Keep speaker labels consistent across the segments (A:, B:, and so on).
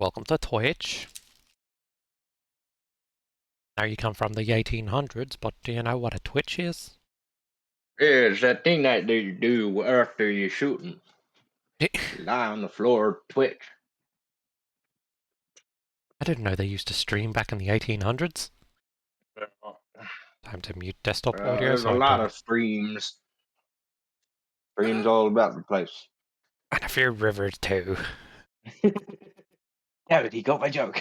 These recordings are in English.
A: Welcome to Twitch. Now you come from the 1800s, but do you know what a Twitch is?
B: It's that thing that you do after you're shooting. You lie on the floor, twitch.
A: I didn't know they used to stream back in the 1800s. Time to mute desktop audio
B: There's a
A: so I
B: lot
A: don't...
B: of streams. Streams all about the place.
A: And a few rivers too.
B: Yeah, but he got my joke.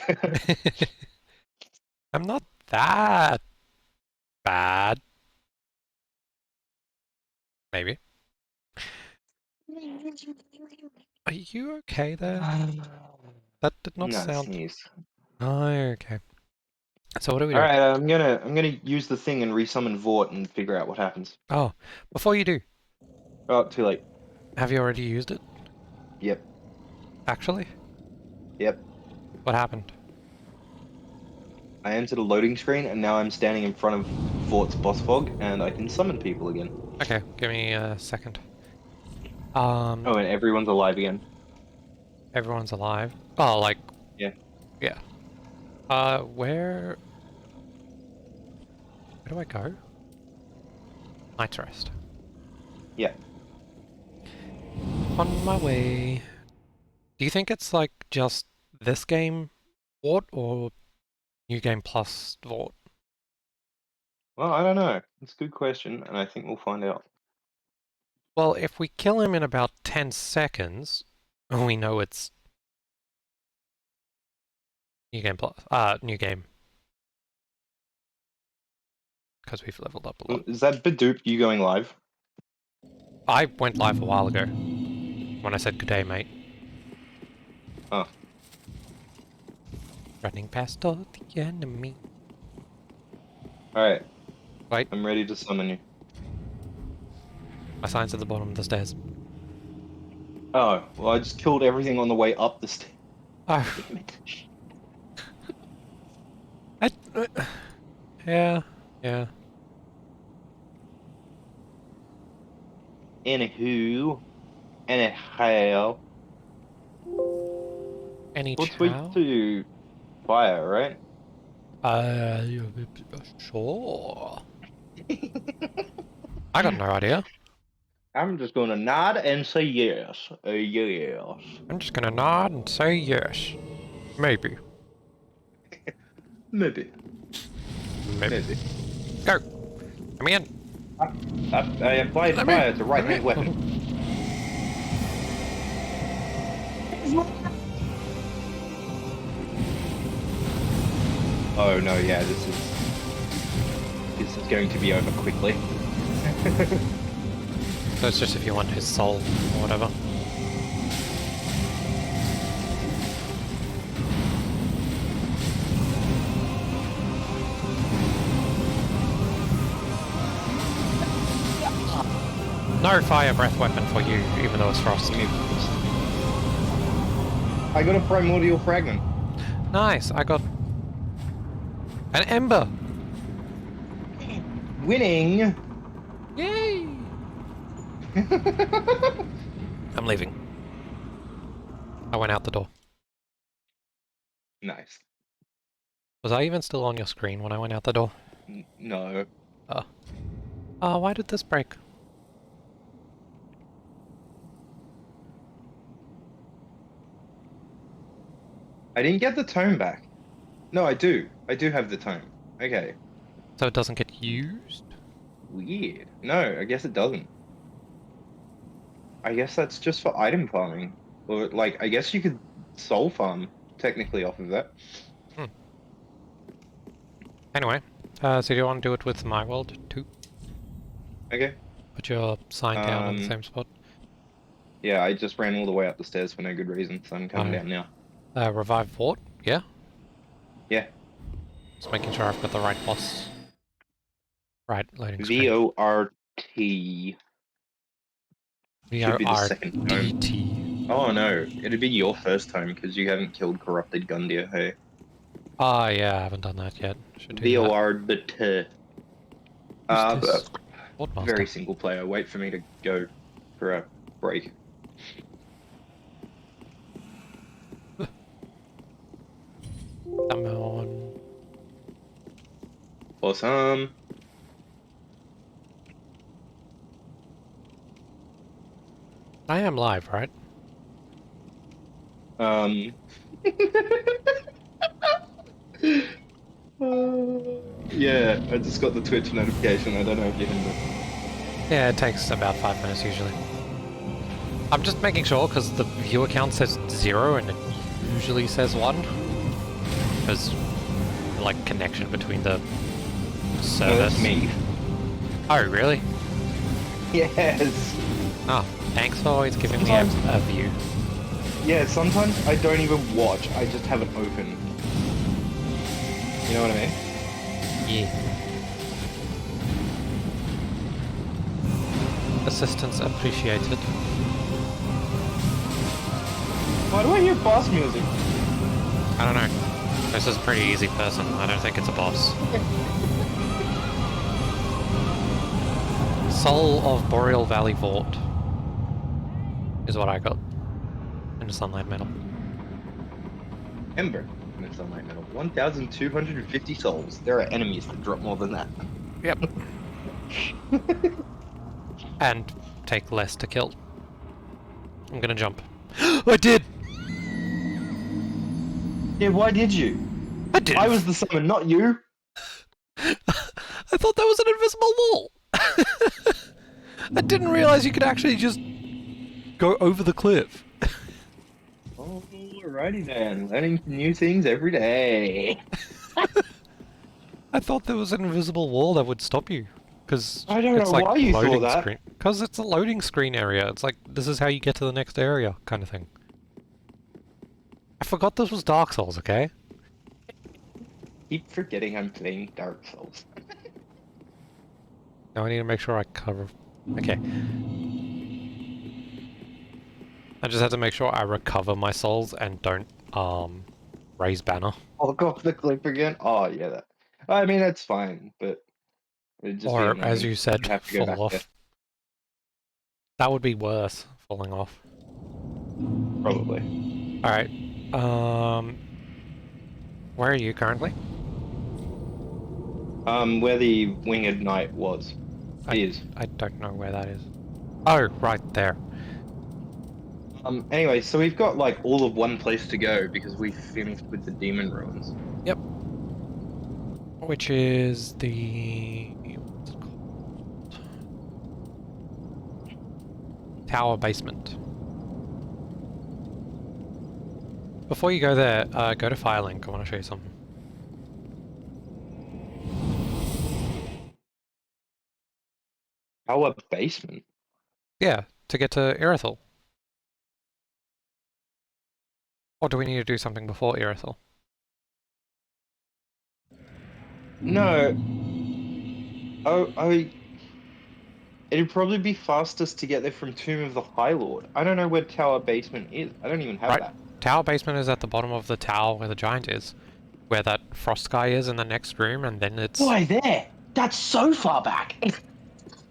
A: I'm not that bad. Maybe. Are you okay there? That did not
B: No,
A: sound...
B: sneeze.
A: Oh, okay. So what do we do?
B: Alright, I'm gonna use the thing and resummon Vort and figure out what happens.
A: Oh, before you do,
B: Oh, too late.
A: have you already used it?
B: Yep.
A: Actually?
B: Yep.
A: What happened?
B: I entered a loading screen and now I'm standing in front of Vort's boss fog and I can summon people again.
A: Okay, give me a second.
B: Oh, and everyone's alive again.
A: Everyone's alive. Oh, like...
B: Yeah.
A: Yeah. Where do I go? Night's Rest.
B: Yeah.
A: On my way. Do you think it's like just this game Vought or New Game Plus Vought?
B: Well, I don't know. It's a good question, and I think we'll find out.
A: Well, if we kill him in about 10 seconds, we know it's New Game Plus. New Game. Because we've leveled up a lot.
B: Is that Badoop you going live?
A: I went live a while ago. When I said good day, mate.
B: Oh.
A: Running past all the enemy.
B: Alright.
A: Wait.
B: I'm ready to summon you.
A: My sign's at the bottom of the stairs.
B: Oh, well I just killed everything on the way up the stairs.
A: Oh.
B: Damn it.
A: Yeah.
B: Anywho. Anyhow. What's weak
A: Anyhow?
B: to fire, right?
A: Sure. I got no idea.
B: I'm just gonna nod and say yes. Yes.
A: I'm just gonna nod and say yes. Maybe.
B: Maybe.
A: Maybe. Go! Come in!
B: I applied fire. It's a right-hand weapon. Oh no, yeah, this is going to be over quickly.
A: So it's just if you want his soul or whatever. No fire breath weapon for you, even though it's frost.
B: I got a primordial fragment.
A: Nice, I got an ember.
B: Winning!
A: Yay! I'm leaving. I went out the door.
B: Nice.
A: Was I even still on your screen when I went out the door?
B: No.
A: Oh, why did this break?
B: I didn't get the tome back. No, I do. I do have the tome. Okay.
A: So it doesn't get used?
B: Weird. No, I guess it doesn't. I guess that's just for item farming. Or, like, I guess you could soul farm, technically, off of that.
A: Anyway, so do you want to do it with my world too?
B: Okay.
A: Put your sign down in the same spot.
B: Yeah, I just ran all the way up the stairs for no good reason, so I'm coming down now.
A: Revive Fort? Yeah?
B: Yeah.
A: Just making sure I've got the right boss. Right, loading screen.
B: V-O-R-T. Should be the second tome.
A: V-O-R-D-T.
B: Oh no, it'd be your first time because you haven't killed Corrupted Gundyr, hey?
A: Ah, yeah, I haven't done that yet. Should do
B: V-O-R-D-T.
A: Swordmaster.
B: Very single player. Wait for me to go for a break.
A: Come on.
B: Awesome.
A: I am live, right?
B: Um. Yeah, I just got the Twitch notification. I don't know if you're in there.
A: Yeah, it takes about 5 minutes usually. I'm just making sure because the viewer count says 0 and it usually says 1. Because, like, connection between the
B: No, that's
A: service.
B: me.
A: Oh, really?
B: Yes.
A: Oh, thanks for always giving me
B: Sometimes,
A: a view.
B: yeah, sometimes I don't even watch. I just have it open. You know what I mean?
A: Yeah. Assistance appreciated.
B: Why do I hear boss music?
A: I don't know. This is a pretty easy person. I don't think it's a boss. Soul of Boreal Valley Vault is what I got in the Sunlight Metal.
B: Ember. And it's on my metal. 1,250 souls. There are enemies that drop more than that.
A: Yep. And take less to kill. I'm gonna jump. I did!
B: Yeah, why did you?
A: I did!
B: I was the summon, not you.
A: I thought that was an invisible wall! I didn't realize you could actually just go over the cliff.
B: Alrighty then. Learning new things every day.
A: I thought there was an invisible wall that would stop you. Because
B: I don't
A: it's
B: know
A: like
B: why you thought
A: loading
B: that.
A: screen. Because it's a loading screen area. It's like, this is how you get to the next area, kind of thing. I forgot this was Dark Souls, okay?
B: Keep forgetting I'm playing Dark Souls.
A: Now I need to make sure I cover... Okay. I just have to make sure I recover my souls and don't, raise banner.
B: I'll go off the cliff again. Oh yeah, that. I mean that's fine, but it'd just be
A: Or, as
B: annoying
A: you
B: if
A: said,
B: I have to go
A: fall
B: back there.
A: off. That would be worse, falling off.
B: Probably.
A: Alright, where are you currently?
B: Where the Winged Knight was.
A: I,
B: Is.
A: I don't know where that is. Oh, right there.
B: Anyway, so we've got like all of one place to go because we finished with the Demon Ruins.
A: Yep. Which is the... what's it called? Tower basement. Before you go there, go to Firelink. I want to show you something.
B: Our basement?
A: Yeah, to get to Irithyll. Or do we need to do something before Irithyll?
B: No. Oh, it'd probably be fastest to get there from Tomb of the High Lord. I don't know where Tower Basement is. I don't even have
A: Right.
B: that.
A: Tower basement is at the bottom of the tower where the giant is. Where that frost guy is in the next room, and then it's...
B: Why there? That's so far back.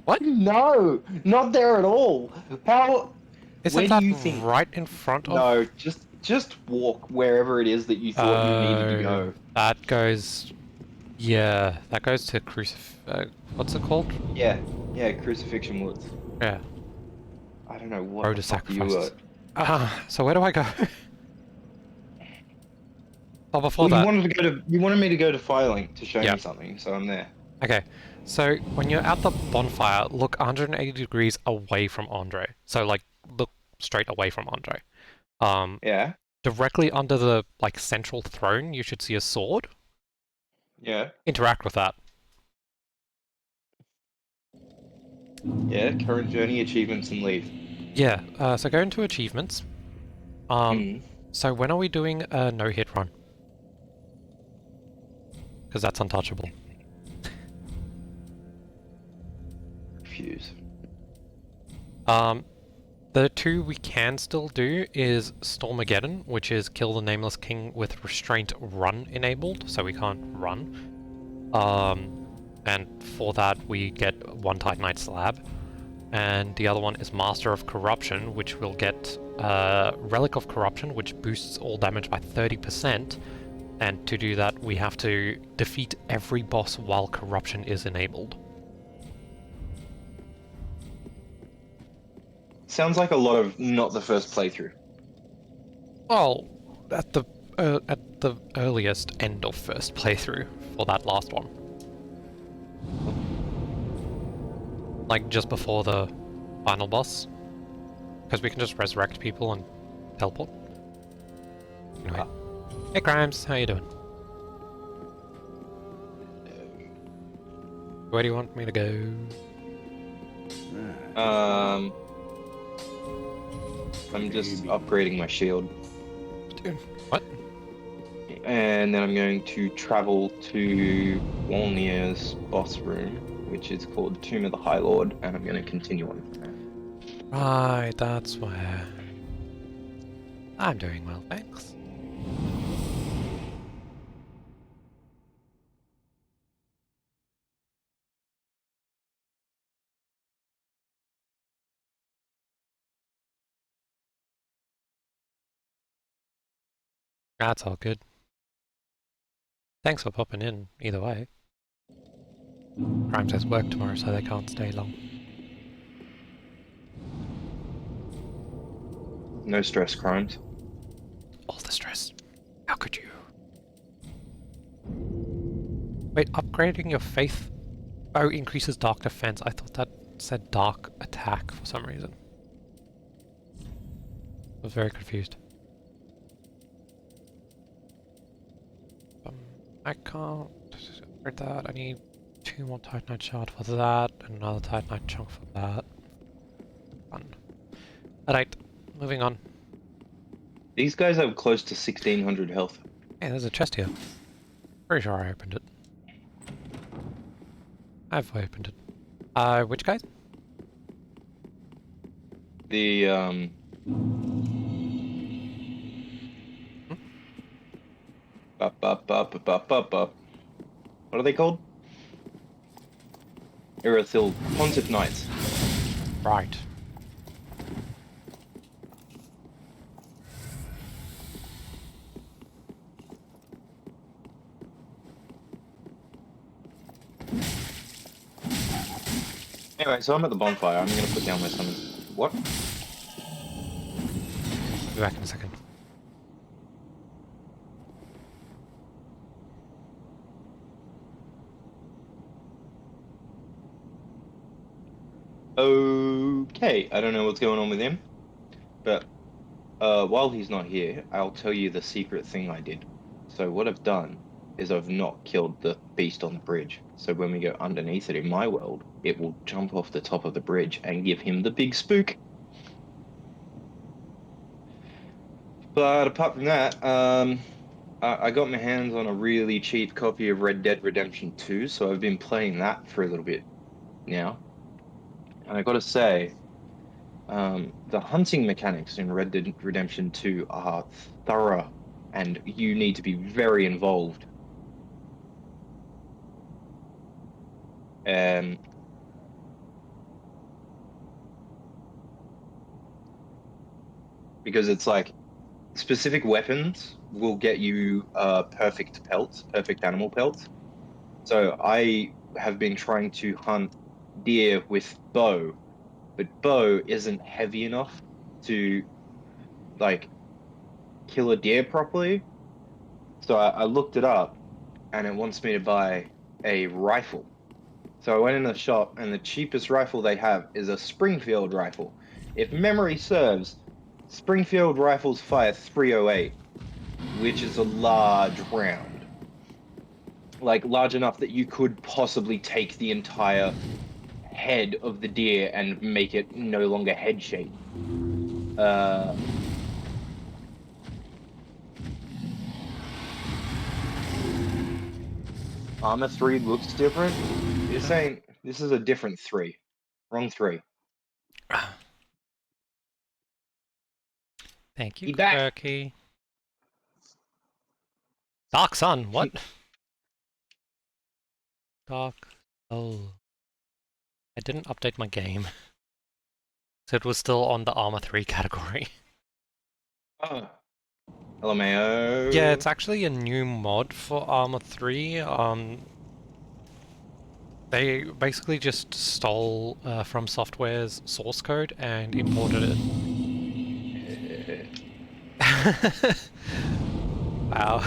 A: What?
B: No, not there at all. How? Where
A: Isn't
B: do
A: that
B: you think?
A: right in front of...
B: No, just walk wherever it is that you thought you needed to
A: Oh,
B: go.
A: that goes... Yeah, that goes to what's it called?
B: Yeah, yeah, Crucifixion Woods.
A: Yeah,
B: I don't know what
A: Road
B: the
A: to
B: fuck you were.
A: Sacrifices. So where do I go? Oh, before
B: Well,
A: that.
B: you wanted me to go to Firelink to show
A: Yeah.
B: me something, so I'm there.
A: Okay, so when you're at the bonfire, look 180 degrees away from Andre. So, like, look straight away from Andre.
B: Yeah,
A: Directly under the, like, central throne, you should see a sword.
B: yeah,
A: Interact with that.
B: yeah. Current journey achievements and leave.
A: Yeah, so go into achievements.
B: Mm.
A: So when are we doing a no-hit run? Because that's untouchable.
B: Refuse.
A: The two we can still do is Stormageddon, which is kill the Nameless King with Restraint Run enabled, so we can't run. And for that we get one Titanite Slab. And the other one is Master of Corruption, which will get Relic of Corruption, which boosts all damage by 30%, And to do that, we have to defeat every boss while corruption is enabled.
B: Sounds like a lot of not the first playthrough.
A: Well, at the earliest end of first playthrough for that last one. Like just before the final boss. Because we can just resurrect people and teleport. Anyway. Hey Grimes, how you doing? Where do you want me to go?
B: I'm just upgrading my shield.
A: Dude, what?
B: And then I'm going to travel to Wolnir's boss room, which is called the Tomb of the High Lord, and I'm going to continue on from there.
A: Right, that's where... I'm doing well, thanks. That's all good. Thanks for popping in, either way. Grimes has work tomorrow, so they can't stay long.
B: No stress, Crimes.
A: All the stress. How could you? Wait, upgrading your faith... Oh, increases dark defense. I thought that said dark attack for some reason. I was very confused. I can't upgrade that. I need 2 more Titanite shard for that, and another Titanite chunk for that. Fun. Alright, moving on.
B: These guys have close to 1600 health.
A: Hey, there's a chest here. Pretty sure I opened it. I've opened it. Which guys?
B: The, What are they called? Erathil Pontiff Knights.
A: Right.
B: Anyway, so I'm at the bonfire. I'm going to put down my summons. What?
A: Be back in a second.
B: Okay, I don't know what's going on with him, but while he's not here, I'll tell you the secret thing I did. So what I've done is I've not killed the beast on the bridge. So when we go underneath it in my world, it will jump off the top of the bridge and give him the big spook. But apart from that, I got my hands on a really cheap copy of Red Dead Redemption 2, so I've been playing that for a little bit now. And I gotta say, the hunting mechanics in Red Dead Redemption 2 are thorough, and you need to be very involved. Um, because it's like specific weapons will get you perfect pelts, perfect animal pelts. So I have been trying to hunt deer with bow, but bow isn't heavy enough to like kill a deer properly. So I looked it up, and it wants me to buy a rifle. So I went in the shop, and the cheapest rifle they have is a Springfield rifle. If memory serves, Springfield rifles fire 308, which is a large round. Like, large enough that you could possibly take the entire head of the deer and make it no longer head shaped. Armor 3 looks different. You're saying this is a different 3. Wrong 3.
A: Thank you,
B: Be back.
A: Quirky. Dark Sun, what? Dark... Oh. I didn't update my game. So it was still on the Armor 3 category.
B: Oh. LMAO.
A: Yeah, it's actually a new mod for Arma 3. They basically just stole From Software's source code and imported it. Wow.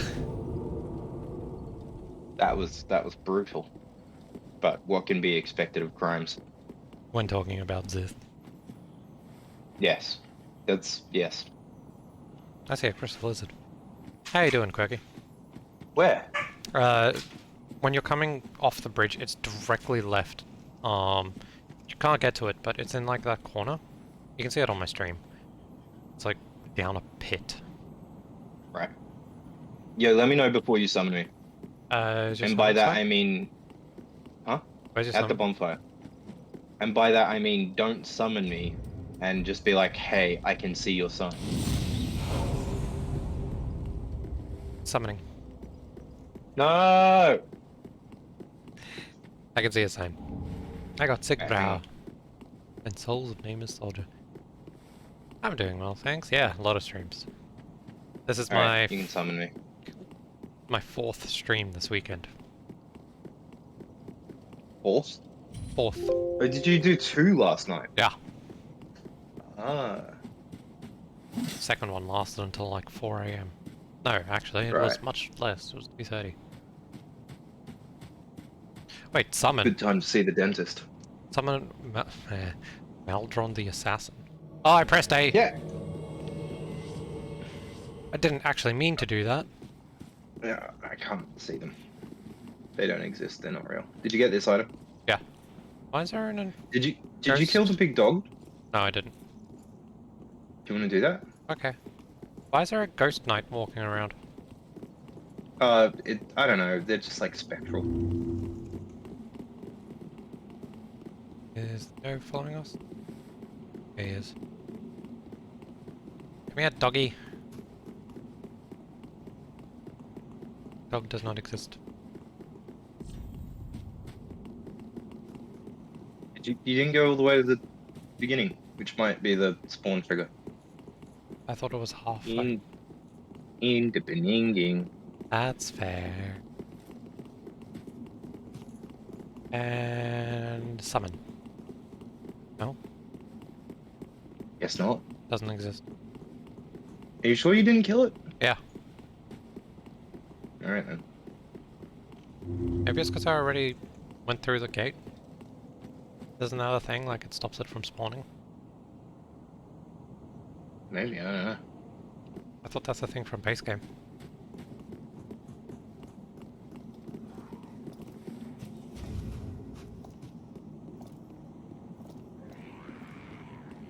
B: That was brutal. But what can be expected of crimes?
A: When talking about Zith.
B: Yes. Yes.
A: I see a crystal lizard. How you doing, Quirky?
B: Where?
A: Uh, when you're coming off the bridge, it's directly left. You can't get to it, but it's in like that corner. You can see it on my stream. It's like down a pit.
B: Right. Yo, let me know before you summon me.
A: Just
B: And by that
A: site?
B: I mean, huh?
A: Where's your
B: At the
A: summon?
B: bonfire. And by that I mean, don't summon me, and just be like, hey, I can see your sign.
A: Summoning.
B: No.
A: I can see a sign. I got sick
B: Okay, hang
A: brow.
B: on.
A: And Soul's name is Soldier. I'm doing well, thanks. Yeah, a lot of streams. This is
B: All right, you can summon me.
A: my 4th stream this weekend.
B: Fourth?
A: 4th.
B: Or did you do 2 last night?
A: Yeah.
B: Ah.
A: Second one lasted until like 4 AM. No, actually, it was
B: Right.
A: much less. It was 3:30. Wait, summon?
B: Good time to see the dentist.
A: Summon Maldron the Assassin. Oh, I pressed A!
B: Yeah.
A: I didn't actually mean to do that.
B: Yeah, I can't see them. They don't exist. They're not real. Did you get this item?
A: Yeah. Why is there an...
B: Did you
A: Ghost?
B: kill the big dog?
A: No, I didn't.
B: Do you want to do that?
A: Okay. Why is there a ghost knight walking around?
B: I don't know. They're just like spectral.
A: Is Joe following us? He is. Come here, doggy. Dog does not exist.
B: You didn't go all the way to the beginning, which might be the spawn trigger.
A: I thought it was half.
B: In the beginning.
A: That's fair. And summon. No,
B: Guess not.
A: doesn't exist.
B: Are you sure you didn't kill it?
A: Yeah.
B: Alright then.
A: Maybe it's because I already went through the gate. There's another thing, like it stops it from spawning.
B: Maybe, I don't know.
A: I thought that's the thing from base game.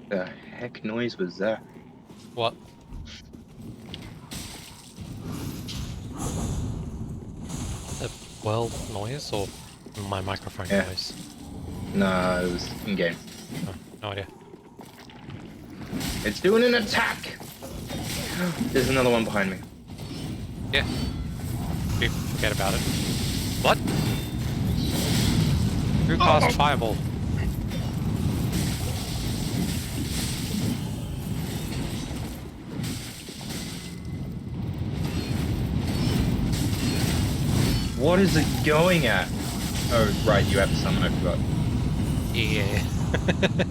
B: The heck noise was that?
A: What? The world noise or my microphone
B: Yeah.
A: noise?
B: No, it was in game.
A: Oh, no idea.
B: It's doing an attack! There's another one behind me.
A: Yeah. You forget about it. What? Who cast Fireball?
B: What is it going at? Oh, right, you have to summon, I forgot.
A: Yeah.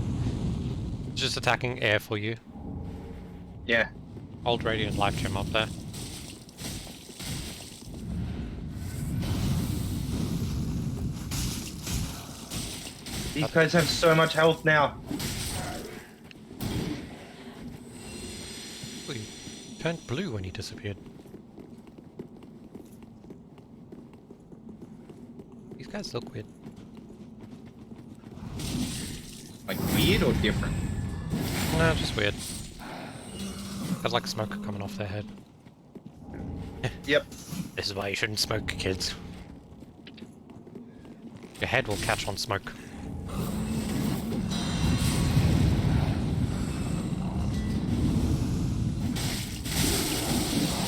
A: Just attacking air for you.
B: Yeah.
A: Old Radiant Life Gem up there.
B: These guys have so much health now.
A: Ooh, he turned blue when he disappeared. These guys look weird.
B: Like, weird or different?
A: No, just weird. Got like smoke coming off their head.
B: Yep.
A: This is why you shouldn't smoke, kids. Your head will catch on smoke.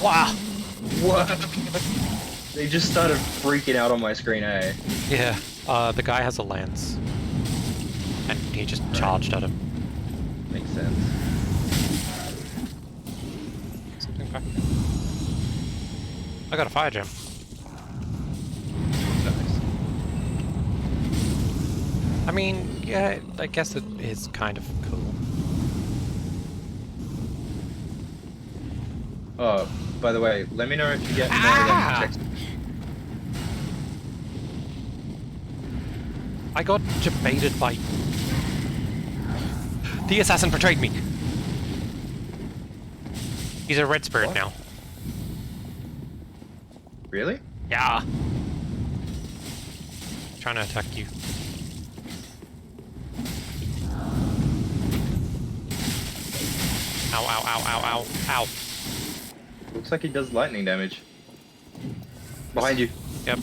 A: Wow!
B: What? They just started freaking out on my screen, eh?
A: Yeah, the guy has a lance. And he just charged at him.
B: Makes sense.
A: Something back there. I got a fire gem.
B: Nice.
A: I mean, yeah, I guess it is kind of cool.
B: Oh, by the way, let me know if you get more of them
A: Ah!
B: text.
A: I got debated by... The assassin betrayed me! He's a red spirit
B: What?
A: now.
B: Really?
A: Yeah! Trying to attack you. Ow, ow, ow, ow, ow, ow.
B: Looks like he does lightning damage. Behind you.
A: Yep.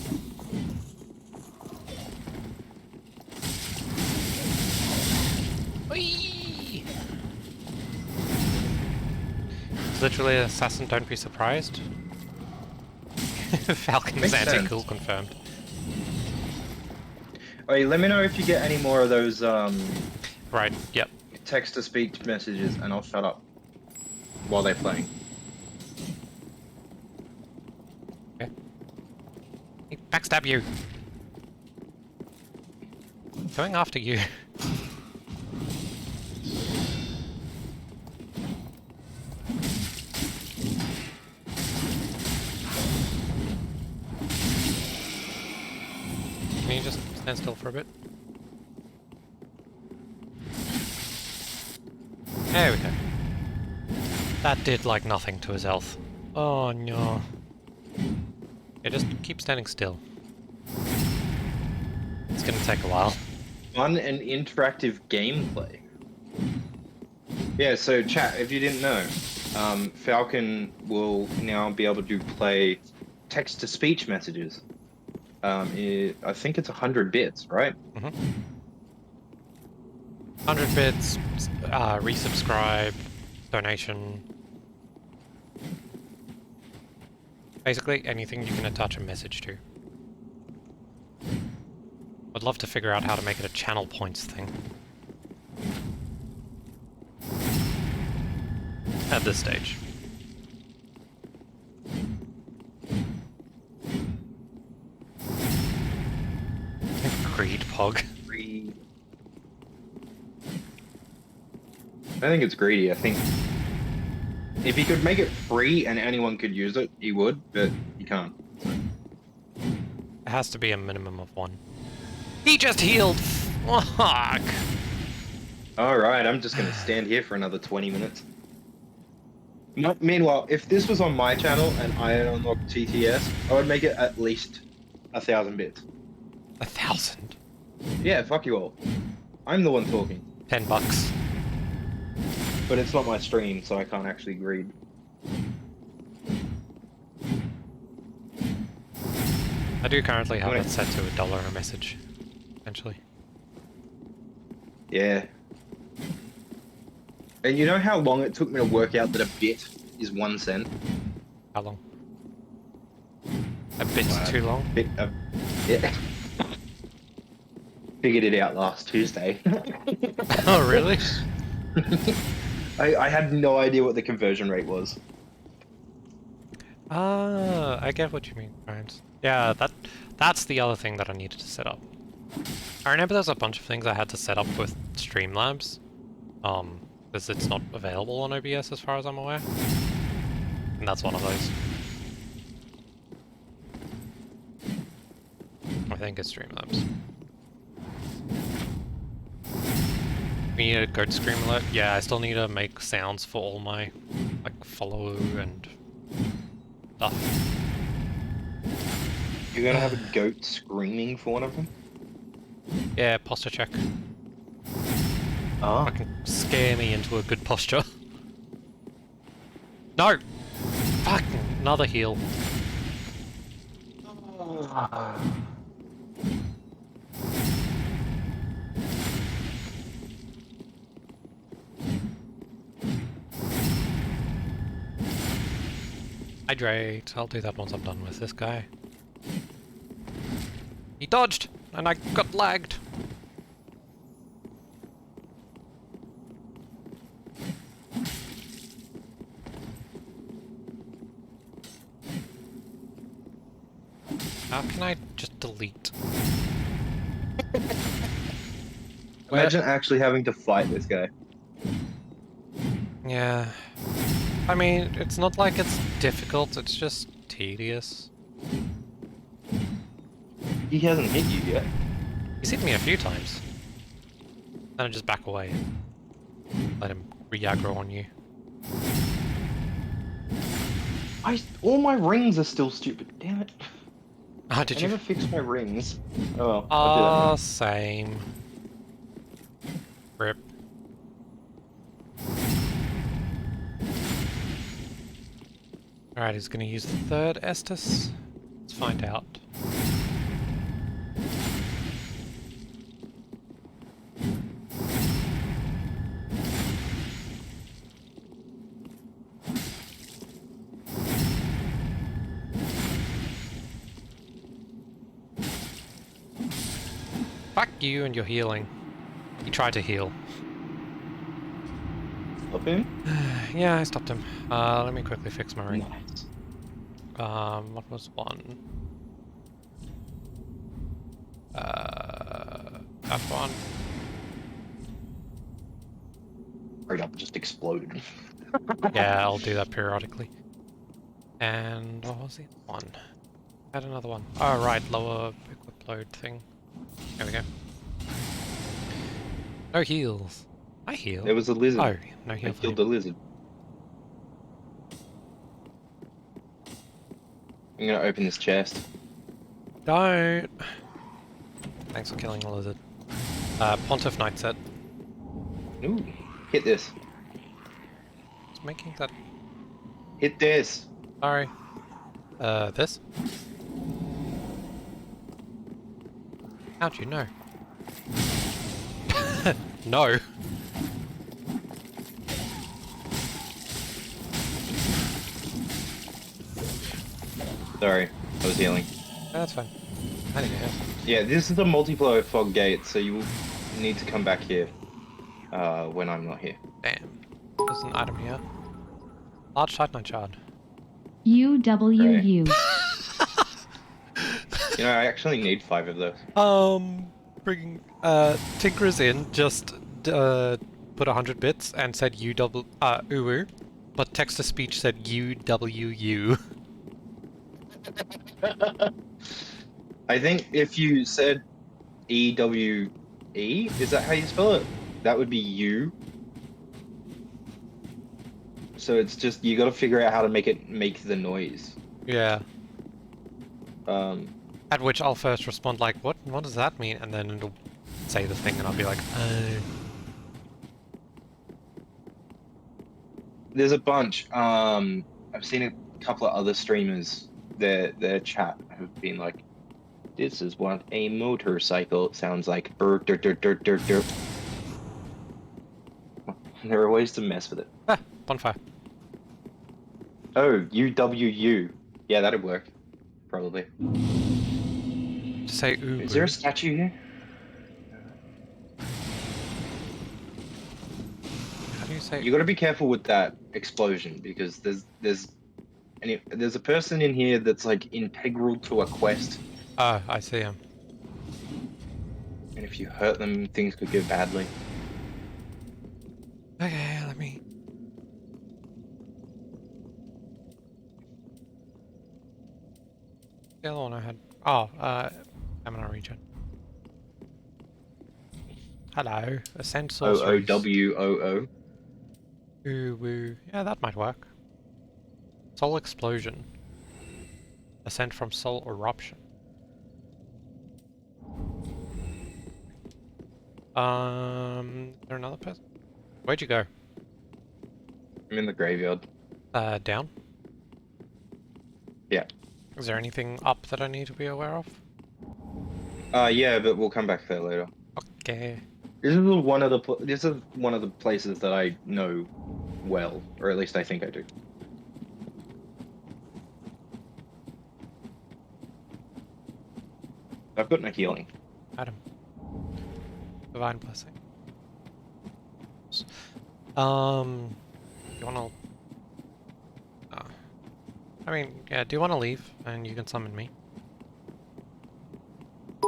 A: Whee! It's literally an assassin, don't be surprised. Falcon's
B: Makes
A: anti-cool
B: sense.
A: confirmed.
B: Hey, let me know if you get any more of those
A: Right, yep.
B: text-to-speech messages, and I'll shut up while they're playing.
A: Okay. He backstab you! Going after you. Can you just stand still for a bit? There we go. That did like nothing to his health. Oh no. Yeah, just keep standing still. It's gonna take a while.
B: Fun and interactive gameplay. Yeah, so chat, if you didn't know, Falcon will now be able to play text-to-speech messages. I think it's 100 bits, right?
A: 100 bits, resubscribe, donation. Basically anything you can attach a message to. I'd love to figure out how to make it a channel points thing. At this stage. Greed Pog.
B: I think it's greedy. I think if he could make it free and anyone could use it, he would, but he can't.
A: It has to be a minimum of one. He just healed! Fuck!
B: Alright, I'm just gonna stand here for another 20 minutes. Meanwhile, if this was on my channel and I unlocked TTS, I would make it at least 1,000 bits.
A: 1,000?
B: Yeah, fuck you all. I'm the one talking.
A: $10.
B: But it's not my stream, so I can't actually greed.
A: I do currently have
B: Right.
A: it set to $1 a message, essentially.
B: Yeah. And you know how long it took me to work out that a bit is 1 cent?
A: How long? A bit too long?
B: Yeah. Figured it out last Tuesday.
A: Oh, really?
B: I had no idea what the conversion rate was.
A: Ah, I get what you mean, Brian. Yeah, that's the other thing that I needed to set up. I remember there's a bunch of things I had to set up with Streamlabs, because it's not available on OBS as far as I'm aware. And that's one of those. I think it's Streamlabs. We need a goat scream alert? Yeah, I still need to make sounds for all my, like, follow and stuff.
B: You're gonna have a goat screaming for one of them?
A: Yeah, posture check.
B: Ah.
A: Fucking scare me into a good posture. No! Fucking another heal. Hydrate. I'll do that once I'm done with this guy. He dodged! And I got lagged! How can I just delete?
B: Imagine actually having to fight this guy.
A: Yeah. I mean, it's not like it's difficult, it's just tedious.
B: He hasn't hit you yet.
A: He's hit me a few times. Then I just back away and let him re-aggro on you.
B: All my rings are still stupid. Damn it.
A: Ah, did
B: I
A: you?
B: never fixed my rings. Oh well, I'll do that now.
A: Same. Rip. Alright, he's gonna use the third Estus. Let's find out. Fuck you and your healing. He tried to heal.
B: Stop him?
A: Yeah, I stopped him. Let me quickly fix my ring.
B: Nice.
A: What was one? That one.
B: Right up, just exploded.
A: Yeah, I'll do that periodically. And what was the other one? I had another one. Oh, right, lower equip load thing. There we go. No heals. I heal.
B: There was a lizard.
A: Oh, no
B: I
A: heal for
B: killed
A: him.
B: the lizard. I'm gonna open this chest.
A: Don't! Thanks for killing the lizard. Pontiff Knight set.
B: Ooh, hit this.
A: It's making that...
B: Hit this.
A: Sorry. This? How'd you know? No!
B: Sorry, I was healing.
A: That's fine. I need to heal.
B: Yeah, this is a multiplayer fog gate, so you will need to come back here when I'm not here.
A: Damn. There's an item here. Large Titanite shard.
C: UWU.
B: You know, I actually need 5 of those.
A: Bringing, Tinker's in just, put 100 bits and said UWU, but text-to-speech said UWU.
B: I think if you said EWE, is that how you spell it? That would be you. So it's just, you gotta figure out how to make it make the noise.
A: Yeah.
B: Um,
A: At which I'll first respond like, what does that mean? And then it'll say the thing and I'll be like,
B: there's a bunch. I've seen a couple of other streamers, their chat have been like, this is what a motorcycle sounds like. Brr, dur, dur, dur, dur, dur. There are ways to mess with it.
A: Ah, bonfire.
B: Oh, UWU. Yeah, that'd work. Probably.
A: To say ooh.
B: Is there a statue here?
A: How do you say?
B: You gotta be careful with that explosion because there's a person in here that's like integral to a quest,
A: Oh, I see him.
B: and if you hurt them, things could go badly.
A: Okay, let me... The other one I had... Oh, Stamina regen. Hello, Ascend Sorceries.
B: OOWOO.
A: Ooh, woo. Yeah, that might work. Soul Explosion. Ascent from Soul Eruption. Is there another person? Where'd you go?
B: I'm in the graveyard.
A: Down?
B: Yeah.
A: Is there anything up that I need to be aware of?
B: Yeah, but we'll come back there later.
A: Okay.
B: This is one of the places that I know well, or at least I think I do. I've got no healing.
A: Adam. Divine Blessing. You wanna... I mean, yeah, do you wanna leave? And you can summon me.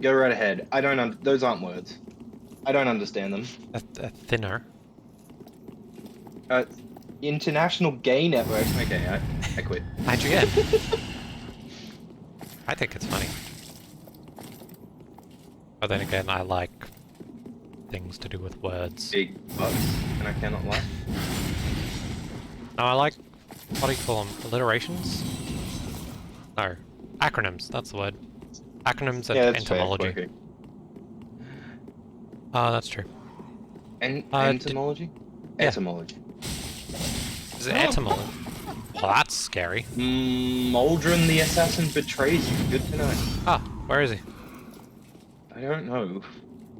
B: Go right ahead. I don't. Those aren't words. I don't understand them.
A: A thinner.
B: Uh, International Gay Network. Okay, I quit.
A: How'd you get? I think it's funny. But then again, I like things to do with words.
B: Big bucks, and I cannot lie.
A: No, I like, what do you call them? Alliterations? No. Acronyms, that's the word. Acronyms and
B: Yeah, that's
A: entomology.
B: fair.
A: That's true.
B: Entomology?
A: yeah.
B: Etymology.
A: Is it etymology? Well, that's scary.
B: Maldron the assassin betrays you. Good to know.
A: Ah, where is he?
B: I don't know.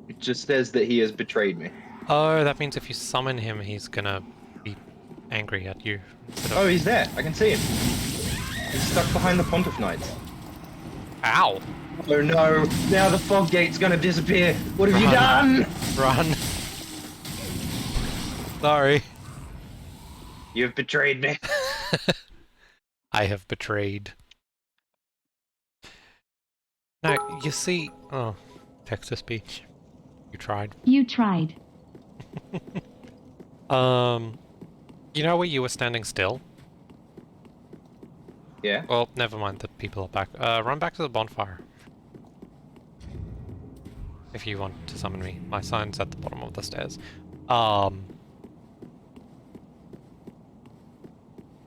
B: It just says that he has betrayed me.
A: Oh, that means if you summon him, he's gonna be angry at you.
B: Oh, he's there. I can see him. He's stuck behind the Pontiff Knights.
A: Ow!
B: Oh no! Now the fog gate's gonna disappear. What have you done?
A: Run! Sorry.
B: You've betrayed me.
A: I have betrayed. No, you see... Oh, text-to-speech. You tried.
C: You tried.
A: You know where you were standing still?
B: Yeah.
A: Well, never mind, the people are back. Run back to the bonfire. If you want to summon me. My sign's at the bottom of the stairs.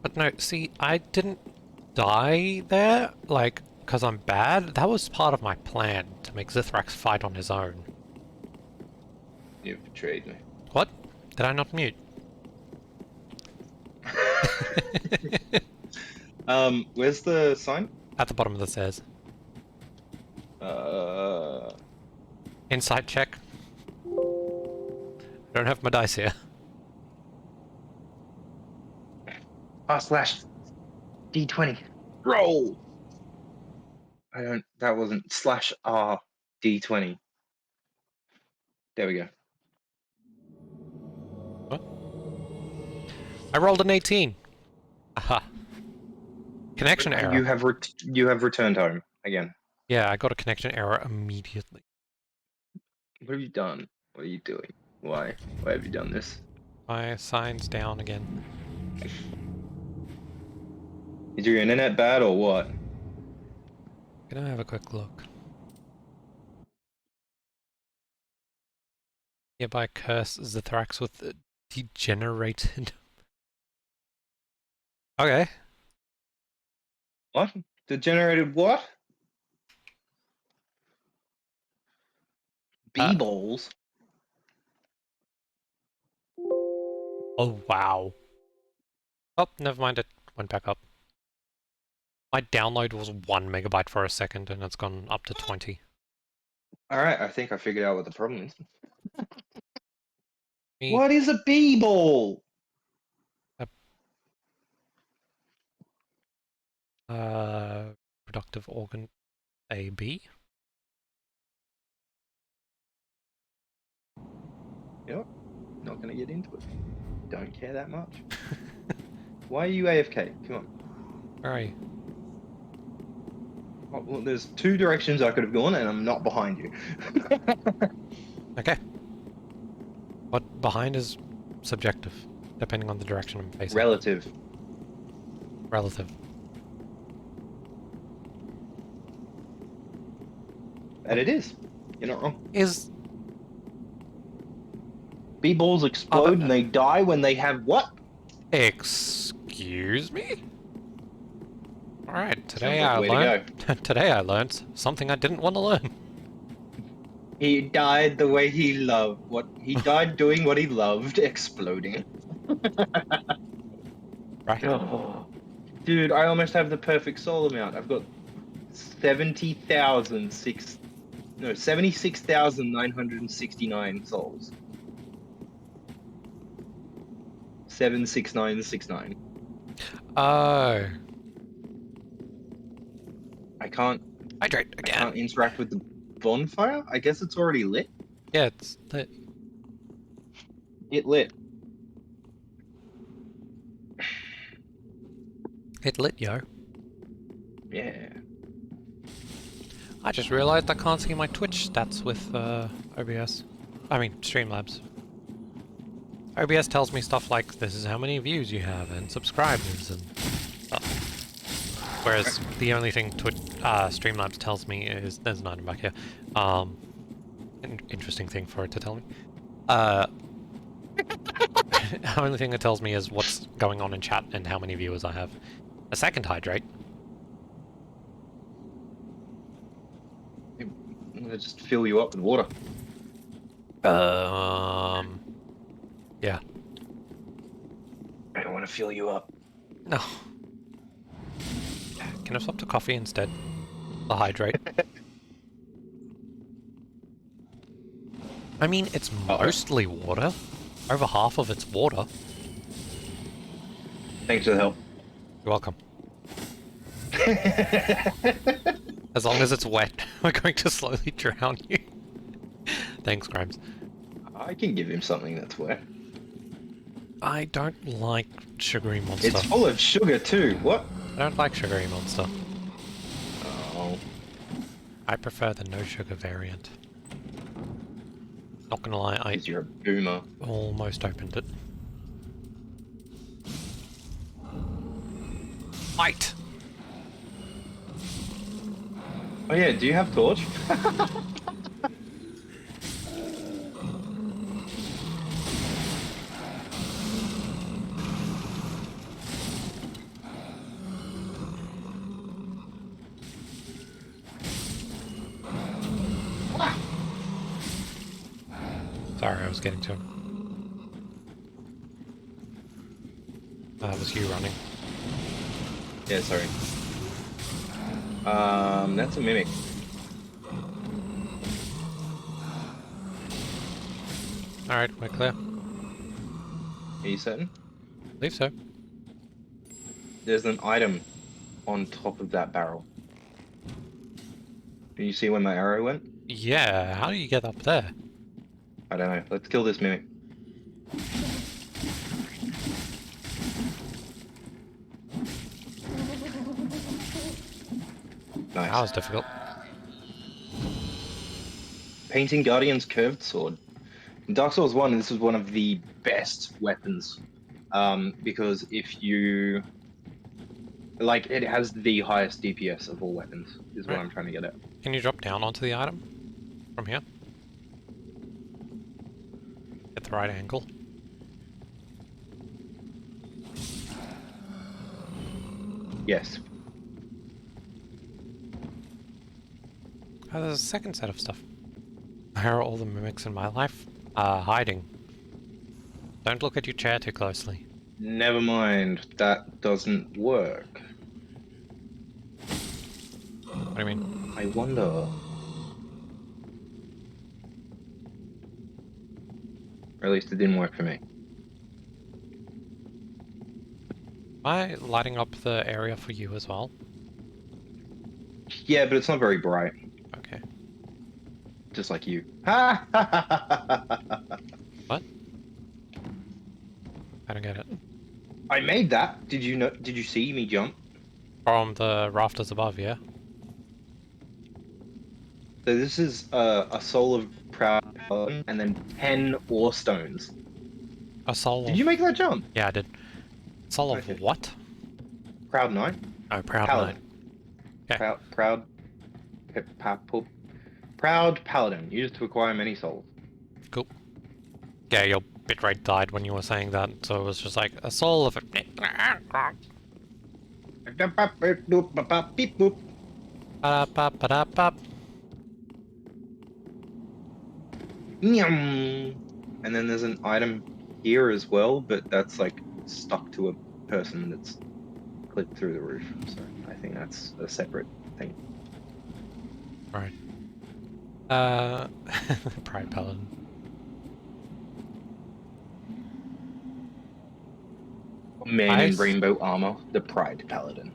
A: But no, see, I didn't die there, like, because I'm bad. That was part of my plan, to make Zithrax fight on his own.
B: You've betrayed me.
A: What? Did I not mute?
B: Where's the sign?
A: At the bottom of the stairs. Insight check. I don't have my dice here.
B: /D20. Roll! I don't... That wasn't /R/D20. There we go.
A: What? I rolled an 18. Aha. Connection error.
B: You have returned home again.
A: Yeah, I got a connection error immediately.
B: What have you done? What are you doing? Why? Why have you done this?
A: My sign's down again.
B: Is your internet bad or what?
A: Can I have a quick look? Hereby curse Zithrax with degenerated... Okay.
B: What? Degenerated what? B-balls?
A: Oh, wow. Oh, never mind, it went back up. My download was 1 megabyte for a second, and it's gone up to 20.
B: Alright, I think I figured out what the problem is.
A: Me,
B: What is a B-ball?
A: productive organ AB?
B: Yep. Not gonna get into it. Don't care that much. Why are you AFK? Come on.
A: Where are you?
B: Oh, well, there's two directions I could have gone, and I'm not behind you.
A: Okay. What behind is subjective, depending on the direction I'm facing.
B: Relative.
A: Relative.
B: And it is. You're not wrong.
A: Is...
B: B-balls explode and they die when they have what?
A: Excuse me? Alright, today
B: Sounds
A: I
B: like a way
A: learned... today I learned something I didn't want to learn.
B: He died the way he loved. What he died doing what he loved, exploding.
A: Right.
B: Oh. Dude, I almost have the perfect soul amount. I've got 76,969 souls. 76969.
A: Oh.
B: I can't
A: Hydrate
B: I
A: again.
B: can't interact with the bonfire? I guess it's already lit.
A: Yeah, it's lit.
B: It lit.
A: It lit, yo.
B: Yeah.
A: I just realized I can't see my Twitch stats with OBS. I mean, Streamlabs. OBS tells me stuff like, this is how many views you have and subscribers and stuff. Whereas the only thing Streamlabs tells me is, there's an item back here. An interesting thing for it to tell me. The only thing it tells me is what's going on in chat and how many viewers I have. A second hydrate.
B: I'm gonna just fill you up with water.
A: Yeah.
B: I don't want to fill you up.
A: No. Can I swap to coffee instead? The hydrate. I mean, it's mostly water. Over half of it's water.
B: Thanks for the help.
A: You're welcome. As long as it's wet, we're going to slowly drown you. Thanks, Grimes.
B: I can give him something that's wet.
A: I don't like sugary monster.
B: It's full of sugar too. What?
A: I don't like sugary monster.
B: Oh.
A: I prefer the no sugar variant. Not gonna lie, I
B: Because you're a boomer.
A: almost opened it. Fight!
B: Oh yeah, do you have torch?
A: Sorry, I was getting to him. That was you running.
B: Yeah, sorry. That's a mimic.
A: Alright, we're clear.
B: Are you certain?
A: I believe so.
B: There's an item on top of that barrel. Can you see where my arrow went?
A: Yeah, how do you get up there?
B: I don't know. Let's kill this mimic. Nice.
A: That was difficult.
B: Painting Guardian's curved sword. In Dark Souls 1, this is one of the best weapons. Because if you... Like, it has the highest DPS of all weapons, is what
A: Right.
B: I'm trying to get at.
A: Can you drop down onto the item? From here? Get the right angle.
B: Yes.
A: Oh, there's a second set of stuff. Where are all the mimics in my life? Hiding. Don't look at your chair too closely.
B: Never mind. That doesn't work.
A: What do you mean?
B: I wonder... Or at least it didn't work for me.
A: Am I lighting up the area for you as well?
B: Yeah, but it's not very bright.
A: Okay.
B: Just like you.
A: What? I don't get it.
B: I made that. Did you know? Did you see me jump?
A: From the rafters above, yeah?
B: So this is a soul of proud paladin and then 10 ore stones.
A: A soul
B: Did
A: of...
B: you make that jump?
A: Yeah, I did. Soul of
B: Okay.
A: what?
B: Proud knight.
A: Oh, Proud
B: Paladin.
A: Knight. Okay.
B: Proud paladin. Used to acquire many souls.
A: Cool. Yeah, your bitrate died when you were saying that, so it was just like, a soul of...
B: Beep boop.
A: Ba-da-ba-ba-da-ba.
B: Nyam. And then there's an item here as well, but that's like stuck to a person that's clipped through the roof. So I think that's a separate thing.
A: Right. Pride Paladin.
B: Man
A: Nice.
B: in rainbow armor, the Pride Paladin.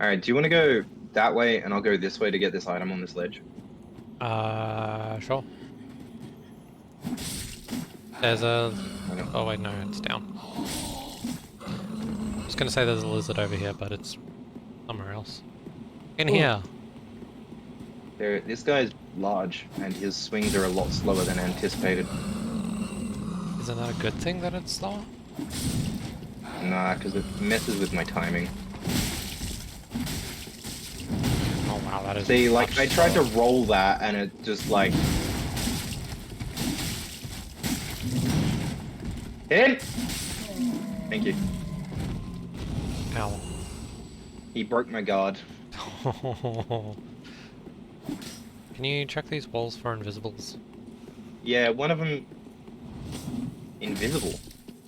B: Alright, do you want to go that way and I'll go this way to get this item on this ledge?
A: Sure. There's a...
B: I don't-
A: Oh wait, no, it's down. I was gonna say there's a lizard over here, but it's somewhere else. In here.
B: This guy's large, and his swings are a lot slower than anticipated.
A: Isn't that a good thing that it's slower?
B: Nah, because it messes with my timing.
A: Oh wow, that is.
B: See, like,
A: much
B: I tried to
A: slower.
B: roll that, and it just, like... Hit! Thank you.
A: Ow.
B: He broke my guard.
A: Can you check these walls for invisibles?
B: Yeah, one of them... Invisible?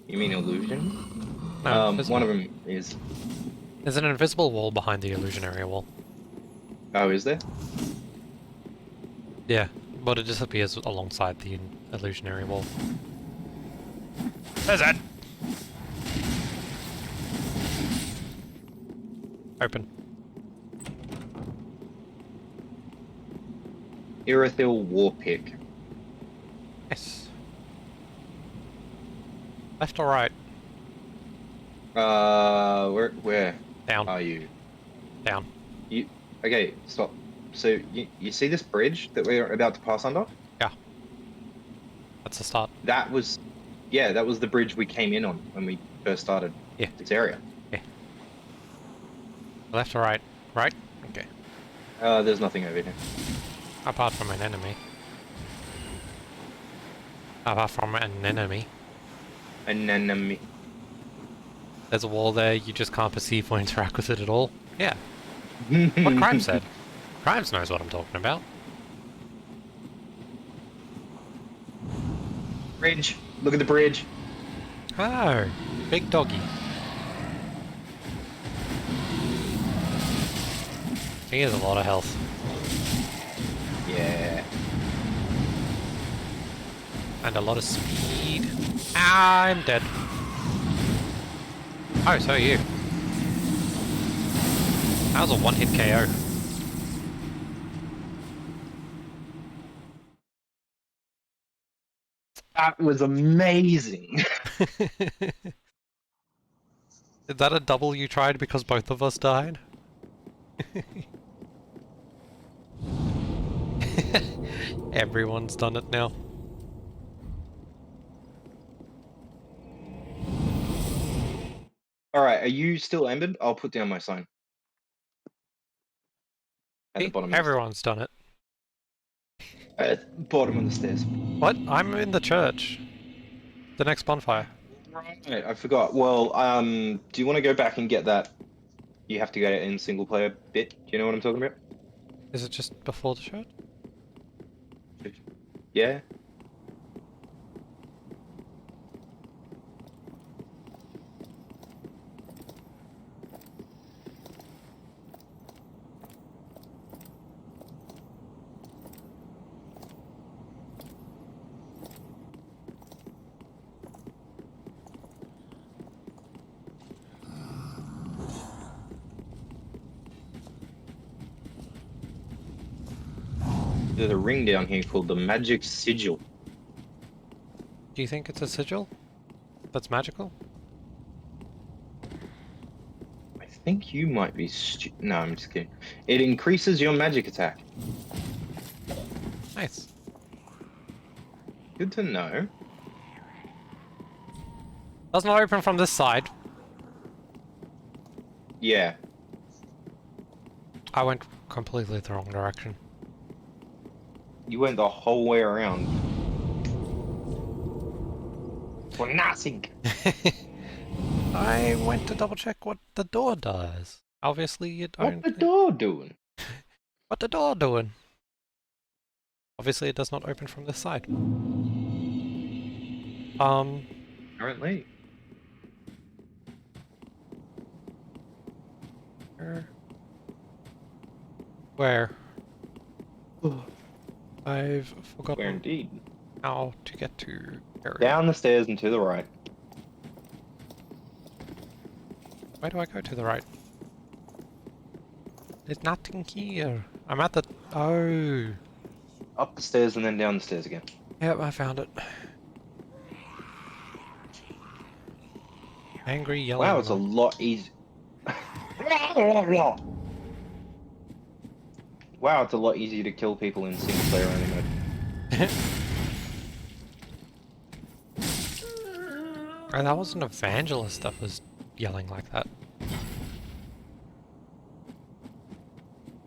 B: You mean illusion?
A: No,
B: One
A: invisible.
B: of them is...
A: There's an invisible wall behind the illusionary wall.
B: Oh, is there?
A: Yeah, but it disappears alongside the illusionary wall. There's it! Open.
B: Irithil War Pick.
A: Yes. Left or right?
B: Where
A: Down.
B: are you?
A: Down.
B: Okay, stop. So, you see this bridge that we're about to pass under?
A: Yeah. That's the start.
B: That was... Yeah, that was the bridge we came in on when we first started
A: Yeah.
B: this area.
A: Yeah. Left or right? Right? Okay.
B: There's nothing over here.
A: Apart from an enemy. Apart from an enemy.
B: An enemy.
A: There's a wall there, you just can't perceive or interact with it at all. Yeah. What Crime said. Crimes knows what I'm talking about.
B: Bridge. Look at the bridge.
A: Oh, big doggy. He has a lot of health.
B: Yeah.
A: And a lot of speed. Ah, I'm dead. Oh, so are you. That was a one-hit KO.
B: That was amazing.
A: Is that a double you tried because both of us died? Everyone's done it now.
B: Alright, are you still embered? I'll put down my sign. At the
A: See?
B: bottom of
A: Everyone's done it.
B: At the bottom of the stairs.
A: What? I'm in the church. The next bonfire.
B: Right, I forgot. Well, do you want to go back and get that? You have to get it in single player bit. Do you know what I'm talking about?
A: Is it just before the church?
B: Yeah? There's a ring down here called the Magic Sigil.
A: Do you think it's a sigil? That's magical?
B: I think you might be No, I'm just kidding. It increases your magic attack.
A: Nice.
B: Good to know.
A: Does not open from this side.
B: Yeah.
A: I went completely the wrong direction.
B: You went the whole way around. For nothing.
A: I went to double check what the door does. Obviously it
B: What the door doing?
A: What the door doing? Obviously it does not open from this side.
B: Apparently.
A: Where? I've forgotten
B: Where indeed?
A: how to get to area.
B: Down the stairs and to the right.
A: Where do I go to the right? There's nothing here. I'm at the... Oh.
B: Up the stairs and then down the stairs again.
A: Yep, I found it. Angry yellow.
B: Wow, it's a lot easier. Wow, it's a lot easier to kill people in single player only mode.
A: Oh, that was an evangelist that was yelling like that.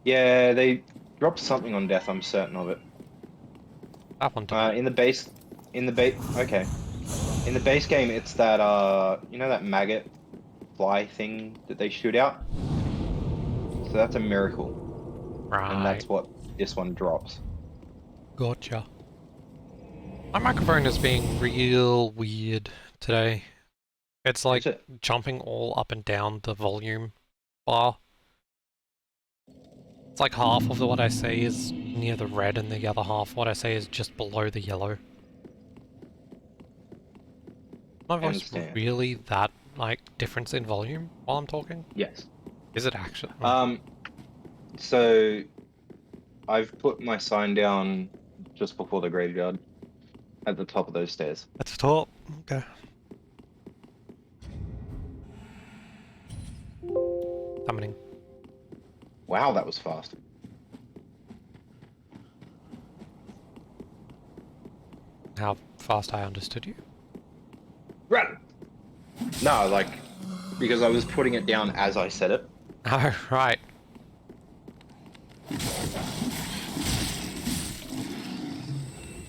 B: Yeah, they dropped something on death, I'm certain of it.
A: That one didn't.
B: Okay. In the base game, it's that, you know that maggot fly thing that they shoot out? So that's a miracle, and
A: Right.
B: that's what this one drops.
A: Gotcha. My microphone is being real weird today. It's like
B: Is it?
A: jumping all up and down the volume bar. It's like half of what I say is near the red and the other half what I say is just below the yellow. My
B: I
A: voice
B: understand.
A: really that, like, difference in volume while I'm talking?
B: Yes.
A: Is it actually?
B: So I've put my sign down just before the graveyard at the top of those stairs.
A: At the top? Okay. Summoning.
B: Wow, that was fast.
A: How fast I understood you?
B: Run! No, like, because I was putting it down as I said it.
A: Oh, right.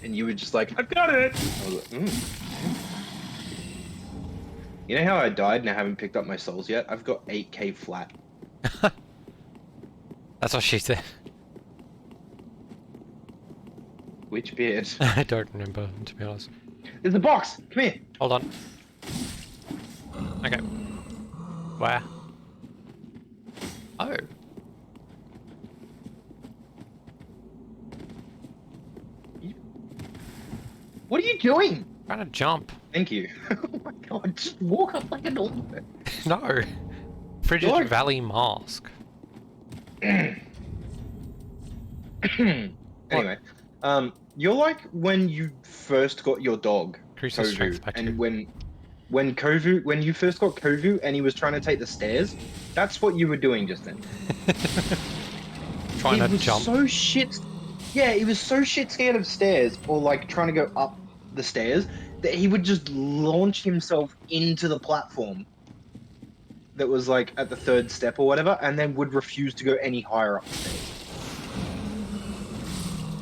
B: And you were just like, I've got it! I was like, You know how I died and I haven't picked up my souls yet? I've got 8k flat.
A: That's what she said.
B: Which beard?
A: I don't remember, to be honest.
B: There's a box! Come here!
A: Hold on. Okay. Where? Oh.
B: What are you doing?
A: Trying to jump.
B: Thank you. Oh my god, just walk up like a normal.
A: No. Frigid
B: Don't.
A: Valley Mask.
B: Anyway, you're like when you first got your dog,
A: Increase his strength
B: Kovu,
A: by 2.
B: and when you first got Kovu and he was trying to take the stairs, that's what you were doing just then.
A: Trying
B: He
A: to
B: was
A: jump.
B: so shit. Yeah, he was so shit scared of stairs or like trying to go up the stairs that he would just launch himself into the platform that was like at the 3rd step or whatever, and then would refuse to go any higher up the stairs.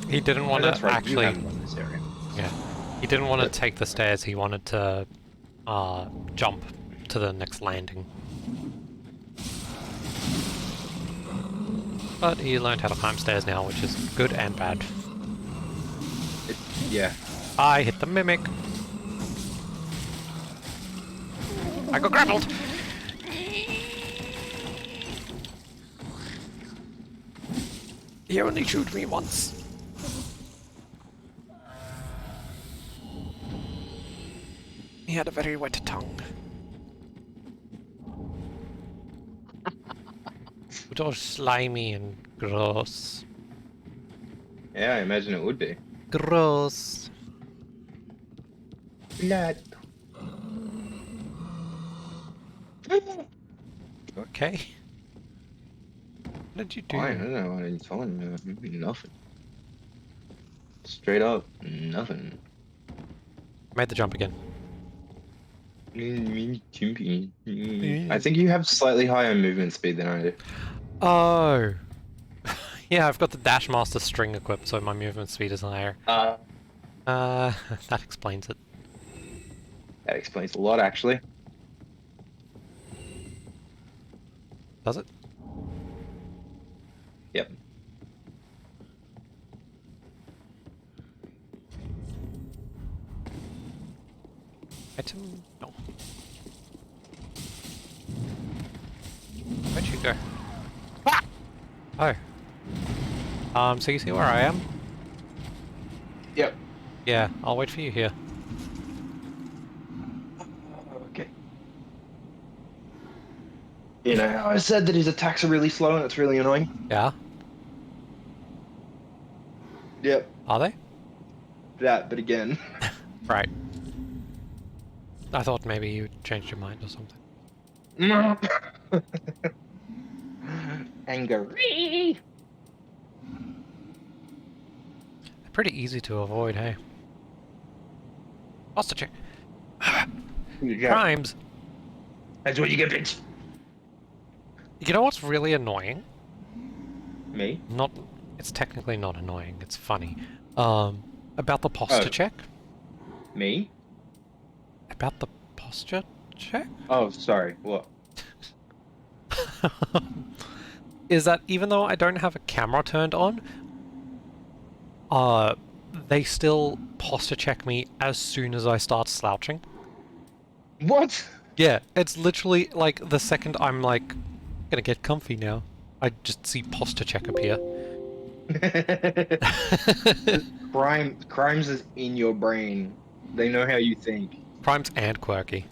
A: He didn't want
B: That's
A: to
B: right,
A: actually...
B: you have run this area.
A: Yeah. He didn't want to take the stairs, he wanted to jump to the next landing. But he learned how to climb stairs now, which is good and bad.
B: Yeah.
A: I hit the mimic. I got grappled! He only shoot me once. He had a very wet tongue. It was slimy and gross.
B: Yeah, I imagine it would be.
A: Gross.
B: Blood.
A: Okay. What did you do?
B: I don't know what you're telling me. Nothing. Straight up, nothing.
A: Made the jump again.
B: I think you have slightly higher movement speed than I do.
A: Oh. Yeah, I've got the Dash Master string equipped, so my movement speed is higher. That explains it.
B: That explains a lot, actually.
A: Does it?
B: Yep.
A: Item? No. Where'd you go? Ah! Oh. So you see where I am?
B: Yep.
A: Yeah, I'll wait for you here.
B: Okay. You know how I said that his attacks are really slow and it's really annoying?
A: Yeah?
B: Yep.
A: Are they?
B: That, but again.
A: Right. I thought maybe you changed your mind or something.
B: Angry.
A: pretty easy to avoid, hey? Posture check.
B: Yeah.
A: Crimes.
B: That's what you get, bitch.
A: You know what's really annoying?
B: Me?
A: Not. It's technically not annoying. It's funny. About the posture
B: Oh.
A: check.
B: Me?
A: About the posture check.
B: Oh, sorry. What?
A: Is that even though I don't have a camera turned on, they still posture check me as soon as I start slouching.
B: What?
A: Yeah, it's literally like the second I'm like gonna get comfy now, I just see posture check appear.
B: Crimes is in your brain. They know how you think.
A: Crimes and quirky.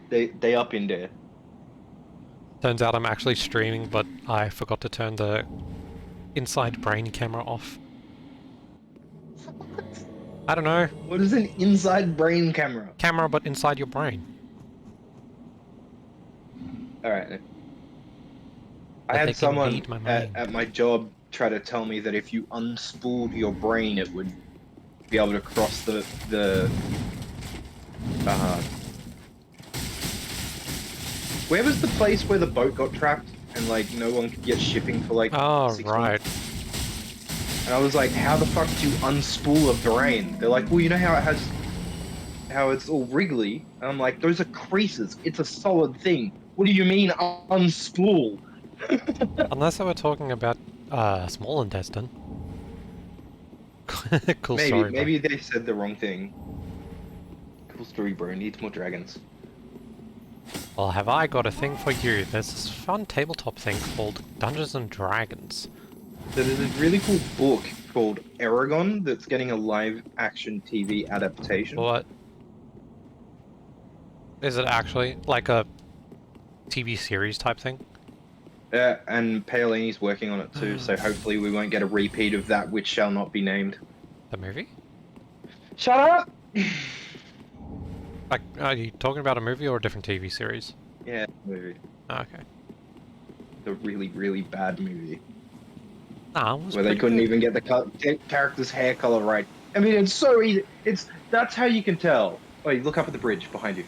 B: They up in there.
A: Turns out I'm actually streaming, but I forgot to turn the inside brain camera off. I don't know.
B: What is an inside brain camera?
A: Camera, but inside your brain.
B: Alright. I
A: That they
B: had
A: can
B: someone
A: read my mind.
B: at my job try to tell me that if you unspooled your brain, it would be able to cross the where was the place where the boat got trapped and like no one could get shipping for like
A: Oh,
B: 6
A: right.
B: months? And I was like, how the fuck do you unspool a brain? They're like, well, you know how it's all wriggly? And I'm like, those are creases. It's a solid thing. What do you mean unspool?
A: Unless I were talking about small intestine. Cool
B: maybe
A: story.
B: maybe they said the wrong thing. Cool story, bro. Needs more dragons.
A: Well, have I got a thing for you? There's this fun tabletop thing called Dungeons and Dragons.
B: So there's a really cool book called Aragon that's getting a live action TV adaptation.
A: What? Is it actually like a TV series type thing?
B: And Paolini's working on it too, so hopefully we won't get a repeat of that which shall not be named.
A: The movie?
B: Shut up!
A: Like, are you talking about a movie or a different TV series?
B: Yeah, movie.
A: Oh, okay.
B: The really, really bad movie.
A: Nah, it was
B: Where they
A: pretty
B: couldn't
A: good.
B: even get the character's hair color right. I mean, it's so easy. That's how you can tell. Oh, you look up at the bridge behind you.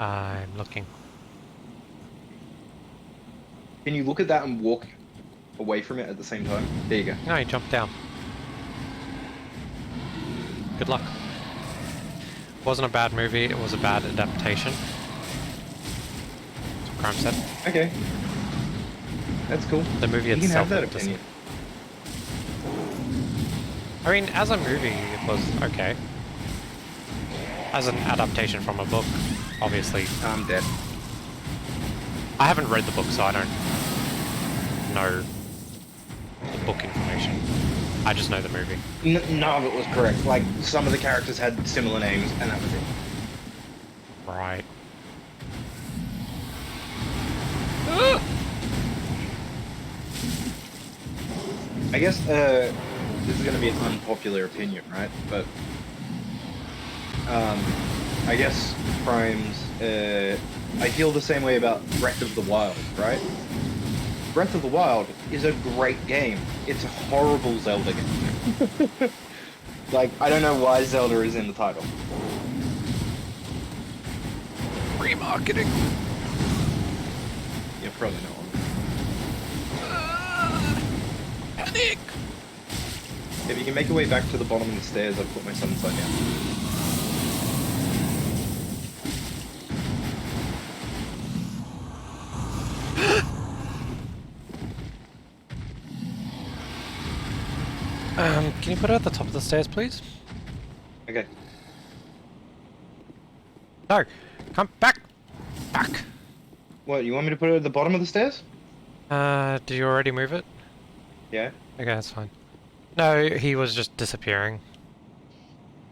A: I'm looking.
B: Can you look at that and walk away from it at the same time? There you go.
A: No, he jumped down. Good luck. Wasn't a bad movie, it was a bad adaptation. That's what Crime said.
B: Okay. That's cool.
A: The movie
B: You can
A: itself
B: have that
A: doesn't.
B: opinion.
A: I mean, as a movie, it was okay. As an adaptation from a book, obviously.
B: I'm dead.
A: I haven't read the book, so I don't know the book information. I just know the movie.
B: None of it was correct. Like, some of the characters had similar names, and that was it.
A: Right.
B: I guess, this is gonna be an unpopular opinion, right? But, I guess Crimes, I feel the same way about Breath of the Wild, right? Breath of the Wild is a great game. It's a horrible Zelda game. Like, I don't know why Zelda is in the title.
A: Remarketing!
B: You're probably not one.
A: Panic!
B: If you can make your way back to the bottom of the stairs, I've put my sun sign down.
A: Can you put it at the top of the stairs, please?
B: Okay.
A: No! Come back! Back!
B: What, you want me to put it at the bottom of the stairs?
A: Did you already move it?
B: Yeah.
A: Okay, that's fine. No, he was just disappearing.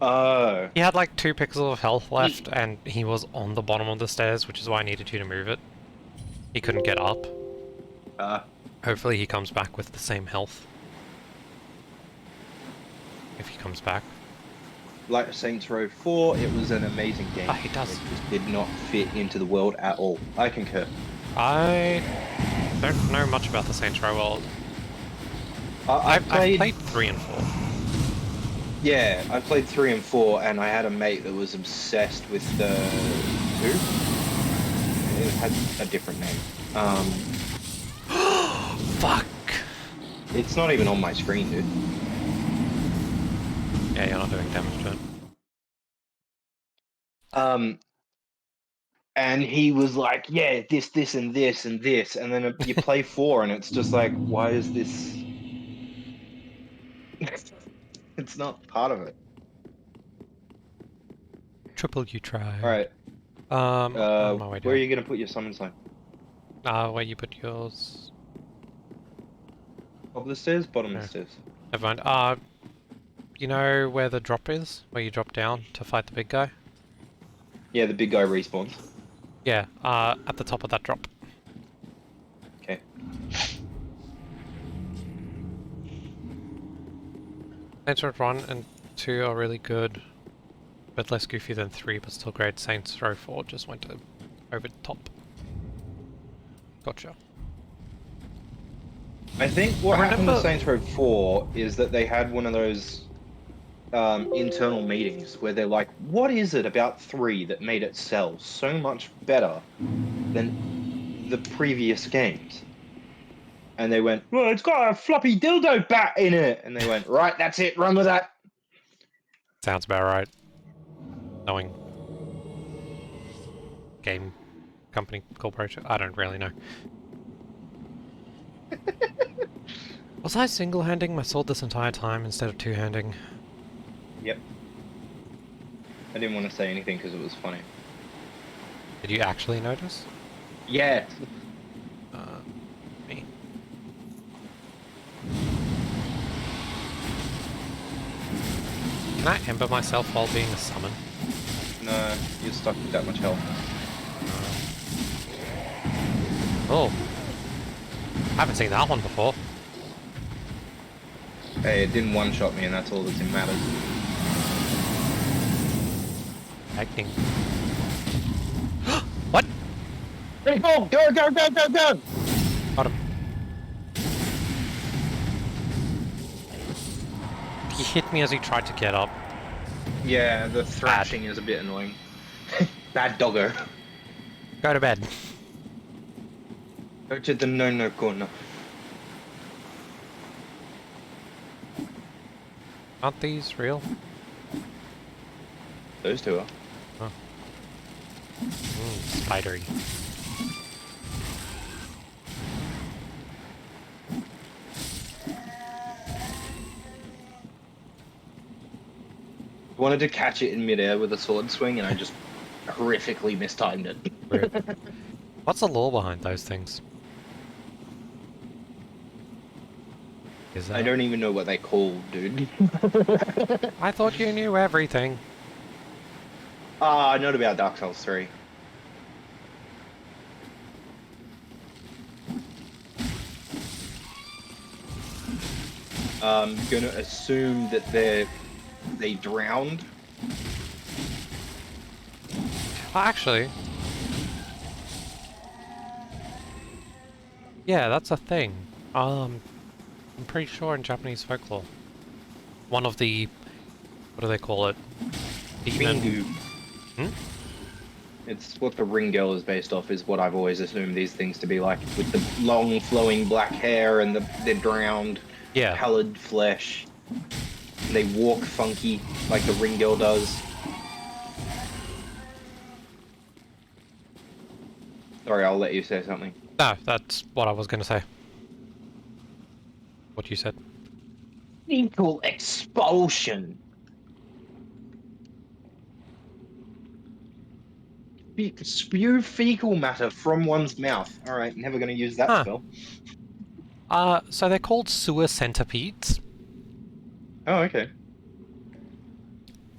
B: Oh.
A: He had like 2 pixels of health left, and he was on the bottom of the stairs, which is why I needed you to move it. He couldn't get up. Hopefully he comes back with the same health. If he comes back.
B: Like Saints Row 4, it was an amazing game.
A: He does.
B: It just did not fit into the world at all. I concur.
A: I don't know much about the Saints Row world. I've
B: played.
A: played 3 and 4.
B: Yeah, I played 3 and 4, and I had a mate that was obsessed with the 2. It had a different name.
A: Fuck!
B: It's not even on my screen, dude.
A: Yeah, you're not doing damage to it.
B: And he was like, "Yeah, this, and this, and this," and then you play 4, and it's just like, why is this? It's not part of it.
A: Triple you tried.
B: All right.
A: On my way
B: Where are
A: down.
B: you gonna put your summon sign?
A: Where you put yours?
B: Top of the stairs, bottom of
A: No.
B: the stairs.
A: Never mind. You know where the drop is? Where you drop down to fight the big guy?
B: Yeah, the big guy respawns.
A: Yeah, at the top of that drop.
B: Okay.
A: Saints Row 1 and 2 are really good. Bit less goofy than 3, but still great. Saints Row 4 just went over the top. Gotcha.
B: I think what happened to
A: remember-
B: Saints Row 4 is that they had one of those internal meetings where they're like, what is it about 3 that made it sell so much better than the previous games? And they went, well, it's got a floppy dildo bat in it. And they went, right, that's it, run with that.
A: Sounds about right. Knowing game company corporation, I don't really know. Was I single-handing my sword this entire time instead of two-handing?
B: Yep. I didn't want to say anything because it was funny.
A: Did you actually notice?
B: Yeah.
A: Me. Can I ember myself while being a summon?
B: No, you're stuck with that much health.
A: Oh. I haven't seen that one before.
B: Hey, it didn't one-shot me, and that's all that matters.
A: Acting. What?
B: Hey, go, go, go, go, go, go!
A: Got him. He hit me as he tried to get up.
B: Yeah, the thrashing is a bit annoying. Bad doggo.
A: Go to bed.
B: Go to the no-no corner.
A: Aren't these real?
B: Those two are.
A: Spidery.
B: Wanted to catch it in midair with a sword swing, and I just horrifically mistimed it.
A: Weird. What's the lore behind those things? Is that...
B: I don't even know what they call, dude.
A: I thought you knew everything.
B: Not about Dark Souls 3. I'm gonna assume that they drowned.
A: Actually... Yeah, that's a thing. I'm pretty sure in Japanese folklore. One of the... What do they call it? Demon...
B: Ringu.
A: Hmm?
B: It's what the ring girl is based off, is what I've always assumed these things to be like, with the long flowing black hair and they're drowned,
A: Yeah.
B: pallid flesh. They walk funky like the ring girl does. Sorry, I'll let you say something.
A: No, that's what I was going to say. What you said.
B: Fecal expulsion. Spew fecal matter from one's mouth. Alright, never gonna use that
A: Huh.
B: spell.
A: So they're called sewer centipedes.
B: Oh, okay.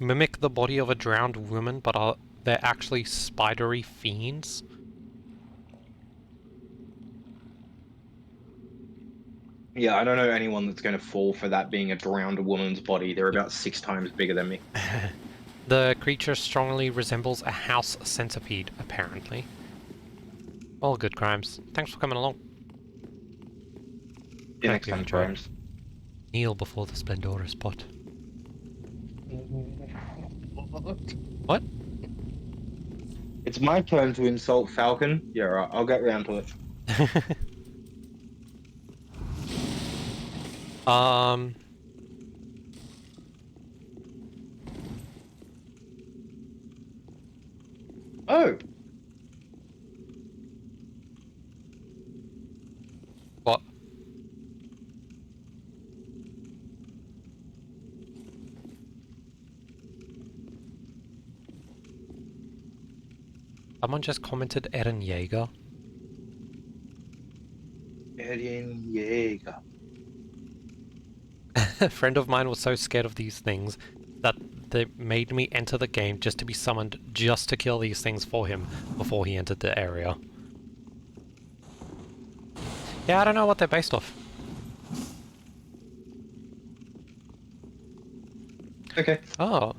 A: Mimic the body of a drowned woman, but they're actually spidery fiends.
B: Yeah, I don't know anyone that's gonna fall for that being a drowned woman's body. They're about 6 times bigger than me.
A: The creature strongly resembles a house centipede, apparently. All good crimes. Thanks for coming along.
B: Yeah,
A: Hope
B: next
A: you
B: time,
A: enjoy.
B: Grimes.
A: Kneel before the Splendorous pot. What?
B: It's my turn to insult Falcon. Yeah, right. I'll get round to it.
A: um.
B: Oh,
A: What? Someone just commented Eren Jaeger.
B: Eren Jaeger.
A: A friend of mine was so scared of these things that they made me enter the game just to be summoned just to kill these things for him before he entered the area. Yeah, I don't know what they're based off.
B: Okay.
A: Oh.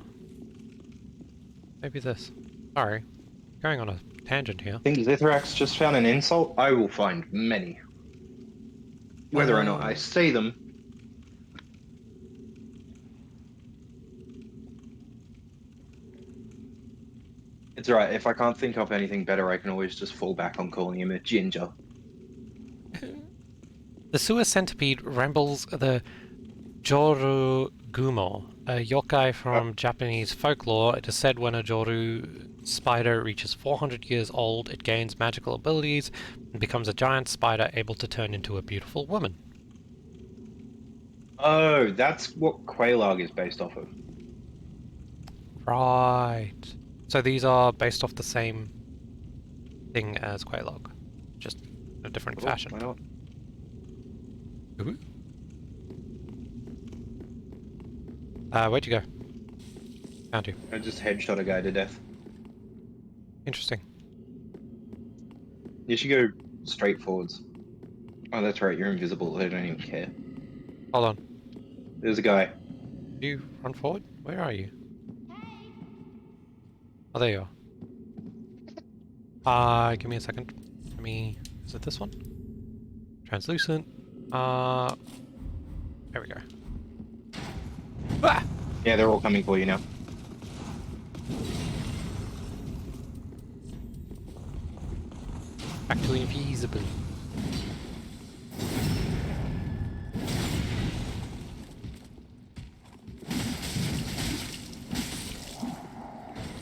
A: Maybe this. Sorry. Going on a tangent here.
B: I think Zithrax just found an insult. I will find many. Whether or not I say them. It's alright. If I can't think of anything better, I can always just fall back on calling him a ginger.
A: The sewer centipede resembles the Jorugumo, a yokai from Japanese folklore. It is said when a Joru spider reaches 400 years old, it gains magical abilities and becomes a giant spider able to turn into a beautiful woman.
B: Oh, that's what Quelaag is based off of.
A: Right. So these are based off the same thing as Quelaag, just in a different fashion.
B: Why not?
A: Ooh. Where'd you go? Found you.
B: I just headshot a guy to death.
A: Interesting.
B: You should go straight forwards. Oh, that's right. You're invisible. They don't even care.
A: Hold on.
B: There's a guy.
A: You run forward? Where are you? Oh, there you are. Give me a second. Let me... Is it this one? Translucent. There we go. Ah!
B: Yeah, they're all coming for you now.
A: Back to invisible.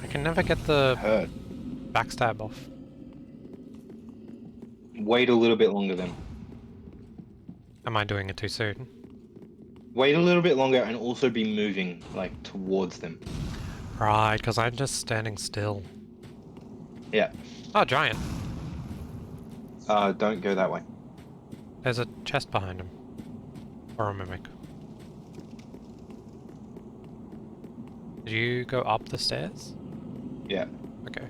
A: I can never get the
B: Hurt.
A: backstab off.
B: Wait a little bit longer then.
A: Am I doing it too soon?
B: Wait a little bit longer and also be moving, like, towards them.
A: Right, because I'm just standing still.
B: Yeah.
A: Oh, giant.
B: Don't go that way.
A: There's a chest behind him. Or a mimic. Did you go up the stairs?
B: Yeah.
A: Okay.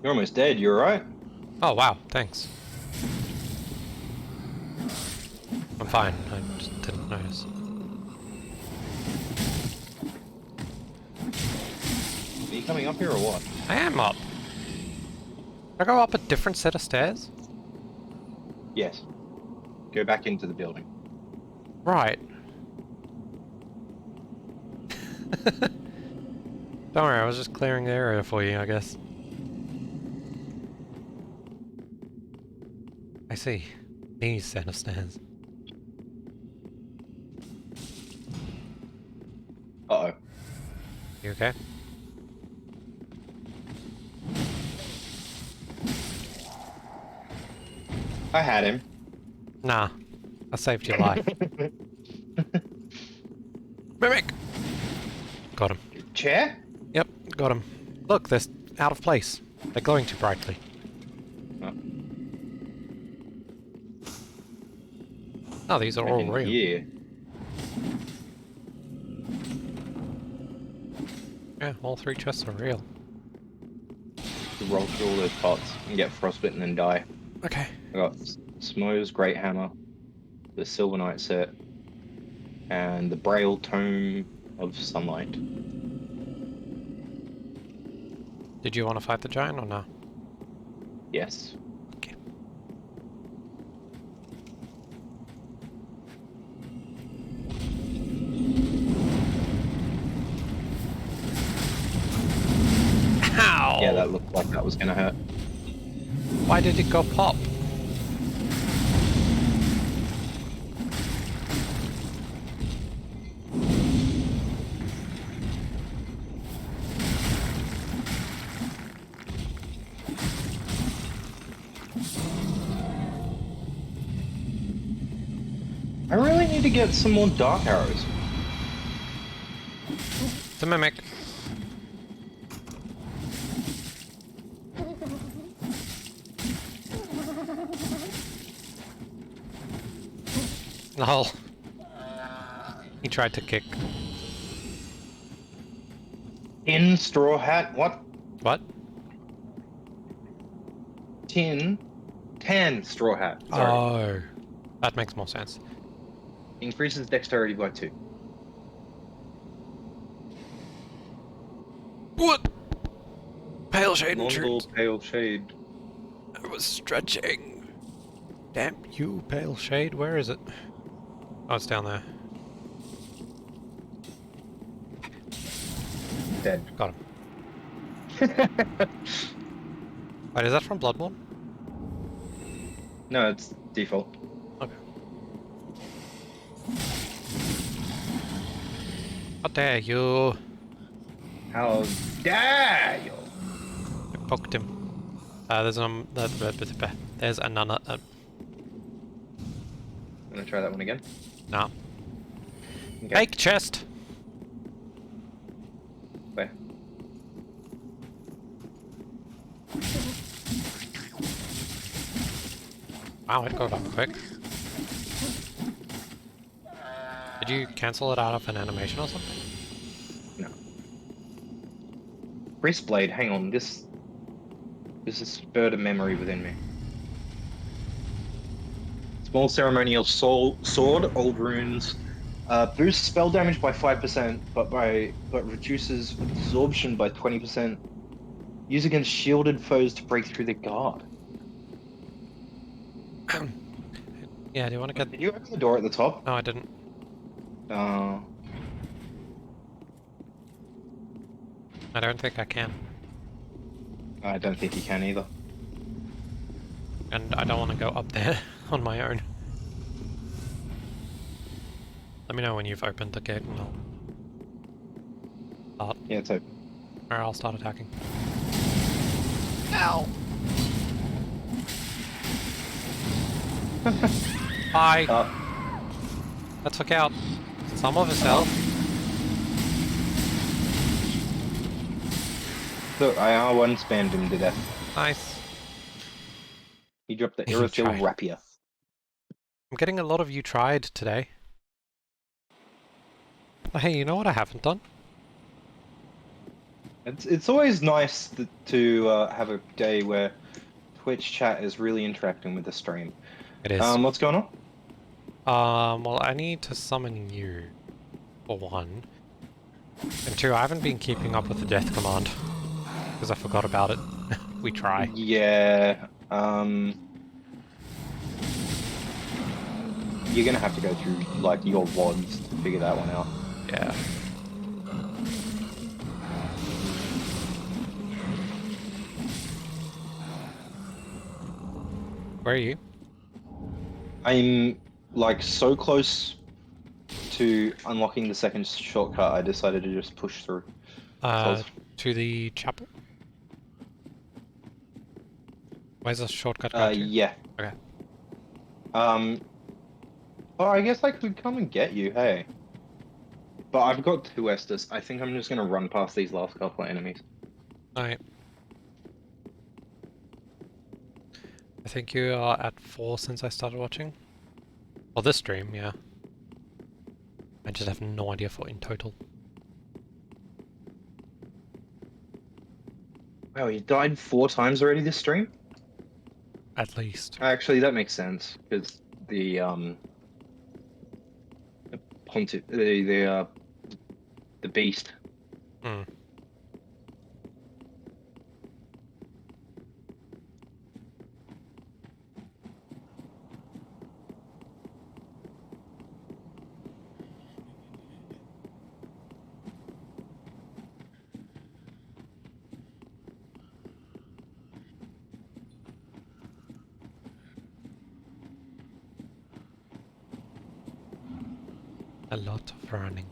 B: You're almost dead, you alright?
A: Oh, wow, thanks. I'm fine, I just didn't notice.
B: Are you coming up here or what?
A: I am up! I go up a different set of stairs?
B: Yes. Go back into the building.
A: Right. Don't worry, I was just clearing the area for you, I guess. I see. These set of stairs.
B: Uh-oh.
A: You okay?
B: I had him.
A: Nah. I saved your life. Mimic! Got him.
B: Chair?
A: Yep, got him. Look, they're out of place. They're glowing too brightly. Oh, these are all real.
B: Yeah.
A: Yeah, all three chests are real.
B: Roll through all those pots and get frostbitten and die.
A: Okay.
B: I got Smo's Great Hammer, the Silver Knight set, and the Braille Tome of Sunlight.
A: Did you want to fight the giant or no?
B: Yes.
A: Okay. Ow!
B: Yeah, that looked like that was gonna hurt.
A: Why did it go pop?
B: I really need to get some more dark arrows.
A: It's a mimic. Lol. He tried to kick.
B: Tin straw hat. What?
A: What?
B: Tan straw hat. Sorry.
A: Oh. That makes more sense.
B: Increases dexterity by 2.
A: What? Pale shade
B: Non-ball
A: intrudes.
B: pale shade.
A: I was stretching. Damn you, pale shade. Where is it? Oh, it's down there.
B: Dead.
A: Got him. Wait, is that from Bloodborne?
B: No, it's default.
A: Okay. How dare you?
B: How dare you?
A: I poked him. There's there's another.
B: Gonna try that one again.
A: No.
B: Okay.
A: Fake chest.
B: Where?
A: Wow, it got up quick. Did you cancel it out of an animation or something?
B: No. Wristblade. Hang on. This has spurred a memory within me. Small ceremonial sword. Old runes. Boosts spell damage by 5%, but reduces absorption by 20%. Use against shielded foes to break through the guard.
A: Yeah, do you want to get...
B: Did you open the door at the top?
A: No, I didn't.
B: Uh,
A: I don't think I can.
B: I don't think you can either.
A: And I don't want to go up there on my own. Let me know when you've opened the gate and I'll... start.
B: Yeah, it's open.
A: Or I'll start attacking. Ow! Hi! That took out some of his health.
B: Look, I R1 spammed him to death.
A: Nice.
B: He dropped the
A: You
B: Irithyll
A: tried.
B: Rapier.
A: I'm getting a lot of you tried today. Hey, you know what I haven't done?
B: It's always nice to have a day where Twitch chat is really interacting with the stream.
A: It is.
B: What's going on?
A: Well, I need to summon you, for one. And two, I haven't been keeping up with the death command. Because I forgot about it. We try.
B: Yeah, you're gonna have to go through, like, your WODs to figure that one out.
A: Yeah. Where are you?
B: I'm, like, so close to unlocking the second shortcut, I decided to just push through.
A: To the chapel? Where's the shortcut go to?
B: Yeah.
A: Okay.
B: Oh, I guess I could come and get you, hey. But I've got 2 Estus. I think I'm just gonna run past these last couple of enemies.
A: Alright. I think you are at 4 since I started watching. Well, this stream, yeah. I just have no idea for in total.
B: Wow, you died 4 times already this stream?
A: At least.
B: Actually, that makes sense, because the Pontiff, the beast.
A: Hmm. A lot of running.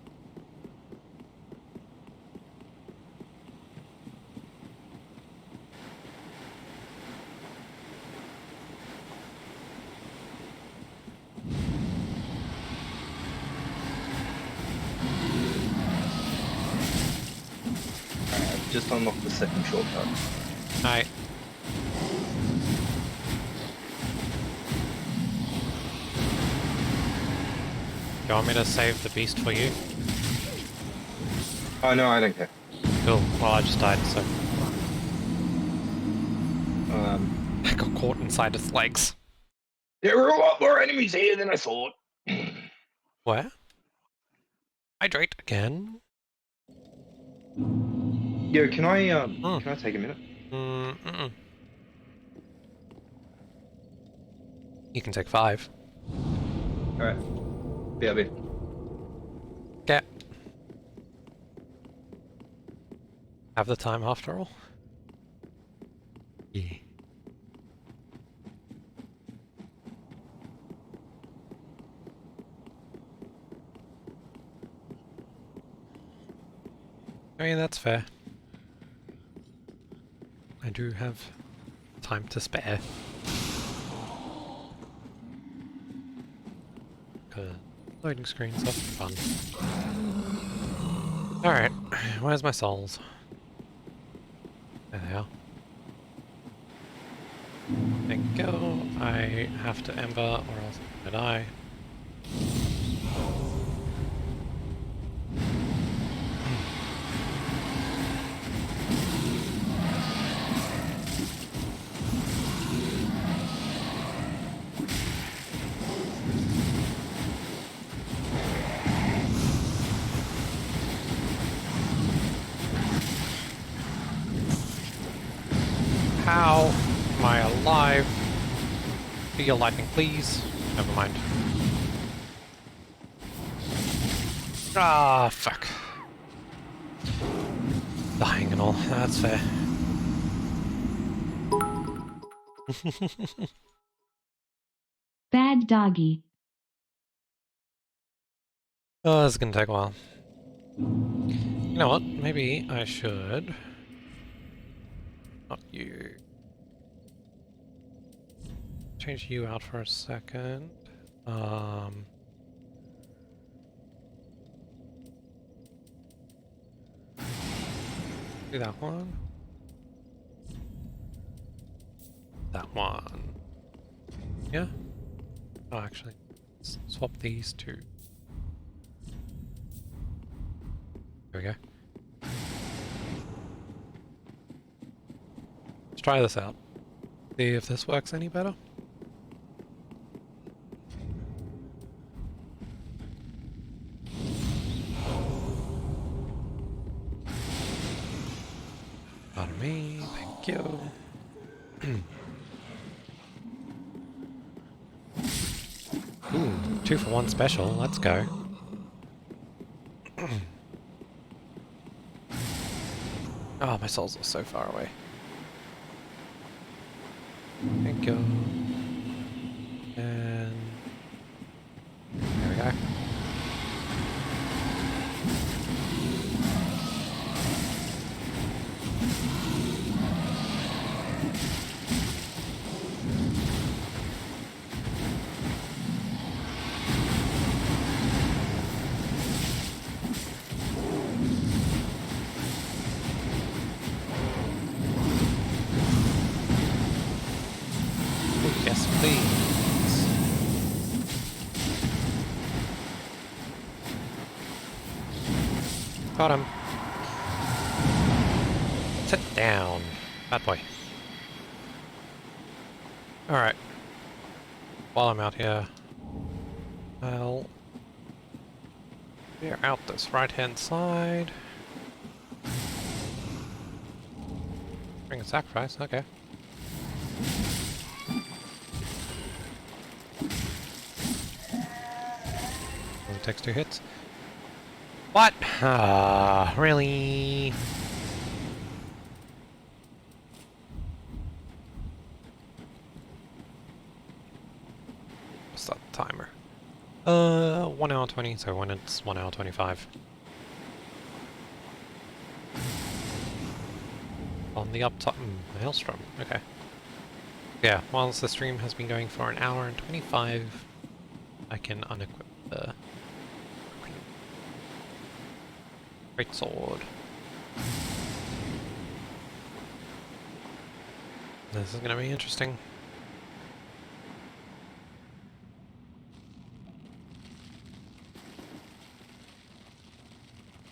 B: I've just unlocked the second shortcut.
A: Alright. Do you want me to save the beast for you?
B: Oh no, I don't care.
A: Cool. Well, I just died, so
B: Um,
A: I got caught inside its legs.
B: there were a lot more enemies here than I thought.
A: Where? Hydrate again.
B: Yo, can I take a minute?
A: Mm-mm. You can take 5.
B: Alright. BRB.
A: Okay. Have the time after all. Yeah. I mean, that's fair. I do have time to spare. Loading screens are fun. Alright, where's my souls? There they are. There you go. I have to ember or else I die. How am I alive? Be your lightning, please. Never mind. Ah, fuck. Dying and all. That's fair.
C: Bad doggy.
A: Oh, this is gonna take a while. You know what? Maybe I should... Not you. Change you out for a second. Do that one. That one. Yeah? Oh, actually, let's swap these two. There we go. Let's try this out. See if this works any better. Pardon me, thank you. Ooh, 2 for 1 special, let's go. Oh, my souls are so far away. Thank you. And... there we go. Yes, please. Got him. Sit down. Bad boy. Alright. While I'm out here, I'll clear out this right-hand side. Bring a sacrifice, okay. Only takes 2 hits. What? Ah, really? What's that timer? 1 hour 20, so when it's 1 hour 25. On the up top, Maelstrom, okay. Yeah, whilst the stream has been going for an hour and 25, I can unequip the great sword. This is gonna be interesting.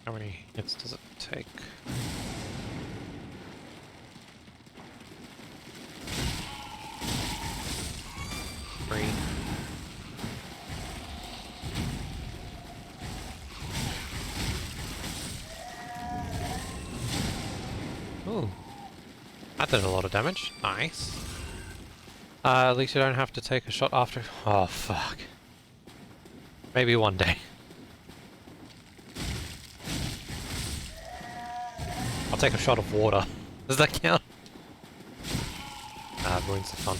A: How many hits does it take? Three. Ooh. That did a lot of damage. Nice. At least you don't have to take a shot after. Oh, fuck. Maybe one day. I'll take a shot of water. Does that count? Nah, it ruins the fun.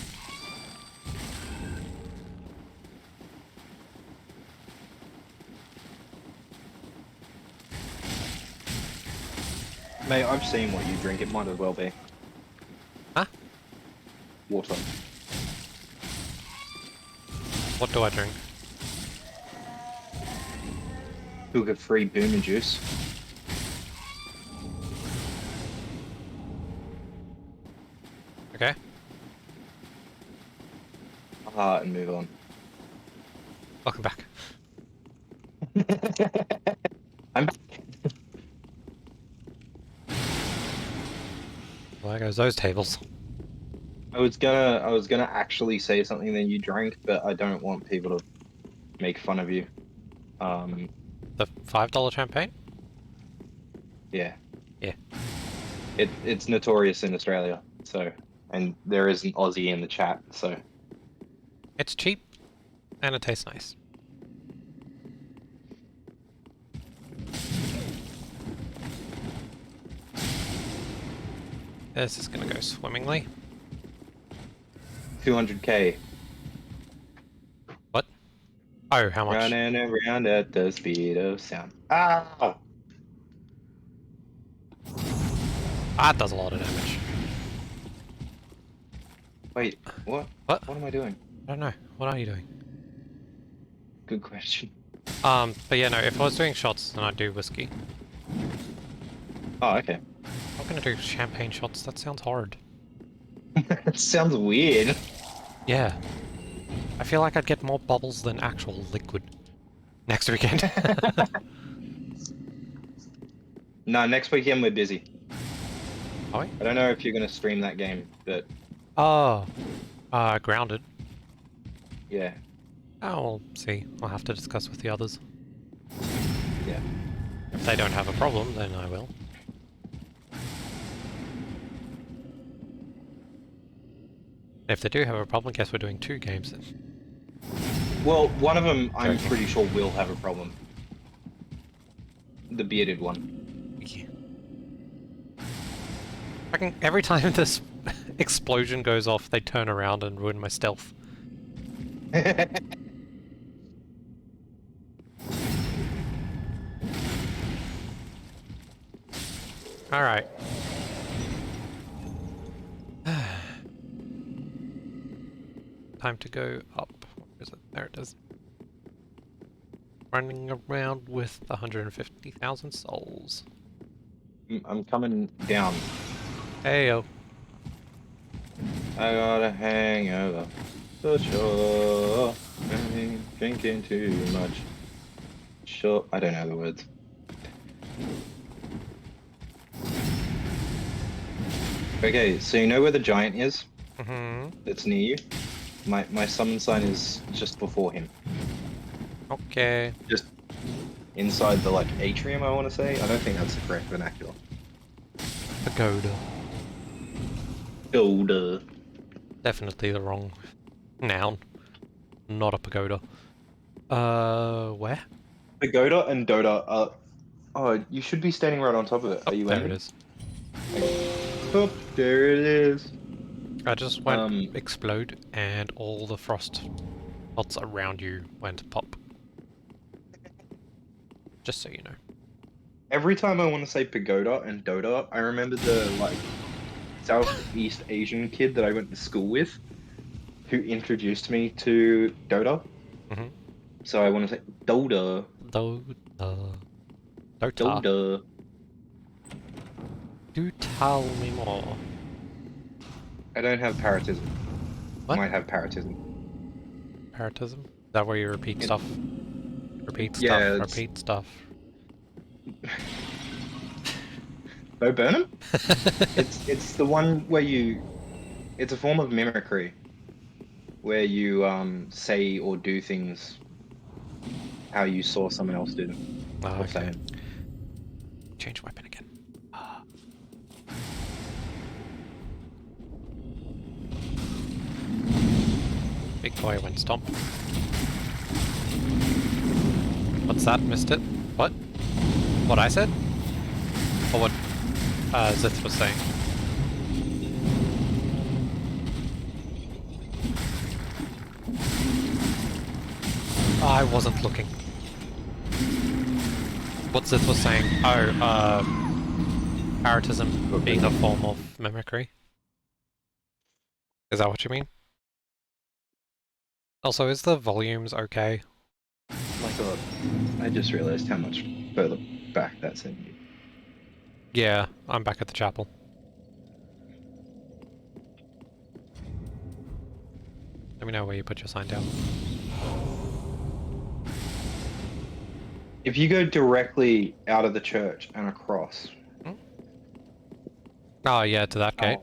B: Mate, I've seen what you drink. It might as well be
A: Huh?
B: water.
A: What do I drink?
B: Sugar-free boomer juice.
A: Okay.
B: And move on.
A: Welcome back.
B: I'm
A: Well, there goes those tables.
B: I was gonna actually say something that you drank, but I don't want people to make fun of you.
A: The $5 champagne?
B: Yeah.
A: Yeah.
B: It's notorious in Australia, so, and there is an Aussie in the chat, so.
A: It's cheap, and it tastes nice. This is gonna go swimmingly.
B: 200k.
A: What? Oh, how much?
B: Running around at the speed of sound. Ah!
A: That does a lot of damage.
B: Wait, what?
A: What?
B: What am I doing?
A: I don't know. What are you doing?
B: Good question.
A: But yeah, no, if I was doing shots, then I'd do whiskey.
B: Oh, okay.
A: I'm not gonna do champagne shots, that sounds hard.
B: Sounds weird.
A: Yeah. I feel like I'd get more bubbles than actual liquid next weekend.
B: No, next weekend we're busy.
A: Are we?
B: I don't know if you're gonna stream that game, but
A: Oh, grounded.
B: yeah,
A: Oh, we'll see. I'll have to discuss with the others.
B: yeah.
A: If they don't have a problem, then I will. If they do have a problem, guess we're doing 2 games then.
B: Well, one of them I'm
A: Joking.
B: pretty sure will have a problem. The bearded one.
A: Yeah. Every time this explosion goes off, they turn around and ruin my stealth. Alright. Time to go up. Where is it? There it is. Running around with 150,000 souls.
B: I'm coming down.
A: Heyo.
B: I got a hangover, so sure. I'm drinking too much. Sure, I don't know the words. Okay, so you know where the giant is?
A: Mm-hmm.
B: That's near you? My summon sign is just before him.
A: Okay.
B: Just inside the, like, atrium, I want to say. I don't think that's the correct vernacular.
A: Pagoda.
B: Golda.
A: Definitely the wrong noun. Not a pagoda. Where?
B: Pagoda and Dota are... Oh, you should be standing right on top of it.
A: Oh,
B: Are you
A: there
B: in?
A: it is.
B: Oh, there it is.
A: I just went explode and all the frost pots around you went pop. Just so you know.
B: Every time I want to say pagoda and Dota, I remember the like Southeast Asian kid that I went to school with, who introduced me to Dota.
A: Mm-hmm.
B: So I want to say Dota,
A: Dota. Dota.
B: Dota.
A: Do tell me more.
B: I don't have parrotism.
A: What?
B: Might have parrotism.
A: Parrotism? Is that where you repeat stuff? Repeat stuff,
B: Yeah, it's-
A: repeat stuff.
B: Bo Burnham? It's the one where you. It's a form of mimicry, where you say or do things how you saw someone else do them.
A: Ah,
B: Or say
A: okay.
B: them.
A: Change weapon again. Ah. Big boy went stomp. What's that? Missed it? What? What I said? Or what Zith was saying? I wasn't looking. What Zith was saying? Oh, parrotism being a form of mimicry. Is that what you mean? Also, is the volumes okay?
B: Oh my god. I just realized how much further back that's in you.
A: Yeah, I'm back at the chapel. Let me know where you put your sign down.
B: If you go directly out of the church and across.
A: Oh yeah, to that gate.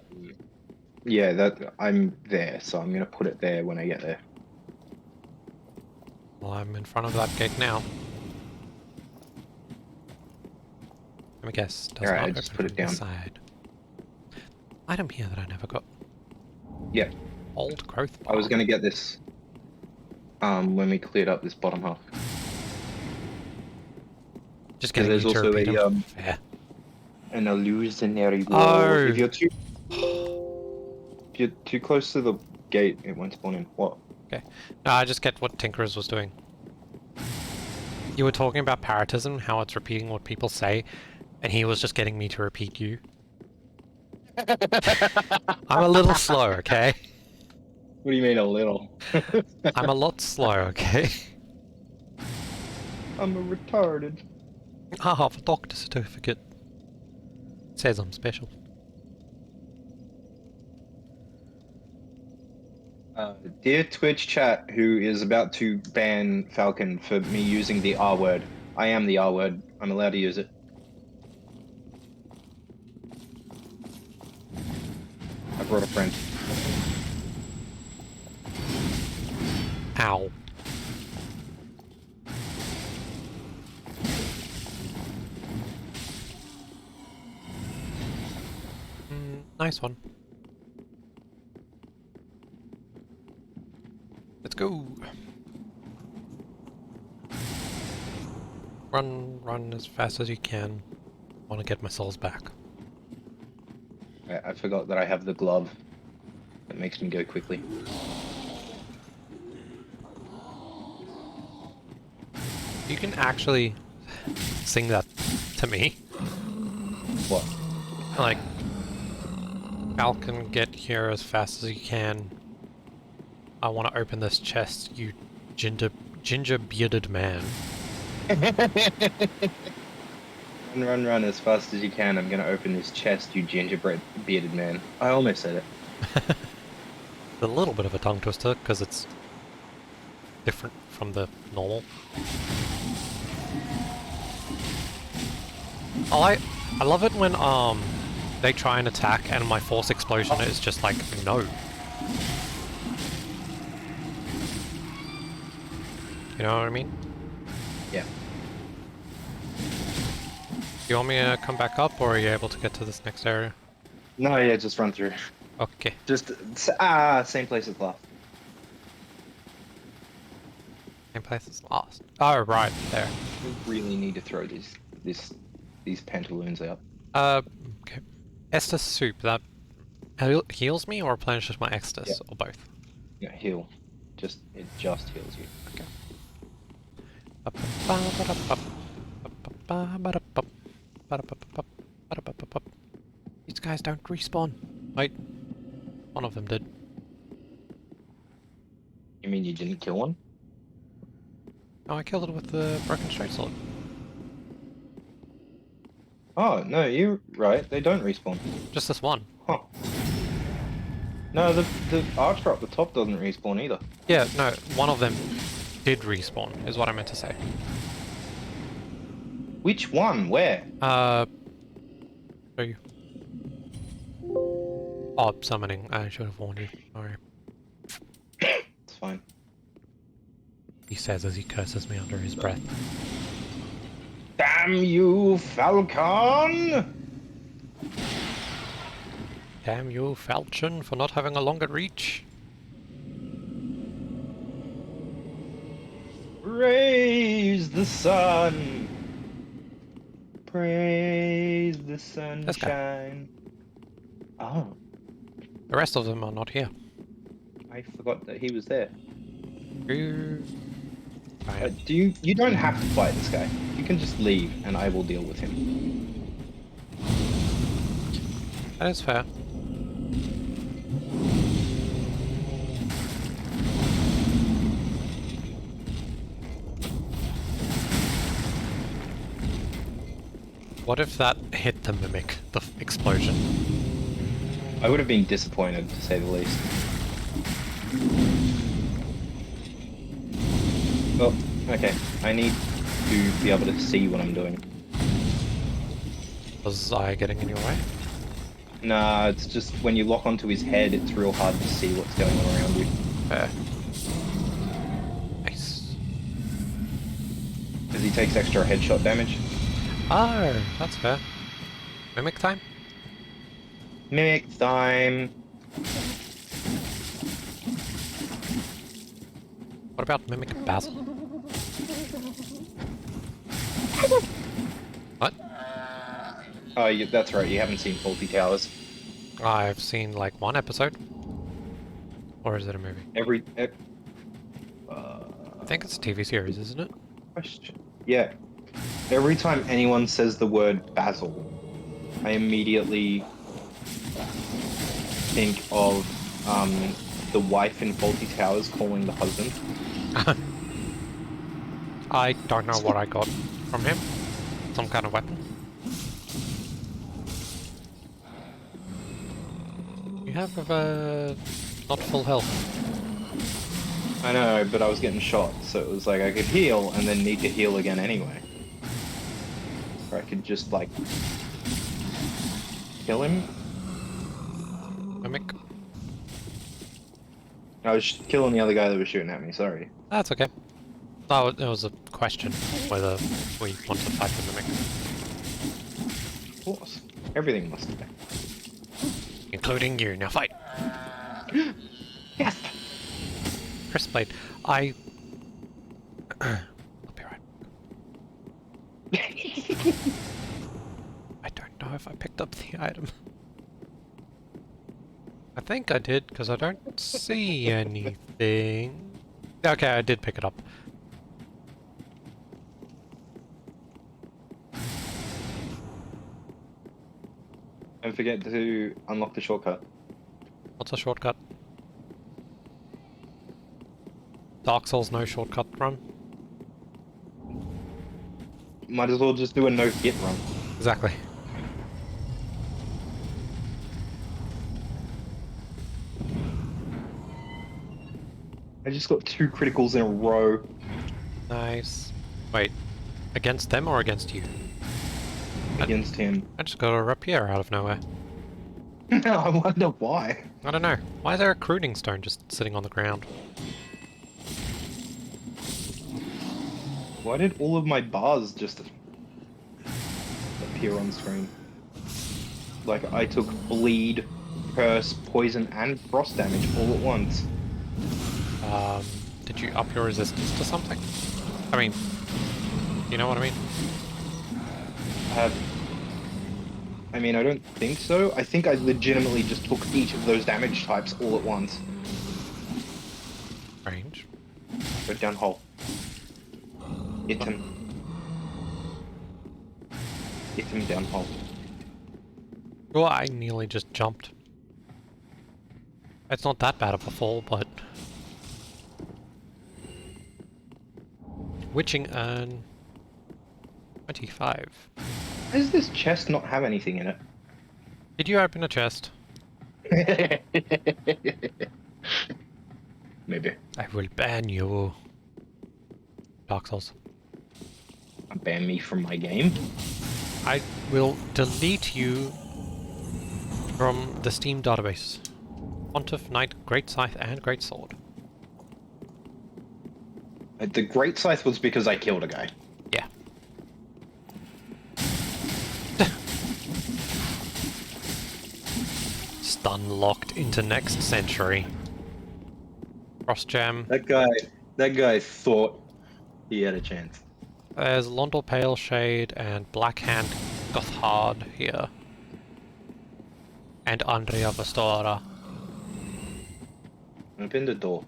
B: Yeah, that I'm there, so I'm gonna put it there when I get there.
A: Well, I'm in front of that gate now. Let me guess, does
B: Alright, I
A: not
B: just
A: open
B: put
A: from
B: it down.
A: this side. Item here that I never got.
B: Yeah.
A: Old growth
B: I was
A: bar.
B: gonna get this when we cleared up this bottom half.
A: Just
B: Because
A: getting
B: there's
A: you to
B: also
A: repeat
B: a
A: them. Fair.
B: an illusionary wall.
A: Oh!
B: If you're too close to the gate, it won't spawn in. What?
A: Okay. No, I just get what Tinkerers was doing. You were talking about parrotism, how it's repeating what people say, and he was just getting me to repeat you. I'm a little slow, okay?
B: What do you mean a little?
A: I'm a lot slow, okay?
B: I'm a retarded.
A: I have a doctor's certificate. Says I'm special.
B: Dear Twitch chat, who is about to ban Falcon for me using the R word. I am the R word. I'm allowed to use it. I brought a friend.
A: Ow. Nice one. Let's go. Run as fast as you can. Want to get my souls back.
B: I forgot that I have the glove that makes me go quickly.
A: You can actually sing that to me.
B: What?
A: Like, Falcon, get here as fast as you can. I want to open this chest, you ginger bearded man.
B: Run as fast as you can. I'm gonna open this chest, you gingerbread bearded man. I almost said it.
A: It's a little bit of a tongue twister because it's different from the normal. I love it when they try and attack and my force explosion is just like no. You know what I mean?
B: Yeah.
A: Do you want me to come back up or are you able to get to this next area?
B: No, yeah, just run through.
A: Okay.
B: Just same place as last.
A: Same place as last. Oh, right, there.
B: We really need to throw these pantaloons out.
A: Okay. Estus soup, that heals me or replenishes my Estus,
B: Yeah.
A: or both?
B: Yeah, heal. It just heals you.
A: Okay. These guys don't respawn. Wait, one of them did.
B: You mean you didn't kill one?
A: Oh, I killed it with the broken straight sword.
B: Oh, no, you're right. They don't respawn.
A: Just this one.
B: Huh. No, the archer up the top doesn't respawn either.
A: Yeah, no, one of them did respawn, is what I meant to say.
B: Which one? Where?
A: Show you. Oh, summoning. I should have warned you. Sorry.
B: It's fine.
A: He says as he curses me under his breath.
B: Damn you, Falcon!
A: Damn you, Falchion, for not having a longer reach.
B: Praise the sun. Praise the sunshine. Oh,
A: The rest of them are not here.
B: I forgot that he was there.
A: Right.
B: You don't have to fight this guy. You can just leave and I will deal with him.
A: That is fair. What if that hit the mimic, the explosion?
B: I would have been disappointed, to say the least. Oh, okay. I need to be able to see what I'm doing.
A: Was I getting in your way?
B: Nah, it's just when you lock onto his head, it's real hard to see what's going on around you.
A: Fair. Nice.
B: Because he takes extra headshot damage.
A: Oh, that's fair. Mimic time?
B: Mimic time.
A: What about Mimic Basil? What?
B: Oh, that's right. You haven't seen Faulty Towers.
A: I've seen like one episode. Or is it a movie? I think it's a TV series, isn't it?
B: Question. Yeah. Every time anyone says the word Basil, I immediately think of the wife in Faulty Towers calling the husband.
A: I don't know what I got from him. Some kind of weapon. You have not full health.
B: I know, but I was getting shot, so it was like I could heal and then need to heal again anyway. Or I could just, like, kill him.
A: Mimic.
B: I was killing the other guy that was shooting at me, sorry.
A: That's okay. Oh, it was a question whether we want to fight the Mimic.
B: Of course. Everything must be.
A: Including you. Now fight!
B: Yes!
A: Press blade. I'll be right. I don't know if I picked up the item. I think I did, because I don't see anything. Okay, I did pick it up.
B: Don't forget to unlock the shortcut.
A: What's a shortcut? Dark Souls no shortcut run?
B: Might as well just do a no-hit run.
A: Exactly.
B: I just got 2 criticals in a row.
A: Nice. Wait, against them or against you?
B: Against him.
A: I just got a rapier out of nowhere.
B: I wonder why.
A: I don't know. Why is there a crooning stone just sitting on the ground?
B: Why did all of my bars just appear on screen? Like I took bleed, curse, poison, and frost damage all at once.
A: Did you up your resistance to something? I mean, you know what I mean?
B: I mean, I don't think so. I think I legitimately just took each of those damage types all at once.
A: Range.
B: Go down hole. Hit him. Hit him down hole.
A: Oh, I nearly just jumped. It's not that bad of a fall, but... Witching urn... 25.
B: Why does this chest not have anything in it?
A: Did you open a chest?
B: Maybe.
A: I will ban you. Dark Souls.
B: Ban me from my game.
A: I will delete you from the Steam database. Pontiff, Knight, Great Scythe, and Great Sword.
B: The Great Scythe was because I killed a guy.
A: Yeah. Stun locked into next century. Cross jam.
B: That guy thought he had a chance.
A: There's Londor Pale Shade and Blackhand Gothard here. And Andrea Vastora.
B: Open the door.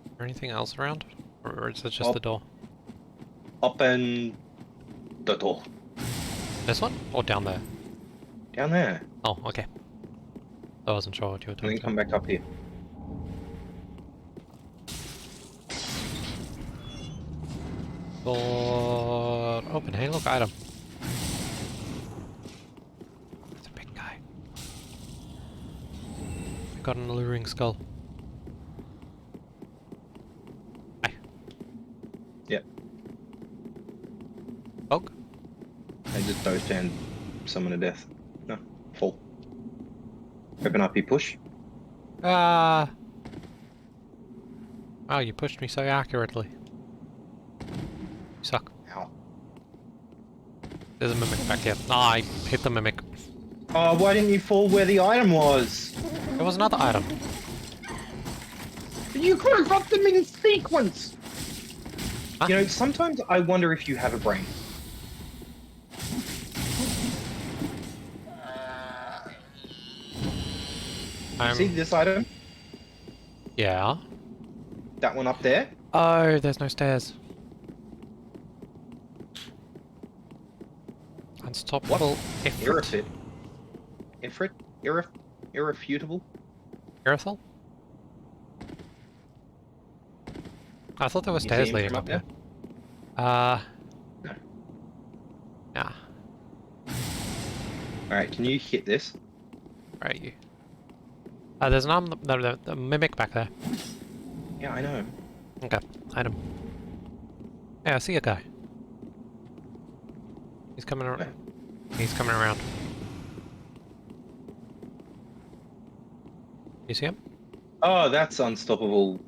A: Is there anything else around? Or is it just the door?
B: Open the door.
A: This one? Or down there?
B: Down there.
A: Oh, okay. I wasn't sure what you were
B: And
A: doing.
B: then come back up here.
A: Door open. Hey, look, item. It's a big guy. Got an alluring skull. Hi.
B: Yep.
A: Bog?
B: I just dozed and summon to death. No. Fall. Open up, you push.
A: Ah! Wow, you pushed me so accurately. You suck.
B: Ow.
A: There's a mimic back here. Ah, I hit the mimic.
B: Oh, why didn't you fall where the item was?
A: There was another item.
B: You could have dropped them in sequence!
A: Huh?
B: You know, sometimes I wonder if you have a brain. See this item?
A: Yeah.
B: That one up there?
A: Oh, there's no stairs. Unstoppable. Ifrit.
B: Irrefutable?
A: Irithel? I thought there were
B: You
A: stairs
B: see him
A: leading
B: from
A: up
B: up
A: there.
B: No.
A: Yeah.
B: Alright, can you hit this?
A: Where are you? There's an the mimic back there.
B: Yeah, I know.
A: Okay, item. Yeah, I see a guy. He's coming around. He's coming around. You see him?
B: Oh, that's unstoppable.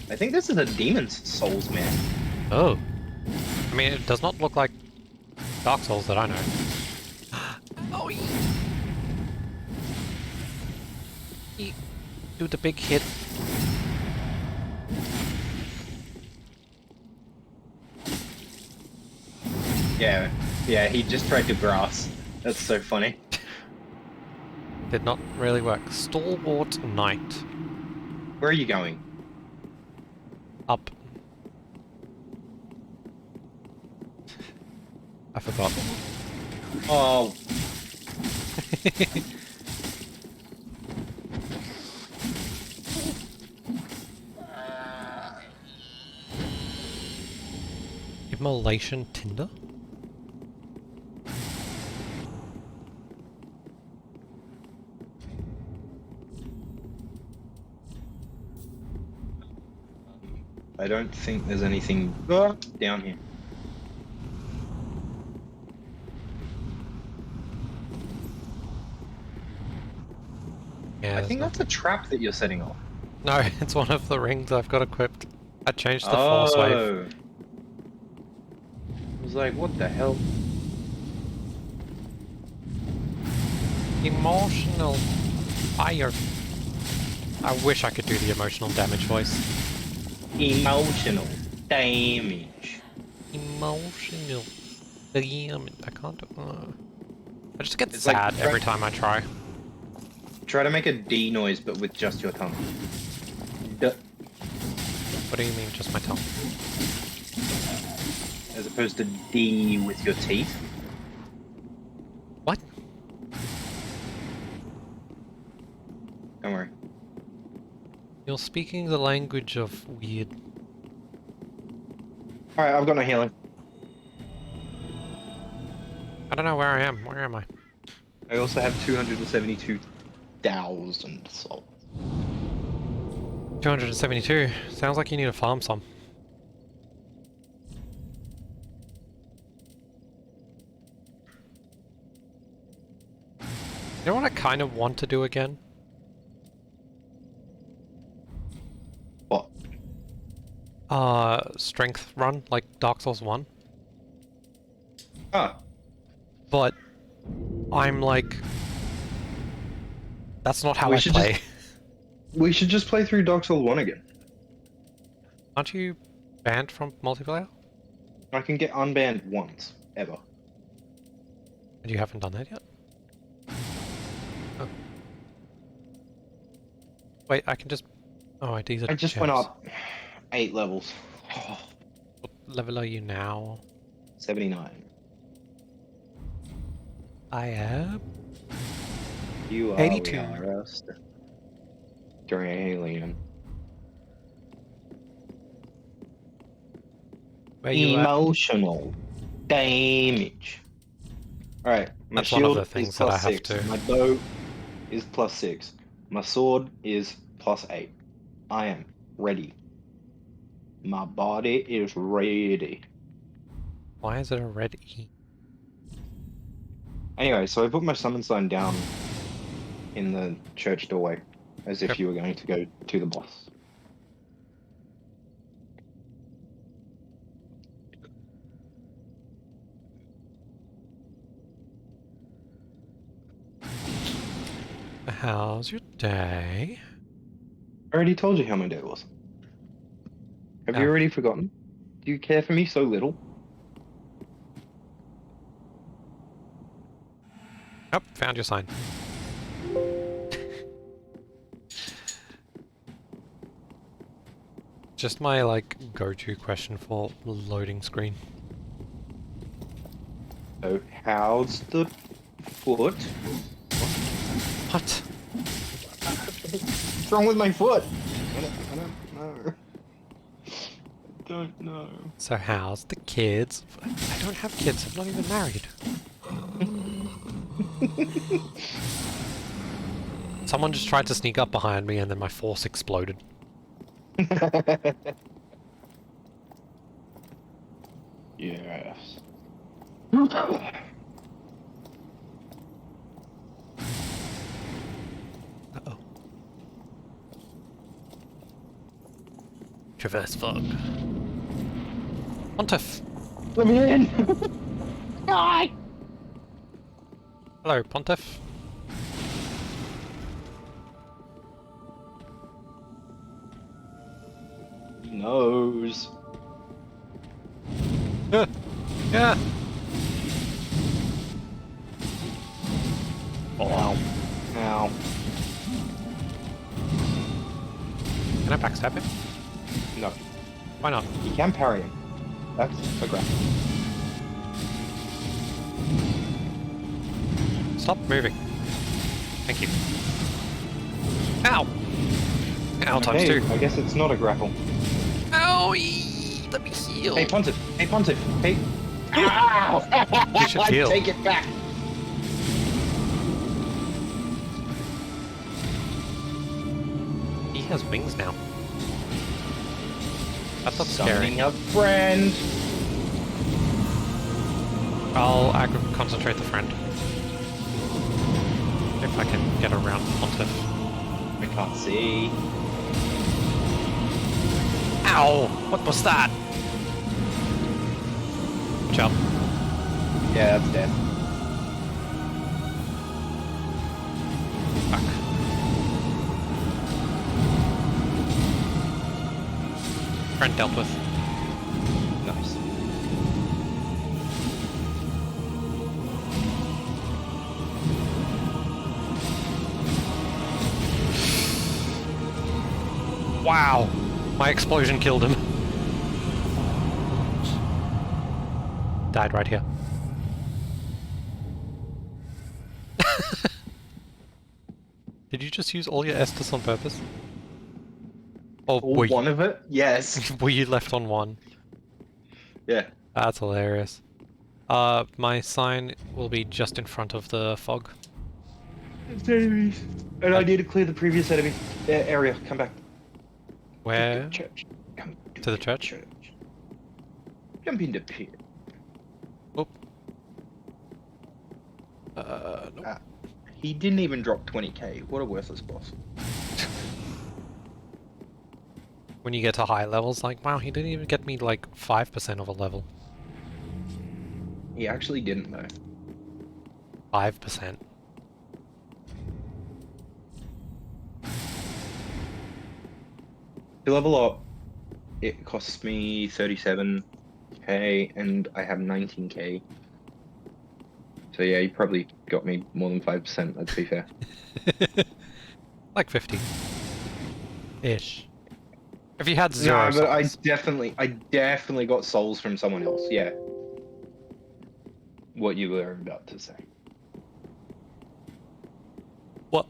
B: I think this is a demon's souls, man.
A: Oh. I mean, it does not look like Dark Souls that I know. Oh, he do the big hit.
B: Yeah, he just tried to grass. That's so funny.
A: Did not really work. Stalwart Knight.
B: Where are you going?
A: Up. I forgot.
B: Oh,
A: Immolation Tinder?
B: I don't think there's anything down here.
A: Yeah,
B: I think that's a trap that you're setting off.
A: No, it's one of the rings I've got equipped. I changed the force wave.
B: Oh. I was like, what the hell?
A: Emotional fire. I wish I could do the emotional damage voice.
B: Emotional damage.
A: Emotional damage. I can't. I just get
B: It's like
A: sad every time I try.
B: Try to make a D noise, but with just your tongue. Duh.
A: What do you mean, just my tongue?
B: As opposed to D with your teeth.
A: What?
B: Don't worry.
A: You're speaking the language of weird.
B: Alright, I've got no healing.
A: I don't know where I am. Where am I?
B: I also have 272,000 souls.
A: 272. Sounds like you need to farm some. You know what I kind of want to do again?
B: What?
A: Strength run, like Dark Souls 1.
B: Ah,
A: But I'm like... That's not how
B: We
A: I
B: should
A: play.
B: we should just play through Dark Souls 1 again.
A: Aren't you banned from multiplayer?
B: I can get unbanned once, ever.
A: And you haven't done that yet? Oh. Wait, I can just... Oh, these are
B: I just went
A: gems.
B: up 8 levels.
A: What level are you now?
B: 79.
A: I am...
B: You are
A: 82.
B: During alien.
A: Where you at?
B: Emotional damage. Alright, my
A: That's one of
B: shield
A: the things
B: is
A: that I
B: plus
A: have
B: 6.
A: to-
B: My bow is plus 6. My sword is plus 8. I am ready. My body is ready.
A: Why is it a red E?
B: Anyway, so I put my summon sign down in the church doorway, as if
A: Yep.
B: you were going to go to the boss.
A: How's your day?
B: I already told you how my day was. Have you
A: Oh.
B: already forgotten? Do you care for me so little?
A: Oh, found your sign. Just my, like, go-to question for loading screen.
B: So, how's the foot?
A: What?
B: What's wrong with my foot? I don't know. I don't know.
A: So how's the kids? I don't have kids, I'm not even married. Someone just tried to sneak up behind me and then my force exploded.
B: Yes.
A: Uh-oh. Traverse fog. Pontiff!
B: Let me in! Die!
A: Hello, Pontiff.
B: Nose.
A: Yeah!
B: Ow. Ow.
A: Can I backstab him?
B: No.
A: Why not?
B: You can parry him. That's a grapple.
A: Stop moving. Thank you. Ow! Ow, times
B: Okay,
A: 2.
B: I guess it's not a grapple.
A: Owie! Let me heal!
B: Hey, Pontiff! Hey, Pontiff! Hey! Ow!
A: You should heal.
B: Take it back!
A: He has wings now. That's not scary.
B: Summoning a friend!
A: I'll concentrate the friend. If I can get around Pontiff.
B: I can't see.
A: Ow! What was that? Jump.
B: Yeah, that's death.
A: Fuck. Friend dealt with.
B: Nice.
A: Wow! My explosion killed him. died right here. Did you just use all your Estus on purpose? Or
B: Or one of it? Yes.
A: were you left on one?
B: Yeah.
A: That's hilarious. My sign will be just in front of the fog.
B: It's enemies. And I need to clear the previous enemy area. Come back.
A: Where?
B: Church. Come
A: To the church?
B: Jump into pit.
A: Oh. Nope.
B: He didn't even drop 20k. What a worthless boss.
A: When you get to high levels, like, wow, he didn't even get me like 5% of a level.
B: He actually didn't though.
A: 5%.
B: To level up, it costs me 37k and I have 19k. So yeah, you probably got me more than 5%, let's be fair.
A: Like 50-ish. If you had zero
B: No, but I
A: souls.
B: definitely got souls from someone else, yeah. What you were about to say.
A: What?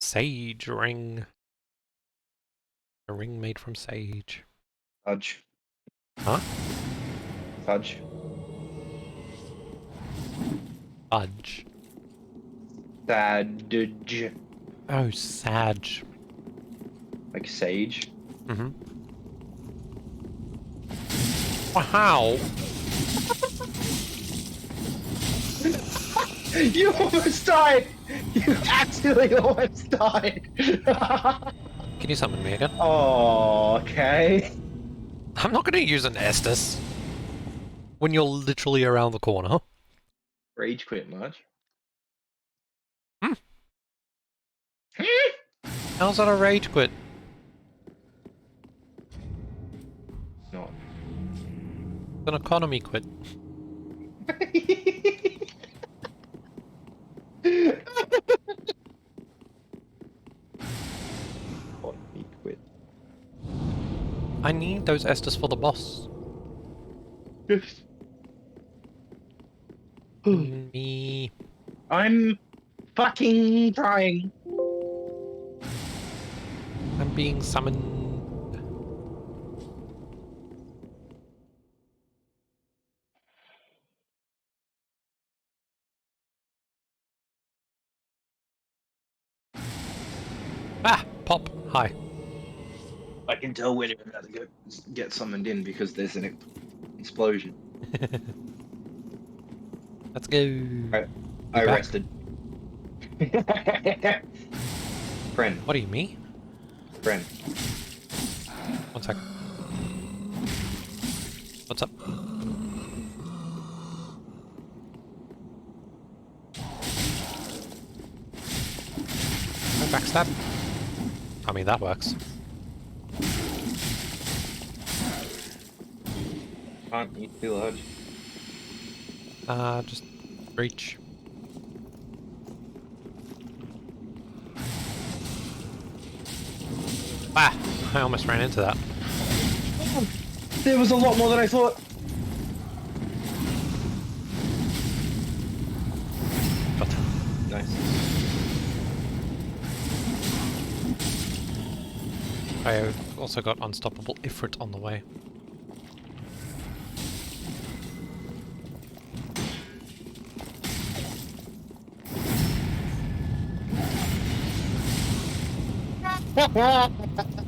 A: Sage ring. A ring made from sage.
B: Fudge.
A: Huh?
B: Fudge.
A: Fudge.
B: Sadge.
A: Oh, sage.
B: Like sage.
A: Mm-hmm. Wow!
B: You almost died! You actually almost died!
A: Can you summon me again?
B: Oh, okay.
A: I'm not gonna use an Estus when you're literally around the corner.
B: Rage quit much.
A: Hmm. How's that a rage quit?
B: Not.
A: It's an economy quit.
B: What me quit.
A: I need those Estus for the boss.
B: Yes.
A: Me.
B: I'm fucking trying.
A: I'm being summoned. Ah! Pop! Hi.
B: I can tell when you're about to get summoned in because there's an explosion.
A: Let's go.
B: Right.
A: You
B: I
A: back?
B: rested. Friend.
A: What are you, me?
B: Friend.
A: 1 sec. What's up? No backstab. I mean, that works.
B: Can't eat too large.
A: Just reach. Ah! I almost ran into that.
B: There was a lot more than I thought.
A: Got
B: Nice.
A: I also got Unstoppable Ifrit on the way.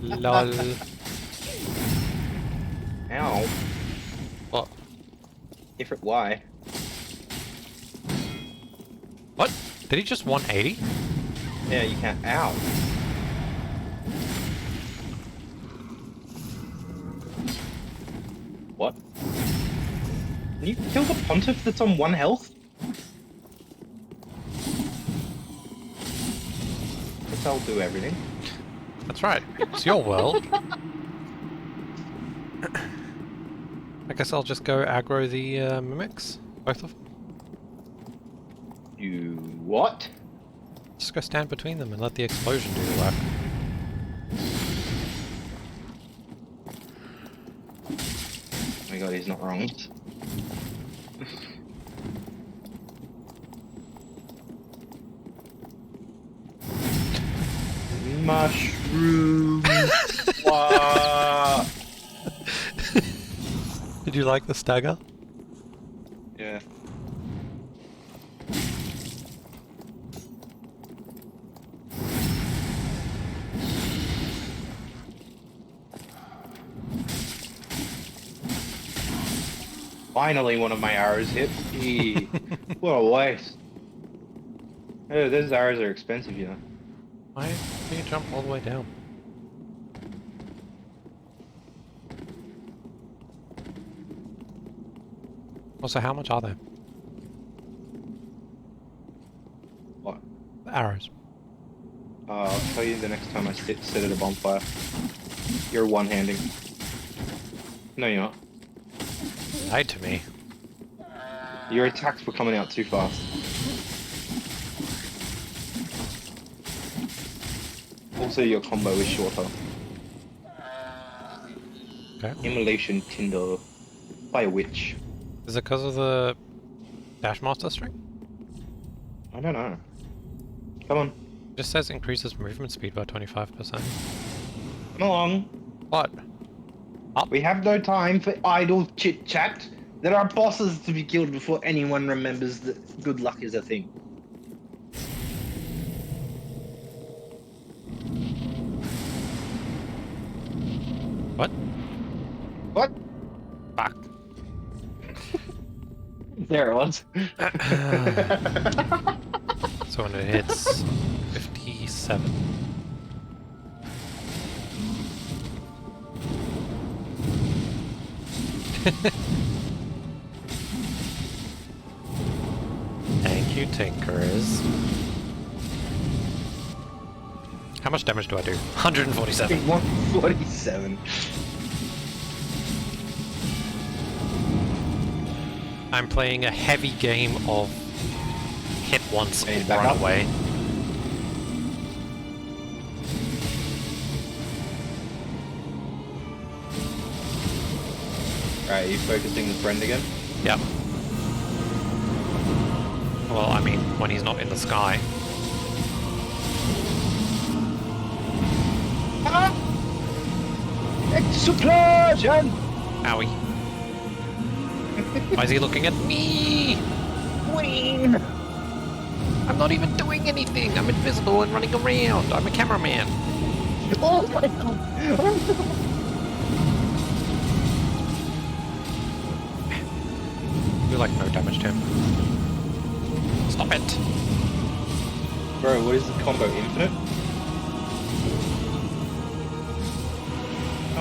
A: LOL.
B: Ow.
A: What?
B: Different why?
A: What? Did he just 180?
B: Yeah, you can't. Ow. What? Can you kill the pontiff that's on 1 health? Guess I'll do everything.
A: That's right. It's your world. I guess I'll just go aggro the mimics. Both of them.
B: You what?
A: Just go stand between them and let the explosion do the work.
B: god, he's not wrong. Mushroom. Wow.
A: Did you like the stagger?
B: Yeah. Finally, one of my arrows hit. Gee, what a waste. Oh, those arrows are expensive, you know.
A: Why do you jump all the way down? Also, how much are they?
B: What?
A: The arrows.
B: I'll tell you the next time I sit at a bonfire. You're one-handing. No, you're not.
A: Lied to me.
B: Your attacks were coming out too fast. Also, your combo is shorter.
A: Okay.
B: Immolation Tinder by a witch.
A: Is it because of the Dash Master string?
B: I don't know. Come on,
A: It just says increases movement speed by 25%.
B: come along.
A: What?
B: We have no time for idle chit-chat. There are bosses to be killed before anyone remembers that good luck is a thing.
A: What?
B: What?
A: Fuck.
B: There it was.
A: So when it hits 57. Thank you, Tinkerers. How much damage do I do? 147.
B: 147.
A: I'm playing a heavy game of hit once,
B: Hey, back
A: run
B: up.
A: away.
B: Alright, you focusing the friend again?
A: Yep. Well, I mean, when he's not in the sky.
B: Explosion!
A: Owie. Why is he looking at me?
B: Queen!
A: I'm not even doing anything. I'm invisible and running around. I'm a cameraman.
B: Oh my god!
A: Do like no damage to him. Stop it.
B: Bro, what is the combo? Infinite?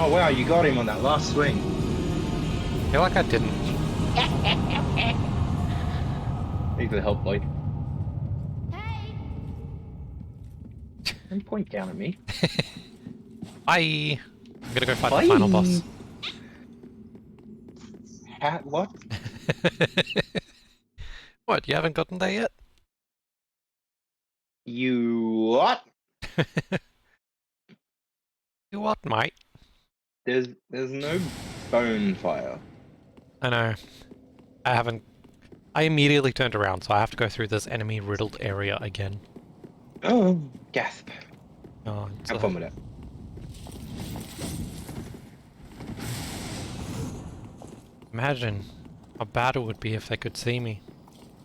B: Oh wow, you got him on that last swing.
A: I feel like I didn't.
B: Thanks for the help, Lloyd. Don't point down at me.
A: Bye. I'm gonna go fight
B: Bye.
A: the final boss.
B: What?
A: What, you haven't gotten there yet?
B: You what?
A: You what, mate?
B: There's no bonfire.
A: I know. I haven't... I immediately turned around, so I have to go through this enemy-riddled area again.
B: Oh, gasp.
A: Oh, it's
B: Have fun with it.
A: Imagine how bad it would be if they could see me.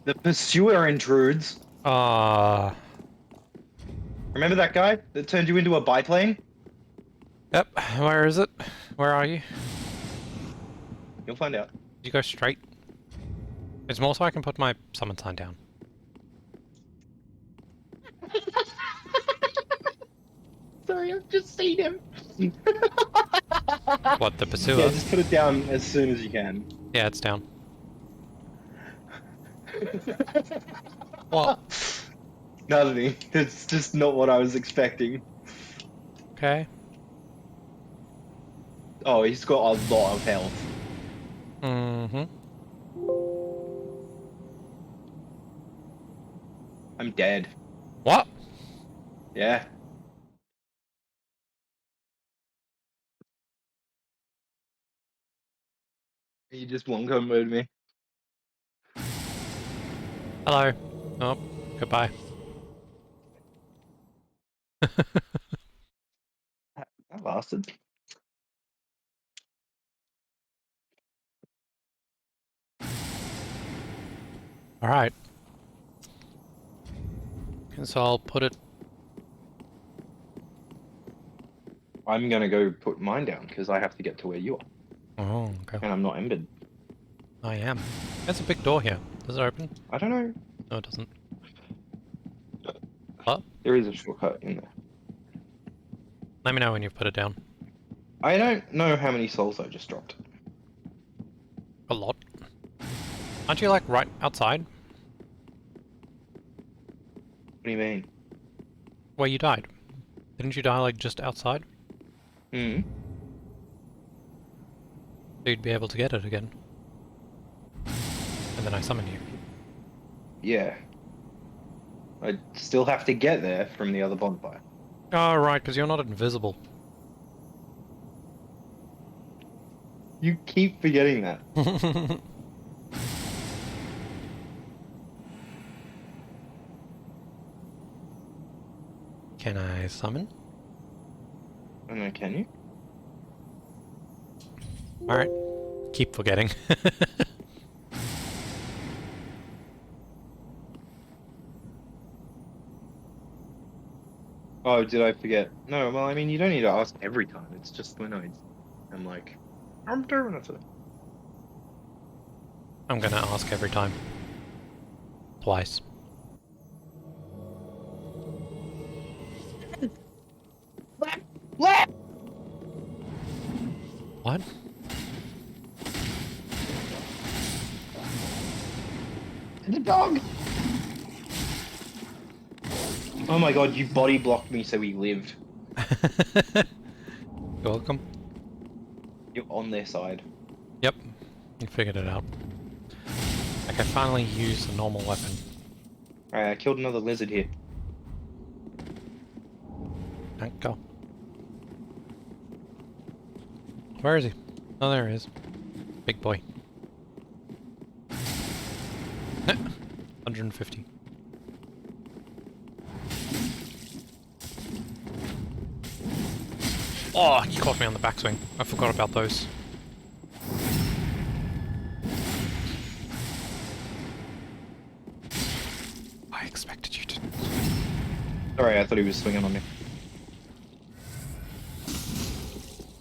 B: The pursuer intrudes. Remember that guy that turned you into a biplane?
A: Yep, where is it? Where are you?
B: You'll find out.
A: Did you go straight? It's more so I can put my summon sign down.
B: Sorry, I've just seen him.
A: What, the pursuer?
B: Yeah, just put it down as soon as you can.
A: Yeah, it's down. What?
B: Nothing. It's just not what I was expecting.
A: Okay.
B: Oh, he's got a lot of health.
A: Mm-hmm.
B: I'm dead.
A: What?
B: Yeah. You just one comboed me.
A: Hello. Oh, goodbye.
B: That lasted.
A: Alright. So I'll put it...
B: I'm gonna go put mine down because I have to get to where you are,
A: Oh, okay.
B: and I'm not embered.
A: I am. There's a big door here. Does it open?
B: I don't know.
A: No, it doesn't. What?
B: There is a shortcut in there.
A: Let me know when you've put it down.
B: I don't know how many souls I just dropped.
A: A lot. Aren't you, like, right outside?
B: What do you mean?
A: Where you died? Didn't you die, like, just outside?
B: Hmm.
A: So you'd be able to get it again. And then I summon you.
B: Yeah. I still have to get there from the other bonfire.
A: Oh, right, because you're not invisible.
B: You keep forgetting that.
A: Can I summon?
B: I don't know, can you?
A: Alright. Keep forgetting.
B: Oh, did I forget? No, well, I mean, you don't need to ask every time. It's just when I'm like, I'm doing it.
A: I'm gonna ask every time. Twice.
B: Lap!
A: What?
B: The dog! Oh my god, you body blocked me so he lived.
A: You're welcome.
B: You're on their side.
A: Yep. You figured it out. I can finally use a normal weapon.
B: Alright, I killed another lizard here.
A: Thank God. Where is he? Oh, there he is. Big boy. 150. Oh, he caught me on the backswing. I forgot about those. I expected you to...
B: Sorry, I thought he was swinging on me.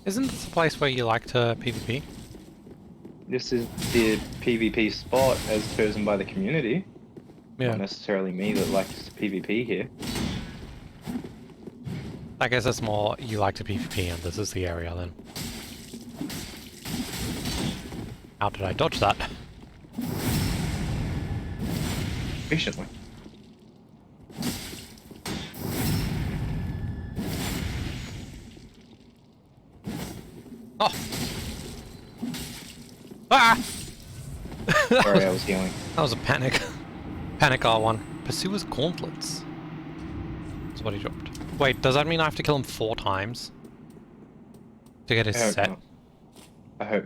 A: Isn't this a place where you like to PvP?
B: This is the PvP spot as chosen by the community.
A: Yeah.
B: Not necessarily me that likes PvP here.
A: I guess it's more you like to PvP and this is the area then. How did I dodge that?
B: Efficiently.
A: Oh! Ah!
B: Sorry, I was healing.
A: That was a panic. Panic R1. Pursuer's Gauntlets. That's what he dropped. Wait, does that mean I have to kill him 4 times? To get his
B: I hope
A: set?
B: not. I hope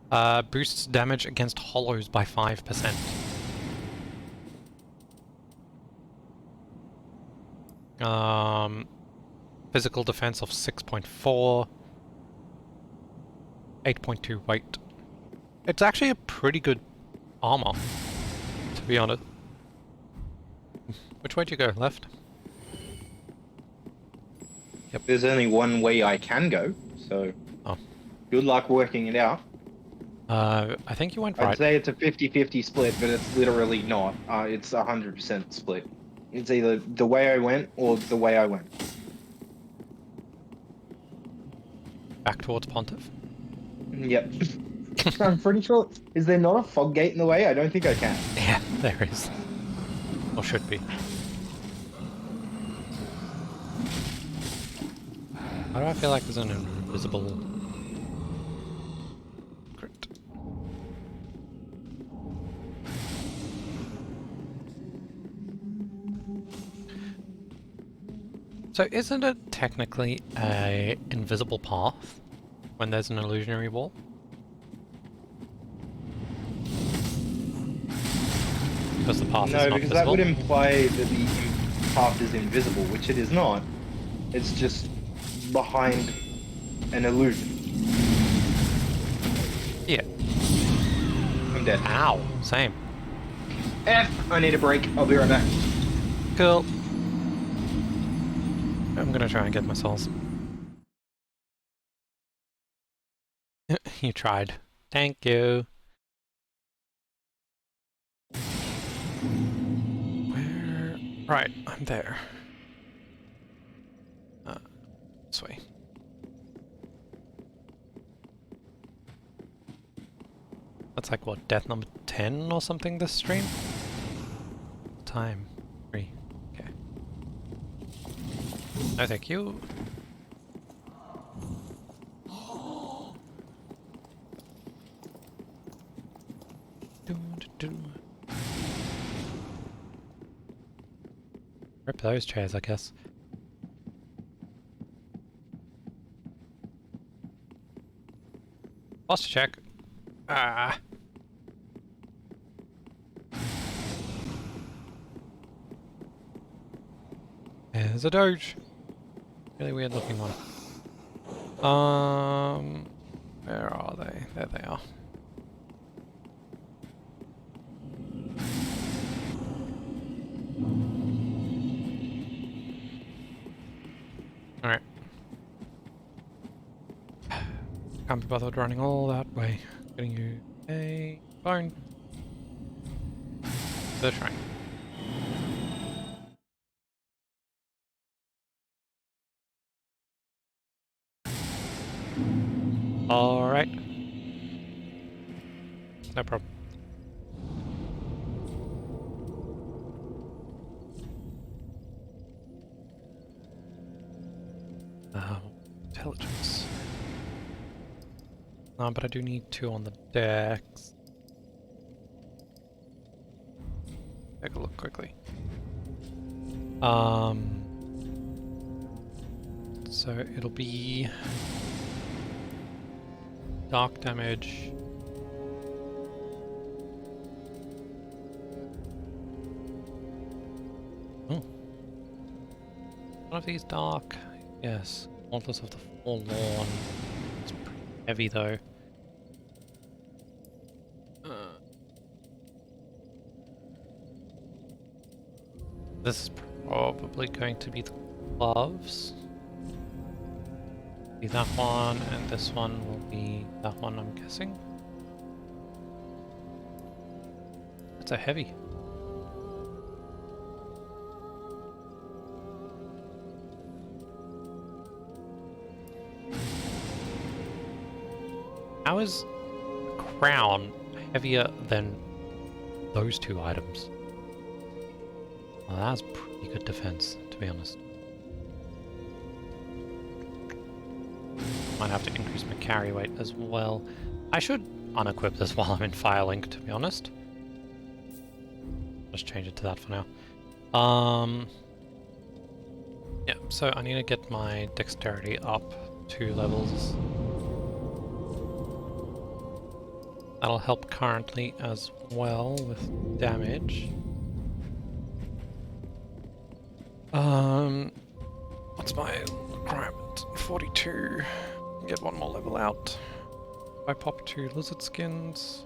B: not.
A: Boosts damage against hollows by 5%. Physical defense of 6.4. 8.2 weight. It's actually a pretty good armor, to be honest. Which way do you go? Left?
B: There's only one way I can go, so
A: Oh.
B: good luck working it out.
A: I think you went
B: I'd
A: right.
B: say it's a 50-50 split, but it's literally not. It's 100% split. It's either the way I went or the way I went.
A: Back towards Pontiff.
B: Yep. I'm pretty sure. Is there not a fog gate in the way? I don't think I can.
A: Yeah, there is. Or should be. Why do I feel like there's an invisible... crypt? So isn't it technically a invisible path when there's an illusionary wall? because the path is
B: No,
A: not
B: because that
A: visible?
B: would imply that the path is invisible, which it is not. It's just behind an illusion.
A: Yeah.
B: I'm dead.
A: Ow. Same.
B: F! I need a break. I'll be right back.
A: Cool. I'm gonna try and get my souls. You tried. Thank you. Where? Right, I'm there. This way. That's like, what, death number 10 or something this stream? Time. 3. Okay. No, thank you. Rip those chairs, I guess. Posture check. Ah. There's a doge. Really weird looking one. Where are they? There they are. Alright. Can't be bothered running all that way. Getting you a bone. The shrine. Alright. No problem. Intelligence. But I do need 2 on the decks. Take a look quickly. So it'll be dark damage. Oh. One of these dark. Yes. Gauntlets of the Forlorn. It's pretty heavy though. This is probably going to be the gloves. Be that one, and this one will be that one, I'm guessing. It's a heavy. How is the crown heavier than those 2 items? Well, that's pretty good defense, to be honest. Might have to increase my carry weight as well. I should unequip this while I'm in Firelink, to be honest. Just change it to that for now. Yeah, so I need to get my dexterity up 2 levels. That'll help currently as well with damage. What's my requirement? 42. Get 1 more level out. I pop 2 lizard skins.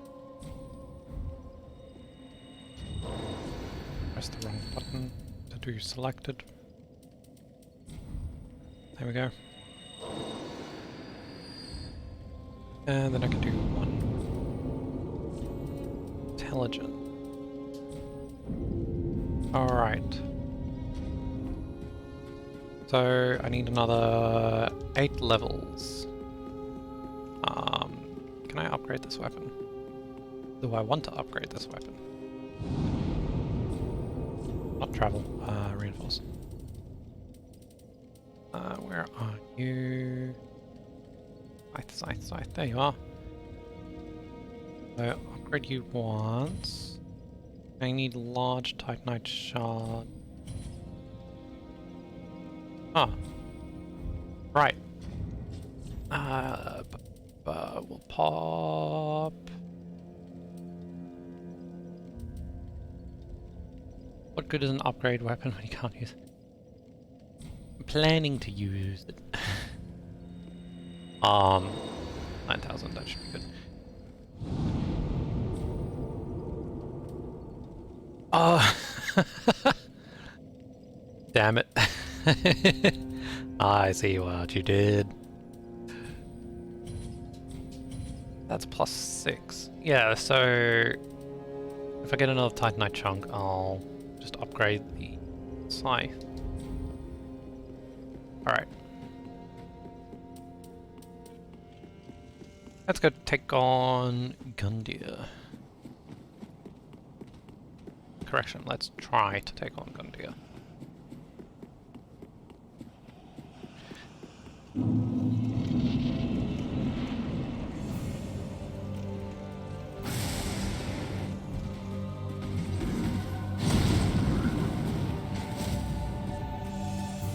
A: Press the wrong button to do selected. There we go. And then I can do 1 intelligent. Alright. So I need another 8 levels. Can I upgrade this weapon? Do I want to upgrade this weapon? Not travel, reinforce. Where are you? Scythe, there you are. So upgrade you once. I need large titanite shard. Ah. Right. We'll pop... What good is an upgrade weapon when you can't use it? I'm planning to use it. 9,000, that should be good. Oh! Damn it. I see what you did. That's +6. Yeah, so if I get another Titanite chunk, I'll just upgrade the scythe. Alright. Let's go take on Gundyr. Correction, let's try to take on Gundyr.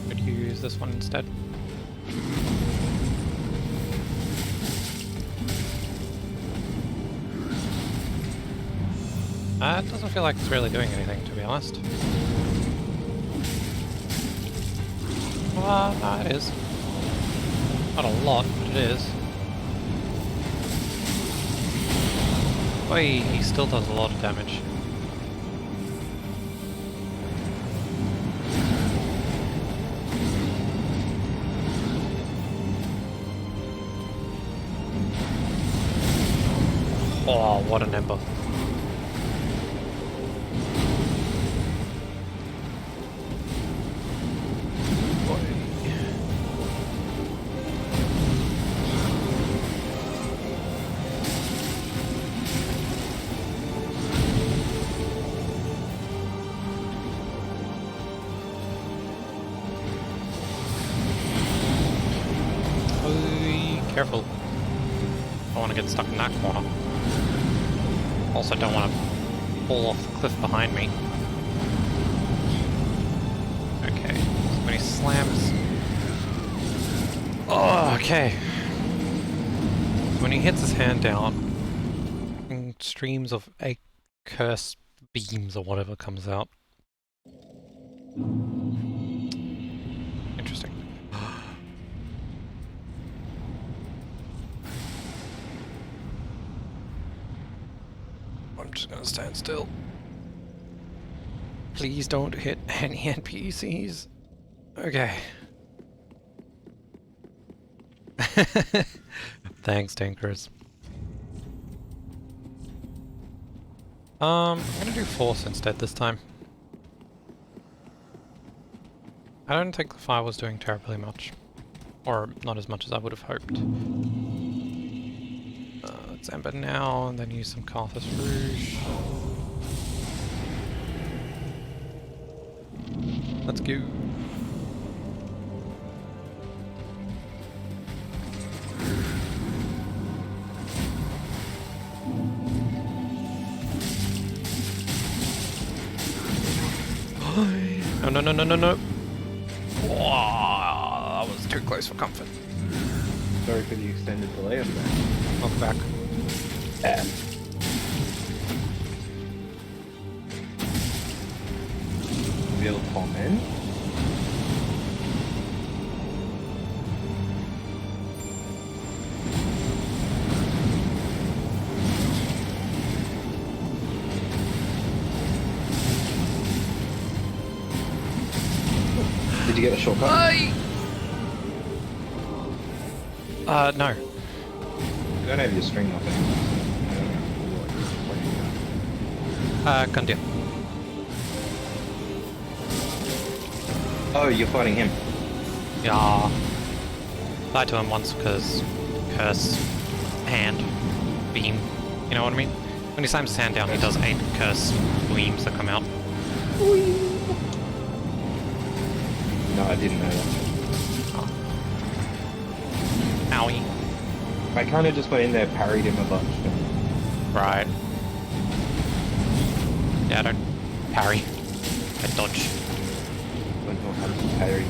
A: Could use this one instead. It doesn't feel like it's really doing anything, to be honest. No, it is. Not a lot, but it is. Oi, he still does a lot of damage. Oh, what an ember. Careful. Don't want to get stuck in that corner. Also don't want to fall off the cliff behind me. Okay, so many slams. Oh, okay. When he hits his hand down, streams of curse beams or whatever comes out. Interesting. I'm just gonna stand still. Please don't hit any NPCs. Okay. Thanks, Tinkers. I'm gonna do Force instead this time. I don't think the fire was doing terribly much. Or not as much as I would have hoped. Let's Ember now, and then use some Carthus Rouge. Let's go. No, no, no, no, no, no. Whoa, that was too close for comfort.
B: Sorry for the extended delay on that.
A: Welcome back.
B: Real comment. Did you get a shortcut?
A: No.
B: You don't have your string up anymore.
A: Gundyr.
B: Oh, you're fighting him.
A: Yeah. Died to him once because curse, hand, beam. You know what I mean? When he slams his hand down, he does 8 curse beams that come out.
B: No, I didn't know that.
A: Oh. Owie.
B: I kind of just went in there, parried him a bunch.
A: Right. Yeah, I don't parry. I dodge.
B: I don't know how to parry.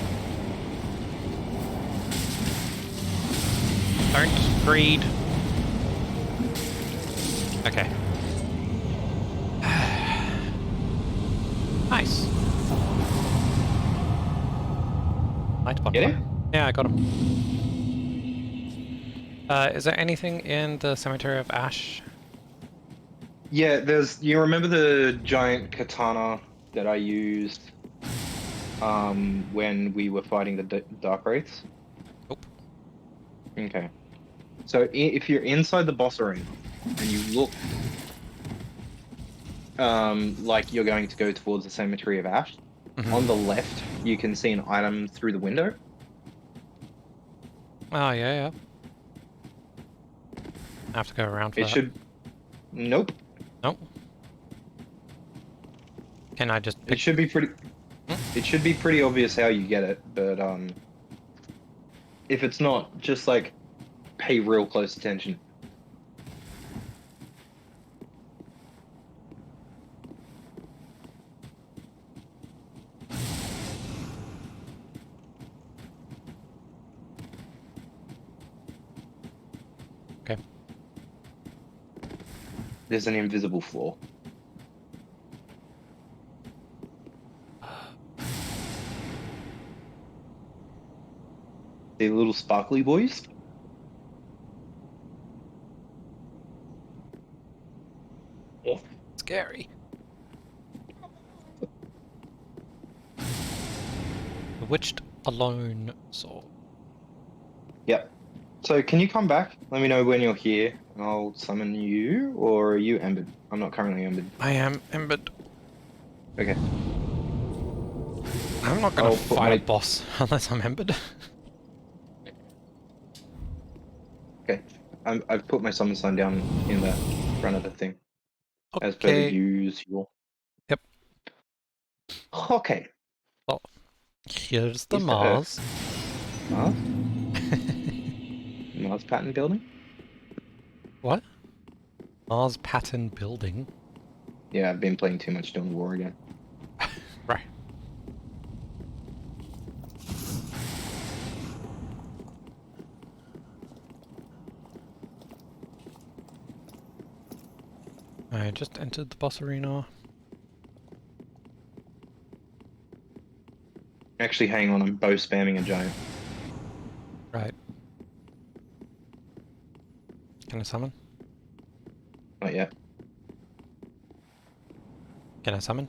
A: Don't greed. Okay. Nice. Light
B: Get
A: bonfire.
B: him?
A: Yeah, I got him. Is there anything in the Cemetery of Ash?
B: Yeah, there's. You remember the giant katana that I used when we were fighting the Dark Wraiths?
A: Nope.
B: Okay. So if you're inside the boss arena and you look like you're going to go towards the Cemetery of Ash,
A: Mhm.
B: on the left you can see an item through the window.
A: Oh, yeah, yeah. I have to go around for
B: It
A: that.
B: should. Nope.
A: Nope. Can I just
B: It
A: pick...
B: should be pretty. It should be pretty obvious how you get it, but if it's not, just like pay real close attention.
A: Okay.
B: There's an invisible floor. The little sparkly boys.
A: Scary. The Witched Alone Sword.
B: Yep. So can you come back? Let me know when you're here, and I'll summon you. Or are you embered? I'm not currently embered.
A: I am embered.
B: Okay.
A: I'm not gonna
B: I'll put
A: fight
B: my-
A: a boss unless I'm embered.
B: Okay. I've put my summon sign down in the front of the thing, as per the
A: Okay.
B: usual.
A: Yep.
B: Okay.
A: Here's the
B: Is the
A: Mars.
B: Mars? Mars pattern building?
A: What? Mars pattern building?
B: Yeah, I've been playing too much Dawn of War again.
A: Right. I just entered the boss arena.
B: Actually, hang on, I'm bow spamming a giant.
A: Right. Can I summon?
B: Not yet.
A: Can I summon?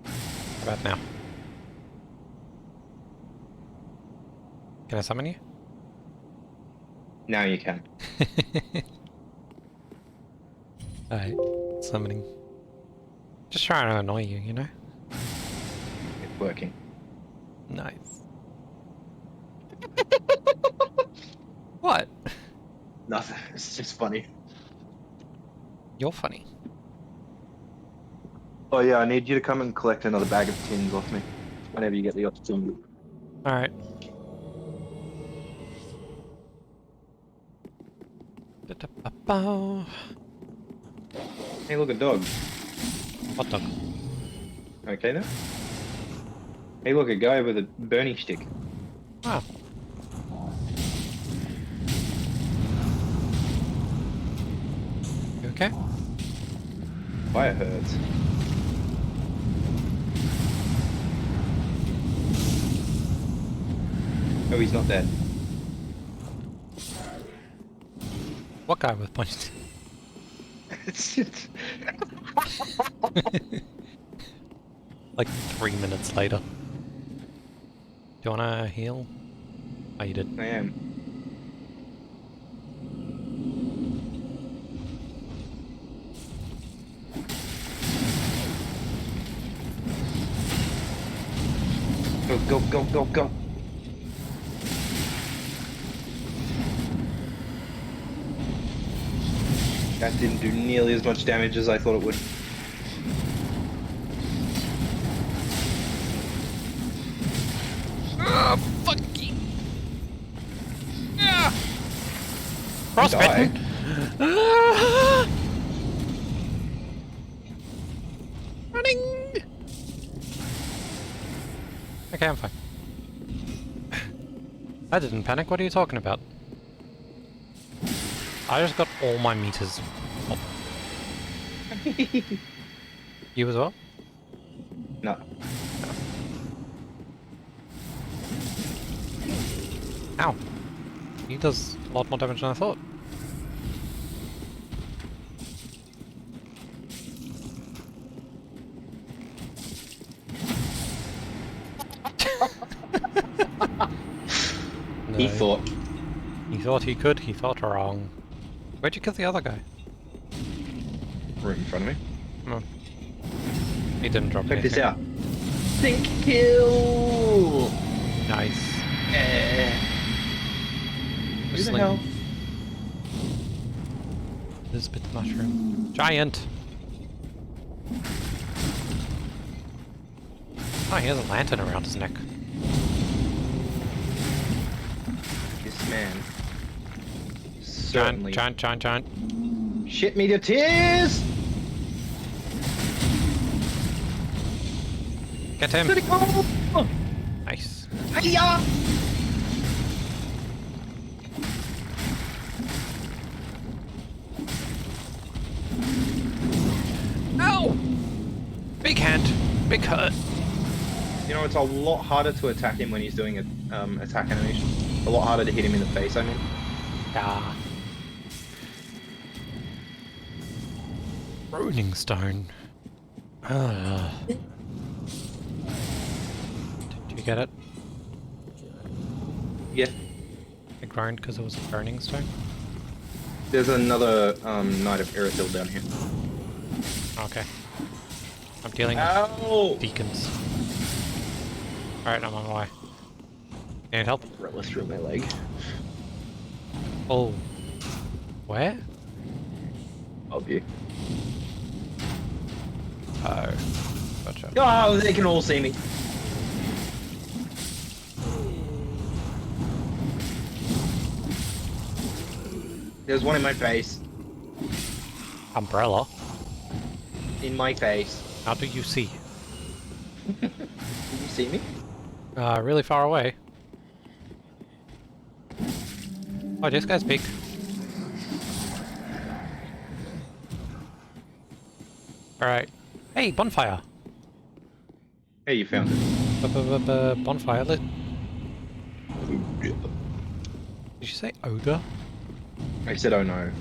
A: How about now? Can I summon you?
B: Now you can.
A: Alright, summoning. Just trying to annoy you, you know?
B: It's working.
A: Nice. What?
B: Nothing. It's just funny.
A: You're funny.
B: Oh yeah, I need you to come and collect another bag of tins off me whenever you get the opportunity.
A: Alright.
B: Hey, look, a dog.
A: Hot dog.
B: Okay then. Hey, look, a guy with a burning stick.
A: Wow. You okay?
B: Fire hurts. Oh, he's not dead.
A: What guy with pointed?
B: It's just...
A: Like 3 minutes later. Do you wanna heal? Oh, you did.
B: I am. Go, go, go, go, go. That didn't do nearly as much damage as I thought it would.
A: Ah, fucky! Ah! Frostbitten! Ah! Running! Okay, I'm fine. I didn't panic, what are you talking about? I just got all my meters up. You as well?
B: No.
A: Ow. He does a lot more damage than I thought. No.
B: He thought.
A: He thought he could, he thought wrong. Where'd you kill the other guy?
B: Right in front of me.
A: Oh. He didn't drop
B: Check
A: anything.
B: this out. Think kill!
A: Nice.
B: Who the hell?
A: Lisbeth mushroom. Giant! Oh, he has a lantern around his neck.
B: This man.
A: Giant,
B: Certainly.
A: giant.
B: Shit me to tears!
A: Get him!
B: Critical!
A: Nice.
B: Hiya!
A: Ow! Big hand. Big hurt.
B: You know, it's a lot harder to attack him when he's doing a attack animation. A lot harder to hit him in the face, I mean.
A: Ah. Roning stone. Did you get it?
B: Yeah.
A: It groaned because it was a burning stone?
B: There's another Knight of Irithyll down here.
A: Okay. I'm dealing
B: Ow!
A: with deacons. Alright, I'm on my way. Need help?
B: Relish through my leg.
A: Oh. Where?
B: Of you.
A: Oh. Gotcha.
B: Oh, they can all see me. There's one in my face.
A: Umbrella?
B: In my face.
A: How do you see?
B: Did you see me?
A: Really far away. Oh, this guy's big. Alright. Hey, bonfire!
B: Hey, you found it.
A: Bonfire lit. Did you say ogre?
B: I said, oh no.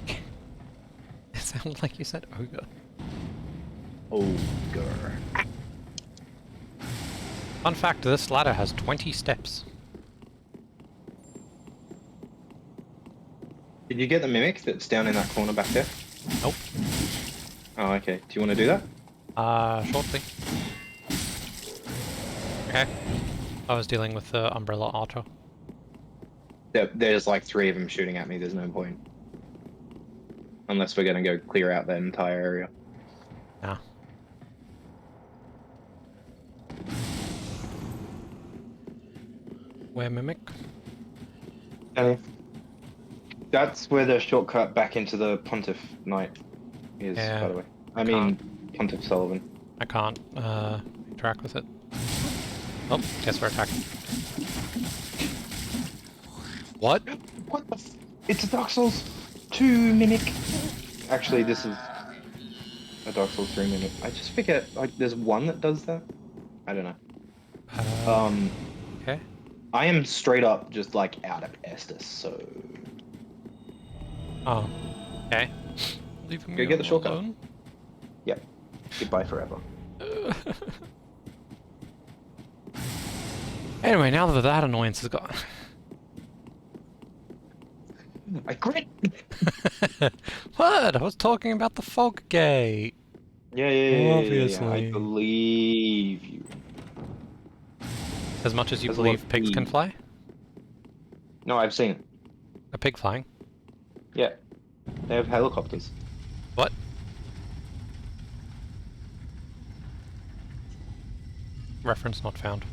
A: It sounded like you said ogre.
B: Ogre.
A: Fun fact, this ladder has 20 steps.
B: Did you get the mimic that's down in that corner back there?
A: Nope.
B: Oh, okay. Do you want to do that?
A: Shortly. Okay. I was dealing with the umbrella auto.
B: There's like 3 of them shooting at me. There's no point. Unless we're going to go clear out that entire area.
A: Nah. Where mimic?
B: That's where the shortcut back into the Pontiff Knight is,
A: Yeah,
B: by the way. I mean, Pontiff Sullivan.
A: I can't, interact with it. Oh, guess we're attacking. What?
B: What the f- It's a Dark Souls 2 mimic. Actually, this is a Dark Souls 3 mimic. I just forget, like, there's one that does that? I don't know.
A: Okay.
B: I am straight up just, like, out of Estus, so...
A: Oh. Okay. Leaving
B: Go
A: me
B: get the shortcut.
A: alone?
B: Yep. Goodbye forever.
A: Anyway, now that that annoyance is gone.
B: I crit!
A: What? I was talking about the fog gate.
B: Yeah.
A: Obviously.
B: I believe you.
A: As much as you
B: There's a lot
A: believe
B: of
A: pigs can
B: speed.
A: fly?
B: No, I've seen it.
A: A pig flying?
B: Yeah. They have helicopters.
A: What? Reference not found.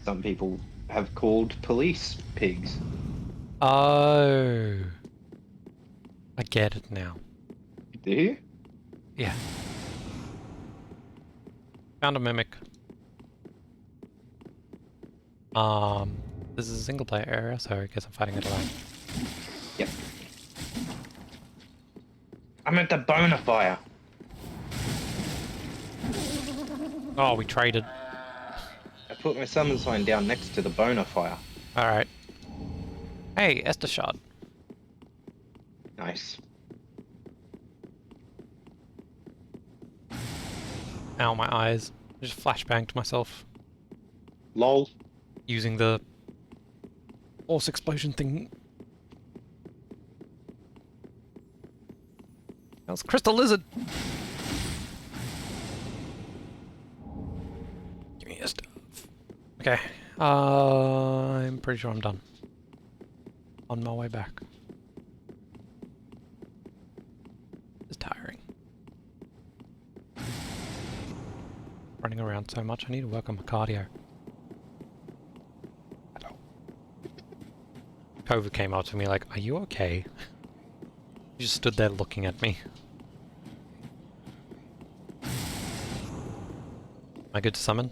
B: Some people have called police pigs.
A: Oh. I get it now.
B: Do you?
A: Yeah. Found a mimic. This is a single player area, so I guess I'm fighting it alone.
B: I'm at the boner fire.
A: Oh, we traded.
B: I put my summon sign down next to the boner fire.
A: Alright. Hey, Esther shard.
B: Nice.
A: Ow, my eyes. Just flashbanged myself
B: Lol.
A: using the force explosion thing. That was Crystal Lizard! Give me your stuff. Okay. I'm pretty sure I'm done. On my way back. It's tiring. Running around so much, I need to work on my cardio. COVID came up to me like, are you okay? He just stood there looking at me. Am I good to summon?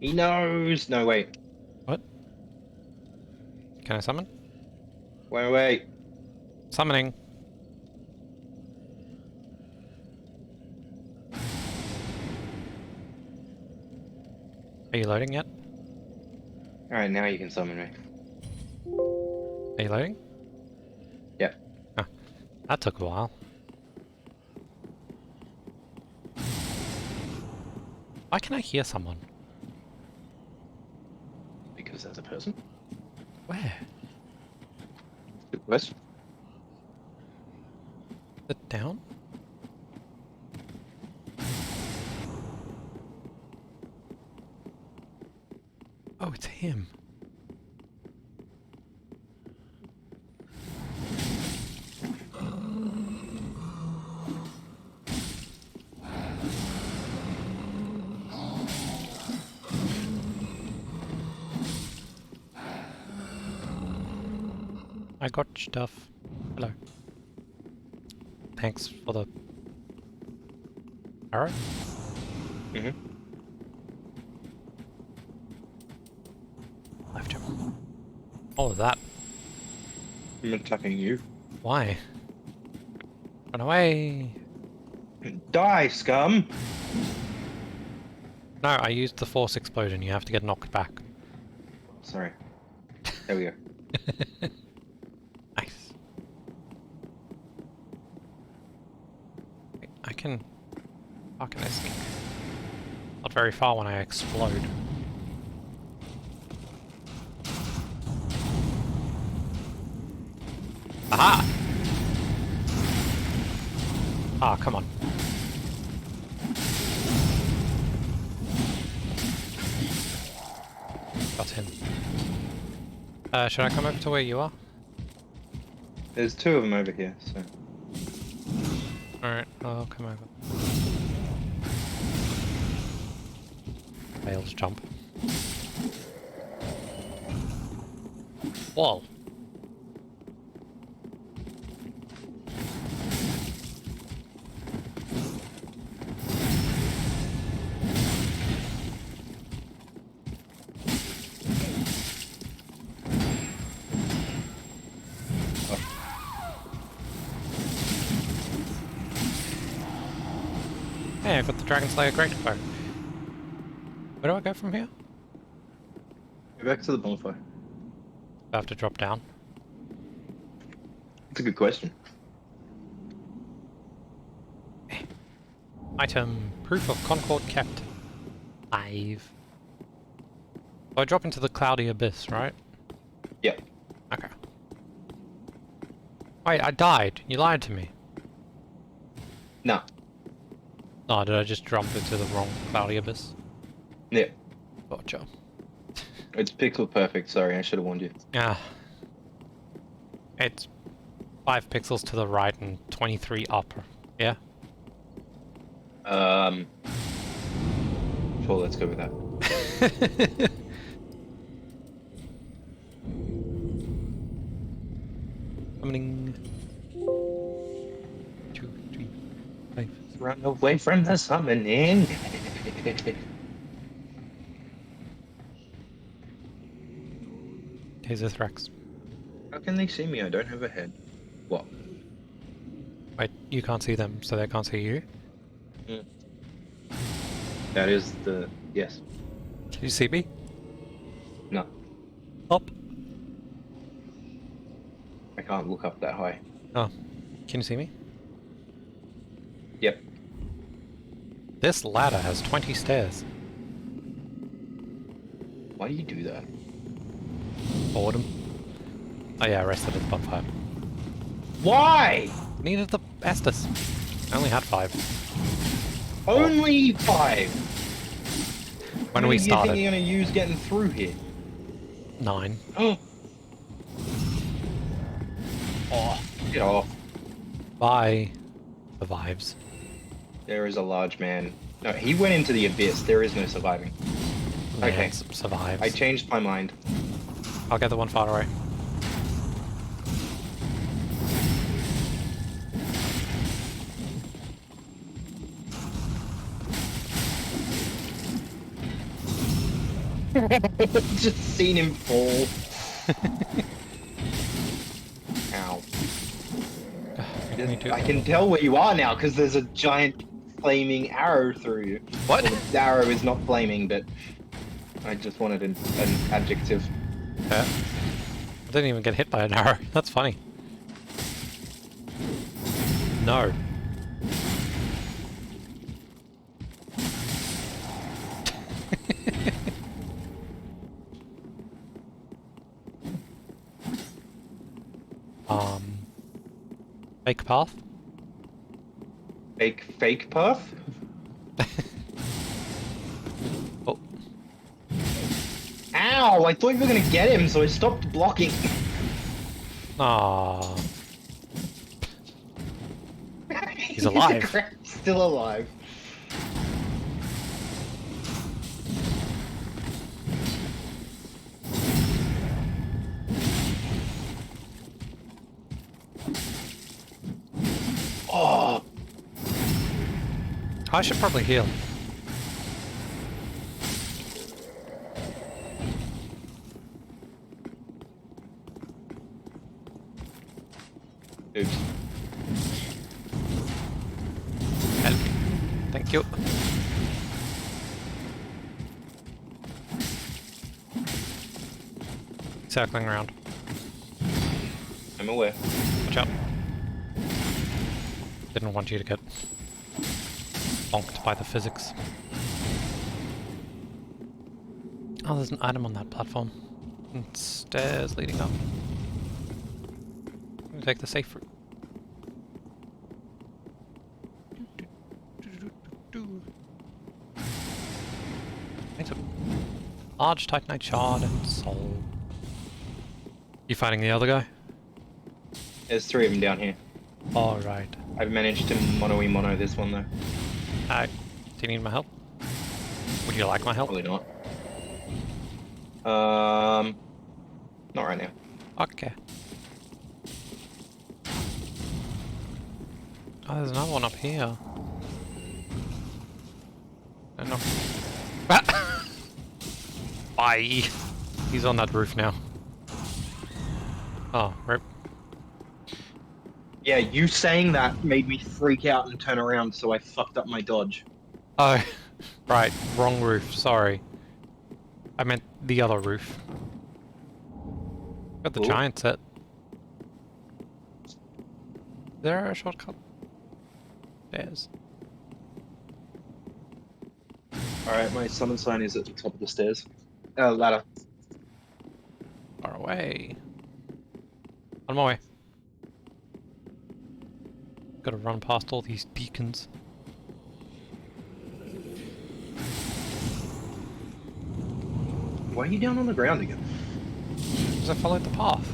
B: He knows. No, wait.
A: What? Can I summon?
B: Wait.
A: Summoning! Are you loading yet?
B: Alright, now you can summon me.
A: Are you loading?
B: Yeah.
A: Oh, that took a while. Why can I hear someone?
B: Because there's a person.
A: Where?
B: Good question.
A: Is it down? Oh, it's him. I got stuff. Hello. Thanks for the arrow.
B: Mm-hmm.
A: Left him. All of that.
B: I'm attacking you.
A: Why? Run away!
B: Die, scum!
A: No, I used the force explosion. You have to get knocked back.
B: Sorry. There we go.
A: Nice. Wait, I can... How can I sneak? Not very far when I explode. Aha! Ah, come on. Got him. Should I come over to where you are?
B: There's two of them over here, so...
A: Alright, I'll come over. Failed to jump. Wall. Hey, I got the Dragon Slayer Great Bow. Where do I go from here?
B: Go back to the bonfire.
A: Do I have to drop down?
B: That's a good question.
A: Item. Proof of Concord kept. 5. So I drop into the cloudy abyss, right?
B: Yep.
A: Okay. Wait, I died. You lied to me.
B: No.
A: Oh, did I just jump into the wrong cloudy abyss?
B: Yeah.
A: Gotcha.
B: It's pixel perfect, sorry, I should have warned you.
A: Ah. It's 5 pixels to the right and 23 up. Yeah?
B: Sure, let's go with that.
A: Summoning. 2, 3, 5.
B: Run away from the summoning.
A: Taser Thrax.
B: How can they see me? I don't have a head. What?
A: Wait, you can't see them, so they can't see you?
B: That is the... Yes.
A: Can you see me?
B: No.
A: Up.
B: I can't look up that high.
A: Oh. Can you see me?
B: Yep.
A: This ladder has 20 stairs.
B: Why do you do that?
A: Boredom. Oh yeah, I rested at the bonfire.
B: Why?
A: Needed the Estus. I only had 5.
B: Only 5!
A: When
B: How
A: we
B: many do you think
A: started.
B: you're going to use getting through here?
A: 9.
B: Oh! Oh, get off.
A: Bye. Survives.
B: There is a large man. No, he went into the abyss. There is no surviving.
A: Man
B: Okay.
A: survives.
B: I changed my mind.
A: I'll get the one far away.
B: Just seen him fall. Ow. I can tell where you are now because there's a giant flaming arrow through you.
A: What?
B: Well, the arrow is not flaming, but I just wanted an adjective.
A: Yeah. I didn't even get hit by an arrow. That's funny. No. Fake path?
B: Fake path?
A: Oh.
B: Ow! I thought you were gonna get him, so I stopped blocking.
A: Ah. He's alive.
B: Still alive. Oh!
A: I should probably heal.
B: Oops.
A: Help. Thank you. Circling around.
B: I'm aware.
A: Watch out. Didn't want you to get bonked by the physics. Oh, there's an item on that platform. And stairs leading up. I'm gonna take the safe route. Thanks. Large Titanite shard and soul. You fighting the other guy?
B: There's 3 of them down here.
A: Alright.
B: I've managed to mono this one though.
A: Hi. Do you need my help? Would you like my help?
B: Probably not. Not right now.
A: Okay. Oh, there's another one up here. No. Bye. He's on that roof now. Oh, rip.
B: Yeah, you saying that made me freak out and turn around, so I fucked up my dodge.
A: Oh, right. Wrong roof. Sorry. I meant the other roof. Got the
B: Ooh.
A: giant set. Is there a shortcut? There's.
B: Alright, my summon sign is at the top of the stairs. Ladder.
A: Far away. On my way. Gotta run past all these beacons.
B: Why are you down on the ground again?
A: Because I followed the path.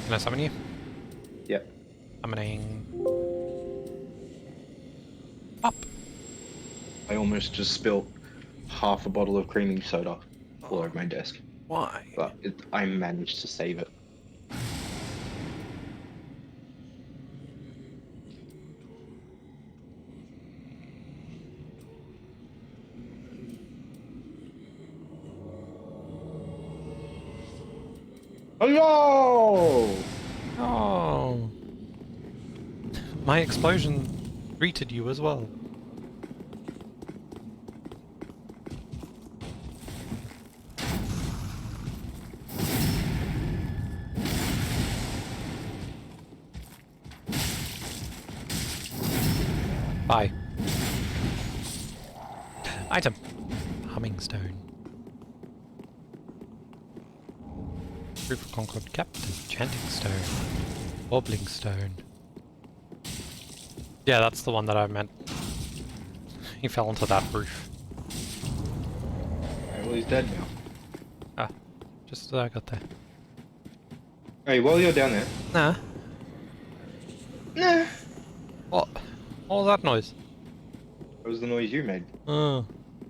A: Can I summon you?
B: Yep.
A: Summoning. Up.
B: I almost just spilt half a bottle of creamy soda all over my desk.
A: Why?
B: But I managed to save it. Hello!
A: Oh. My explosion greeted you as well. Bye. Item. Humming stone. Proof of Concord Captain. Chanting stone. Wobbling stone. Yeah, that's the one that I meant. He fell onto that roof.
B: Alright, well, he's dead now.
A: Ah, just as I got there.
B: Hey, while you're down there.
A: Nah.
B: Nah.
A: What? What was that noise?
B: What was the noise you made?
A: Oh.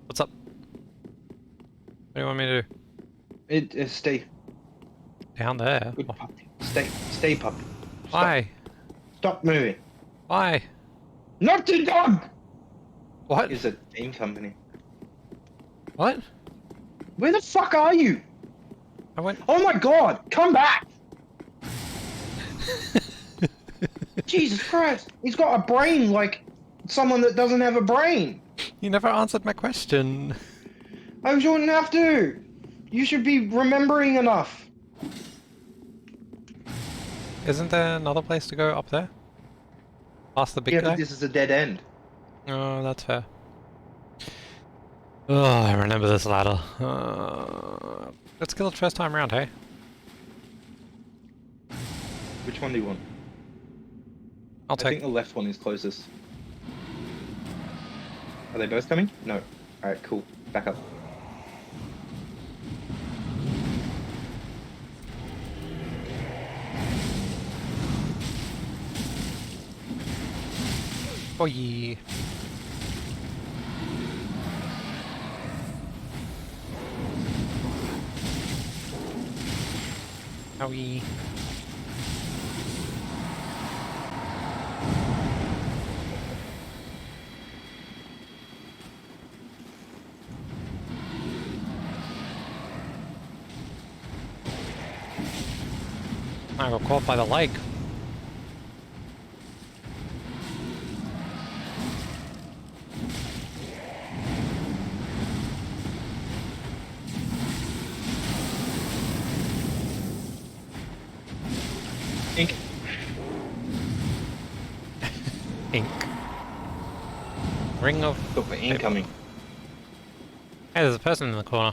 A: What's up? What do you want me to do?
B: Stay.
A: Down there?
B: Good
A: Oh,
B: puppy. Stay puppy. Stop.
A: why?
B: Stop moving.
A: Why?
B: Not the dog!
A: What?
B: It's a team company.
A: What?
B: Where the fuck are you?
A: I went...
B: Oh my god, come back! Jesus Christ, he's got a brain like someone that doesn't have a brain.
A: You never answered my question.
B: I shouldn't have to. You should be remembering enough.
A: Isn't there another place to go up there? Past the big
B: Yeah,
A: guy?
B: but this is a dead end.
A: Oh, that's fair. Oh, I remember this ladder. Let's kill it first time round, hey?
B: Which one do you want?
A: I'll
B: I
A: take...
B: think the left one is closest. Are they both coming? No. Alright, cool. Back up.
A: Oh, yeah. Owie. I got caught by the lake.
B: Ink.
A: Ink. Ring of...
B: Got my incoming.
A: Hey, there's a person in the corner.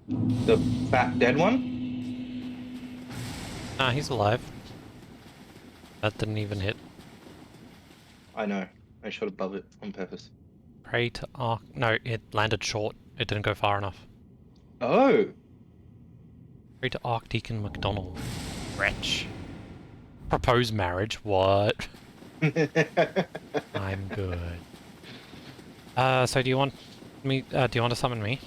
B: The fat dead one?
A: Nah, he's alive. That didn't even hit.
B: I know. I shot above it on purpose.
A: Pray to Arc... No, it landed short. It didn't go far enough.
B: Oh!
A: Pray to Archdeacon McDonald. Wretch. Propose marriage? What? I'm good. So do you want me... do you want to summon me?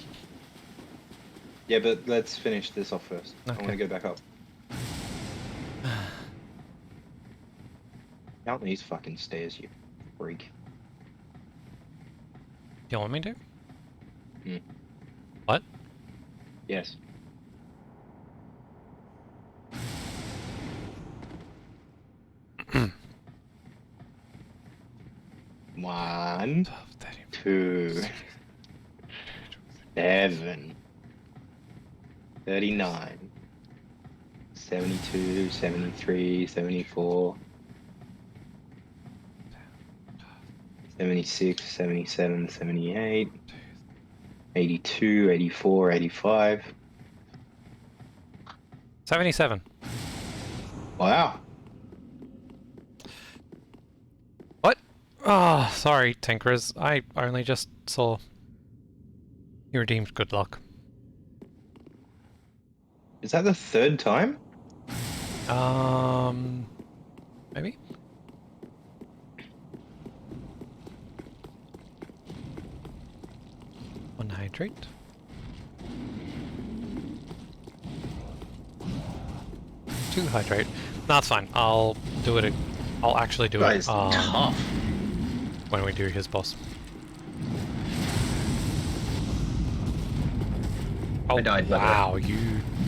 B: Yeah, but let's finish this off first. I
A: Okay.
B: want to go back up. Down these fucking stairs, you freak.
A: Do you want me to?
B: Hmm.
A: What?
B: Yes. One,
A: 12, 13,
B: 2, 7, 39, 72, 73, 74, 76, 77, 78, 82, 84, 85.
A: 77.
B: Wow.
A: What? Ah, sorry, Tinkerers. I only just saw you redeemed good luck.
B: Is that the third time?
A: Maybe? One hydrate. Two hydrate. No, that's fine. I'll do it. I'll actually do
B: That
A: it
B: is tough.
A: when we do his boss. Oh,
B: I died, by the way.
A: wow, you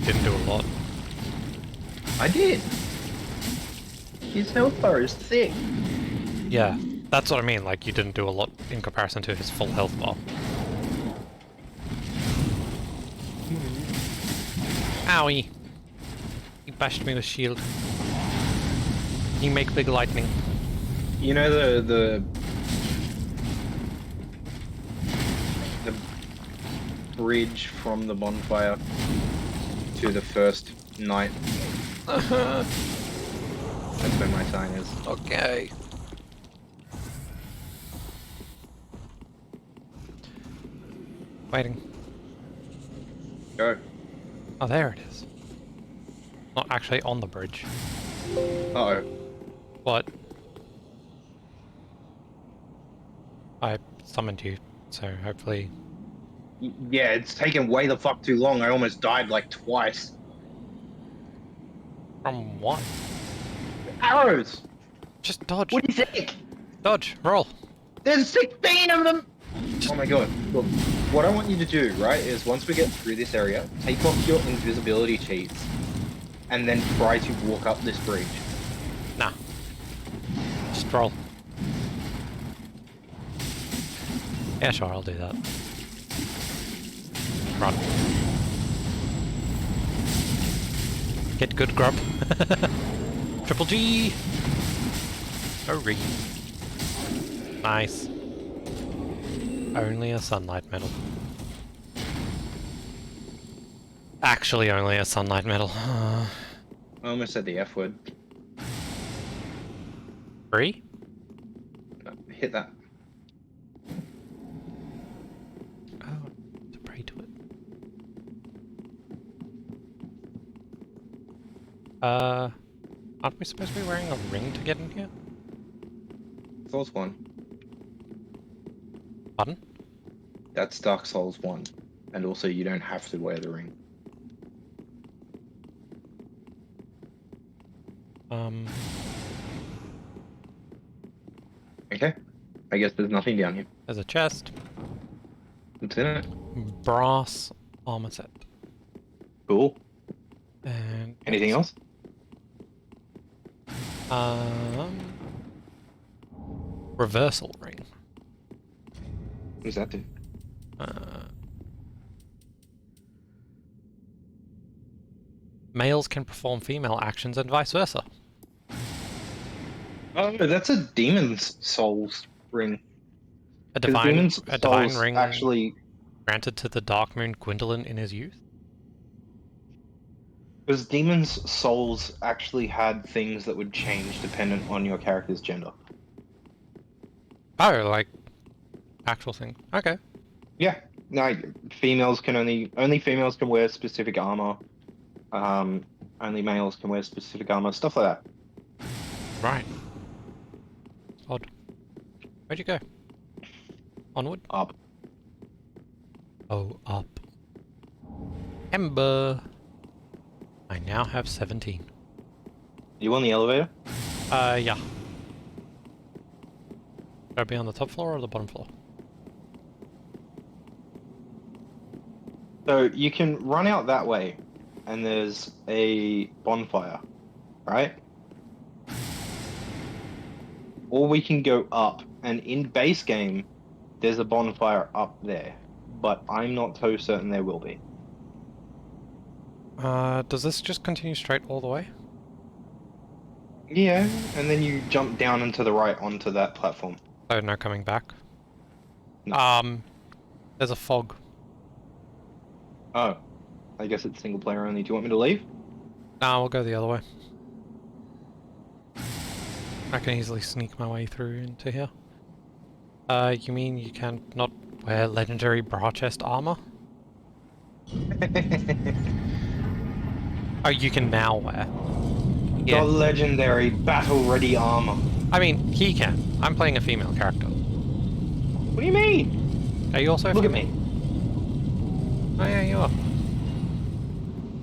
A: didn't do a lot.
B: I did. His health bar is thick.
A: Yeah, that's what I mean, like, you didn't do a lot in comparison to his full health bar. Owie! He bashed me with shield. You make big lightning.
B: You know the bridge from the bonfire to the first night. That's where my sign is.
A: Okay. Waiting.
B: Go.
A: Oh, there it is. Not actually on the bridge.
B: Uh-oh.
A: What? I summoned you, so hopefully...
B: Yeah, it's taken way the fuck too long. I almost died like twice.
A: From what?
B: Arrows!
A: Just dodge.
B: What do you think?
A: Dodge. Roll.
B: There's 16 of them! Oh my god. Look, what I want you to do, right, is once we get through this area, take off your invisibility cheats, and then try to walk up this bridge.
A: Nah. Just roll. Yeah, sure, I'll do that. Run. Get good grub. Triple G! Hurry. Nice. Only a sunlight medal. Actually, only a sunlight medal.
B: I almost said the F word.
A: Free?
B: Hit that.
A: Oh, to pray to it. Aren't we supposed to be wearing a ring to get in here?
B: Souls 1.
A: Pardon?
B: That's Dark Souls 1. And also, you don't have to wear the ring. Okay. I guess there's nothing down here.
A: There's a chest.
B: What's in it?
A: Brass armor set.
B: Cool.
A: And
B: Anything else?
A: Reversal ring.
B: What does that do?
A: Males can perform female actions and vice versa.
B: Oh, that's a Demon's Souls ring.
A: A
B: 'Cause
A: divine
B: Demon's
A: divine
B: Souls
A: ring
B: actually...
A: granted to the Dark Moon Gwendolyn in his youth.
B: Because Demon's Souls actually had things that would change dependent on your character's gender.
A: Oh, like actual thing. Okay.
B: Yeah. No, females can only females can wear specific armor. Only males can wear specific armor, stuff like that.
A: Right. Odd. Where'd you go? Onward?
B: Up.
A: Oh, up. Ember. I now have 17.
B: You on the elevator?
A: Yeah. Should I be on the top floor or the bottom floor?
B: So you can run out that way, and there's a bonfire, right? Or we can go up, and in base game, there's a bonfire up there, but I'm not so certain there will be.
A: Does this just continue straight all the way?
B: Yeah, and then you jump down and to the right onto that platform.
A: Oh, no coming back?
B: No.
A: There's a fog.
B: Oh, I guess it's single player only. Do you want me to leave?
A: Nah, we'll go the other way. I can easily sneak my way through into here. You mean you can not wear legendary bra chest armor? Oh, you can now wear.
B: The legendary battle-ready armor.
A: I mean, he can. I'm playing a female character.
B: What do you mean?
A: Are you also a
B: Look at
A: female?
B: me.
A: Oh yeah, you are.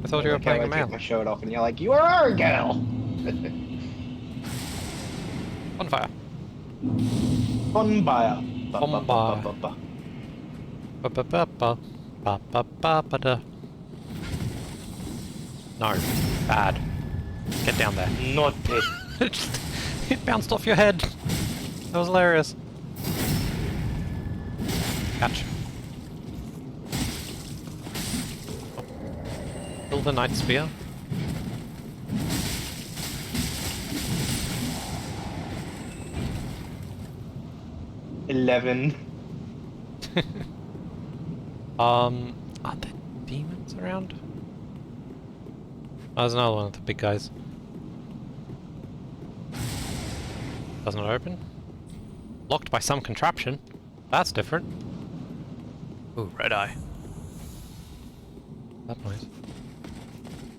A: I thought you were playing a
B: I
A: male.
B: take my shirt off and you're like, you are a girl!
A: Bonfire.
B: Bonfire.
A: Bonfire. Ba ba ba ba ba ba ba ba da. No. Bad. Get down there.
B: Not it.
A: It bounced off your head. That was hilarious. Catch. Kill the Knight Spear.
B: $11.
A: Are there demons around? Oh, there's another one of the big guys. Doesn't it open? Locked by some contraption. That's different. Ooh, red eye. That noise.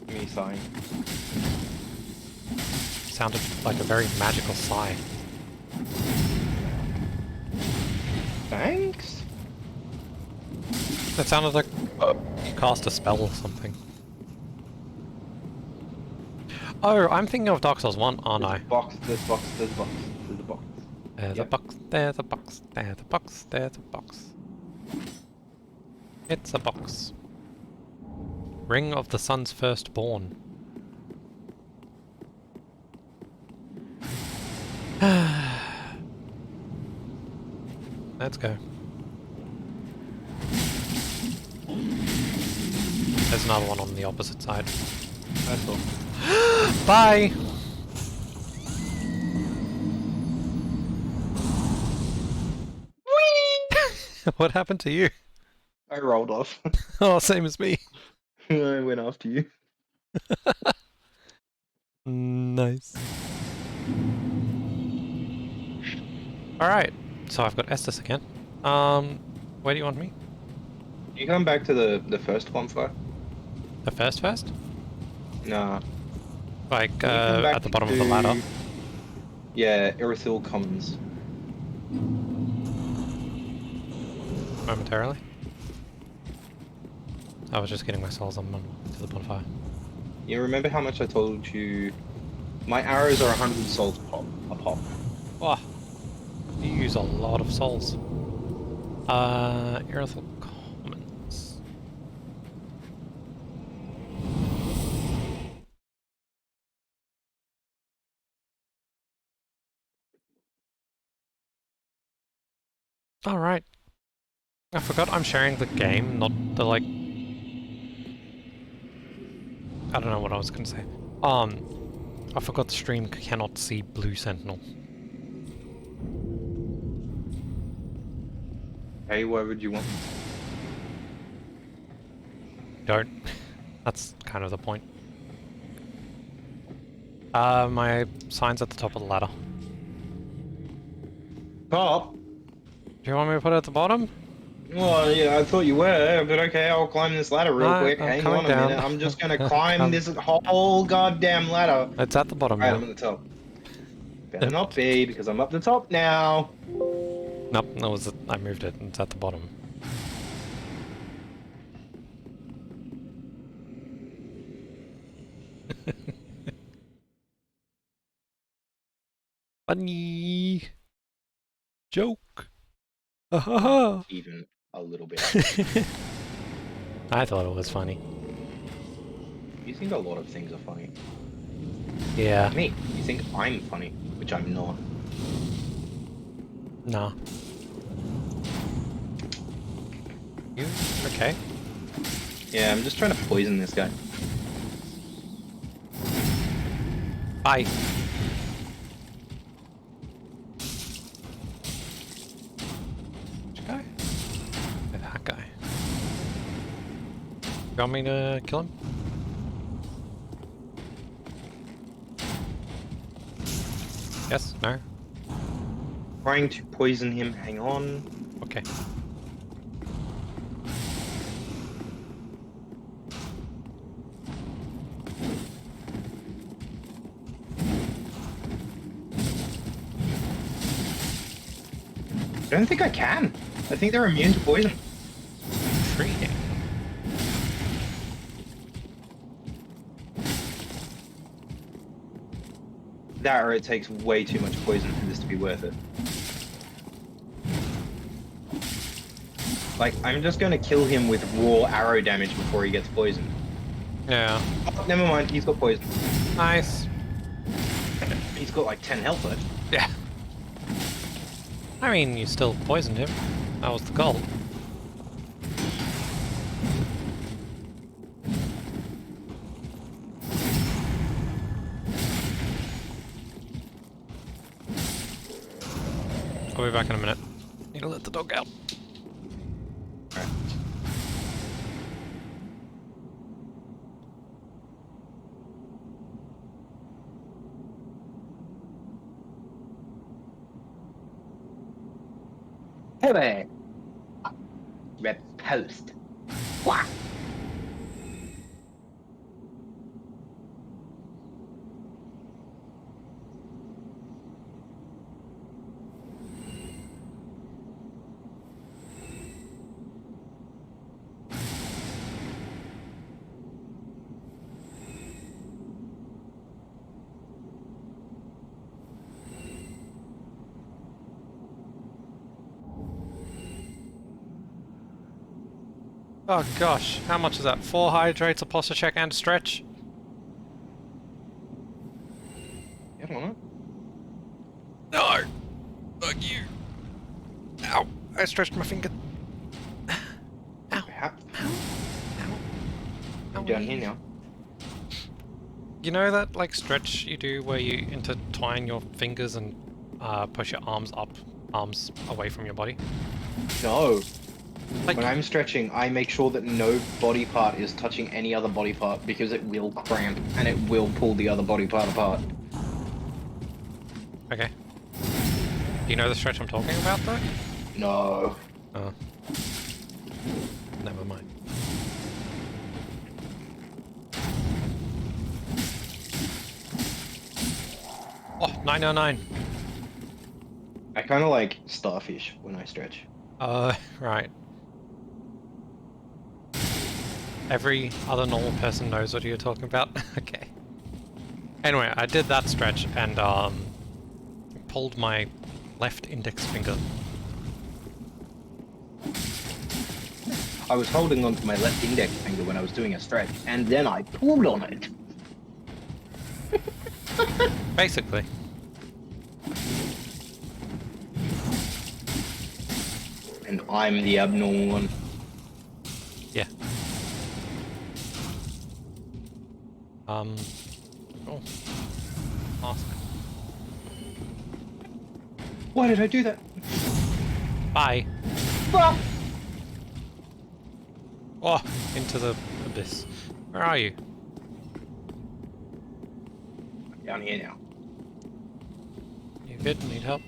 B: Me sighing.
A: Sounded like a very magical sigh.
B: Thanks?
A: It sounded like you cast a spell or something. Oh, I'm thinking of Dark Souls 1, aren't I?
B: There's a box. There's a box.
A: There's a box, there's a box, there's a box, there's a box. It's a box. Ring of the Sun's Firstborn. Let's go. There's another one on the opposite side.
B: That's all.
A: Bye! What happened to you?
B: I rolled off.
A: Oh, same as me.
B: I went after you.
A: Nice. Alright, so I've got Estes again. Where do you want me?
B: Can you come back to the first bonfire?
A: The first?
B: Nah.
A: Like,
B: Can you come back
A: at the bottom of the ladder?
B: Yeah, Irithil Commons.
A: Momentarily. I was just getting my souls on to the bonfire.
B: You remember how much I told you? My arrows are 100 souls a pop.
A: Oh, you use a lot of souls. Irithil Commons. Alright. I forgot I'm sharing the game, not the, like... I don't know what I was gonna say. I forgot the stream cannot see Blue Sentinel.
B: Hey, why would you want?
A: Don't. That's kind of the point. My sign's at the top of the ladder.
B: Top?
A: Do you want me to put it at the bottom?
B: Well, yeah, I thought you were, but okay, I'll climb this ladder real
A: No,
B: quick.
A: I'm
B: Hang
A: coming
B: on a
A: down.
B: minute. I'm just gonna climb this whole goddamn ladder.
A: It's at the bottom
B: Right,
A: now.
B: I'm at the top. Better not be, because I'm up the top now.
A: Nope, that was I moved it. It's at the bottom. Funny joke. Ha
B: Even a little bit.
A: I thought it was funny.
B: You think a lot of things are funny.
A: Yeah.
B: Me, you think I'm funny, which I'm not.
A: Nah. You okay?
B: Yeah, I'm just trying to poison this guy.
A: Bye. Which guy? Yeah, that guy. You want me to kill him? Yes? No?
B: Trying to poison him, hang on.
A: Okay.
B: I don't think I can. I think they're immune to poison.
A: Intriguing.
B: That or it takes way too much poison for this to be worth it. Like, I'm just gonna kill him with raw arrow damage before he gets poisoned.
A: Yeah.
B: Oh, never mind, he's got poison.
A: Nice.
B: He's got like 10 health left.
A: Yeah. I mean, you still poisoned him. That was the goal. I'll be back in a minute. Need to let the dog out.
B: Alright. Hey there. Red post. Wah.
A: Oh gosh, how much is that? 4 hydrates, a posture check, and a stretch?
B: Yeah, why not?
A: No! Fuck you! Ow! I stretched my finger. Ow!
B: Perhaps.
A: Ow!
B: I'm down here now.
A: You know that like stretch you do where you intertwine your fingers and push your arms away from your body?
B: No.
A: Like,
B: When I'm stretching, I make sure that no body part is touching any other body part because it will cramp and it will pull the other body part apart.
A: okay. Do you know the stretch I'm talking about though?
B: No.
A: Oh. Never mind. Oh, 909.
B: I kind of like starfish when I stretch.
A: Right. Every other normal person knows what you're talking about. Okay. Anyway, I did that stretch and pulled my left index finger.
B: I was holding onto my left index finger when I was doing a stretch, and then I pulled on it.
A: Basically.
B: And I'm the abnormal one.
A: Yeah. Oh. Ask.
B: Why did I do that?
A: Bye.
B: Ah!
A: Oh, into the abyss. Where are you?
B: I'm down here now.
A: You good? Need help?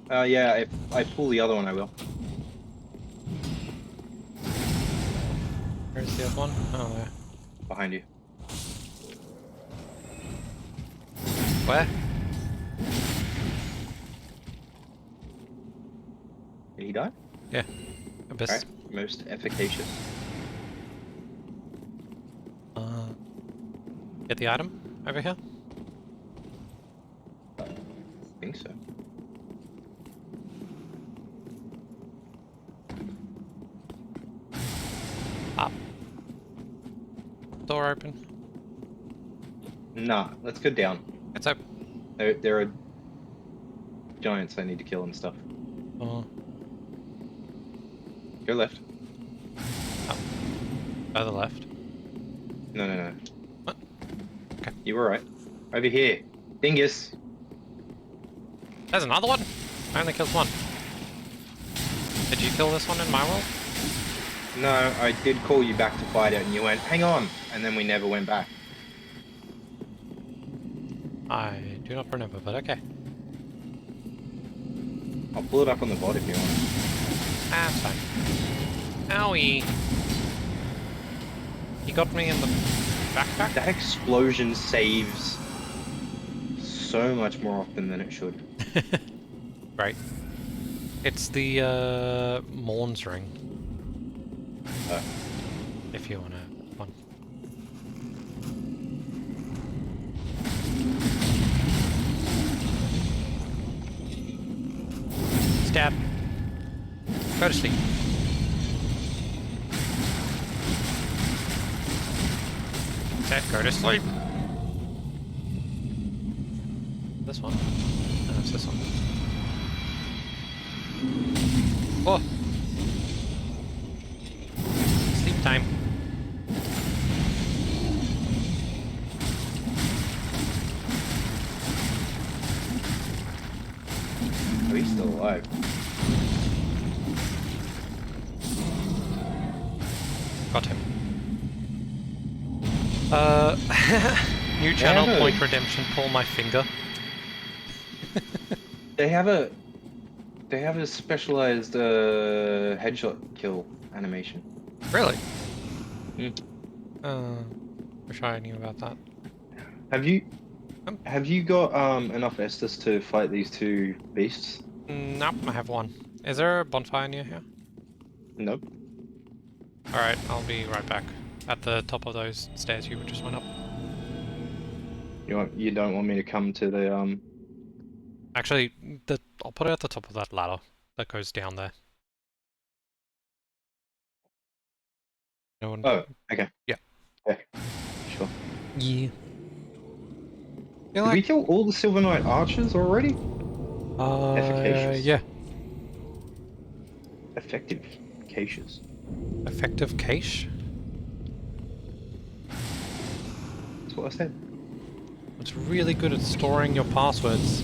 B: Yeah, if I pull the other one, I will.
A: Where's the other one? Oh, there.
B: Behind you.
A: Where?
B: Did he die?
A: Yeah. Abyss.
B: Alright, most efficacious.
A: Get the item over here.
B: I think so.
A: Up. Door open.
B: Nah, let's go down.
A: It's open.
B: There are giants I need to kill and stuff.
A: Oh.
B: Go left.
A: Further left.
B: No.
A: What? Okay.
B: You were right. Over here. Dingus.
A: There's another one? I only killed one. Did you kill this one in my world?
B: No, I did call you back to fight it and you went, hang on, and then we never went back.
A: I do not remember, but okay.
B: I'll pull it up on the bot if you want.
A: Ah, it's fine. Owie! You got me in the backpack?
B: That explosion saves so much more often than it should.
A: Right. It's the, Morn's ring. If you wanna... one. Stab. Go to sleep. Go to sleep. This one? No, it's this one. Oh! Sleep time.
B: Oh, he's still alive.
A: Got him. New channel,
B: Yeah.
A: Point Redemption, pull my finger.
B: They have a specialized headshot kill animation.
A: Really?
B: Mm.
A: Wish I knew about that.
B: Have you got enough Estus to fight these two beasts?
A: Nope, I have one. Is there a bonfire near here?
B: Nope.
A: Alright, I'll be right back. At the top of those stairs you just went up.
B: You don't want me to come to the
A: Actually, I'll put it at the top of that ladder that goes down there. No one...
B: Oh, okay.
A: Yeah.
B: Okay. Sure.
A: Yeah.
B: Did we kill all the Silver Knight archers already? Efficacious.
A: Yeah.
B: Effective. Efficacious.
A: Effective cache?
B: That's what I said.
A: It's really good at storing your passwords.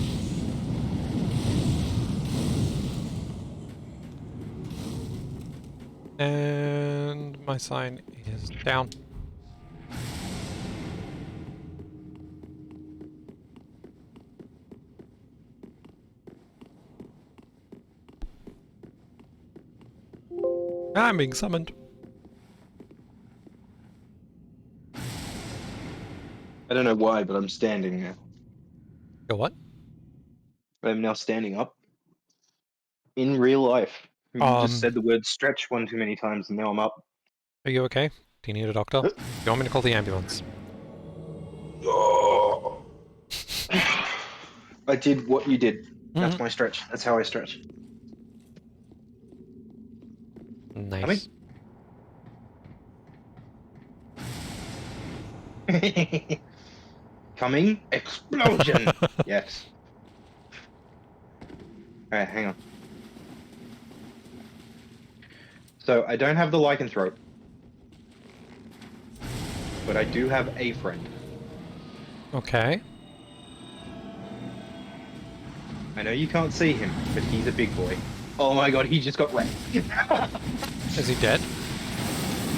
A: And my sign is down. I'm being summoned.
B: I don't know why, but I'm standing now.
A: Go what?
B: I'm now standing up. In real life. You just said the word stretch one too many times and now I'm up.
A: Are you okay? Do you need a doctor? Do you want me to call the ambulance?
B: Oh. I did what you did. That's
A: Mm-hmm.
B: my stretch. That's how I stretch.
A: Nice.
B: Coming. Explosion! Yes. Alright, hang on. So, I don't have the lycanthrope. But I do have a friend.
A: Okay.
B: I know you can't see him, but he's a big boy. Oh my god, he just got wrecked.
A: Is he dead?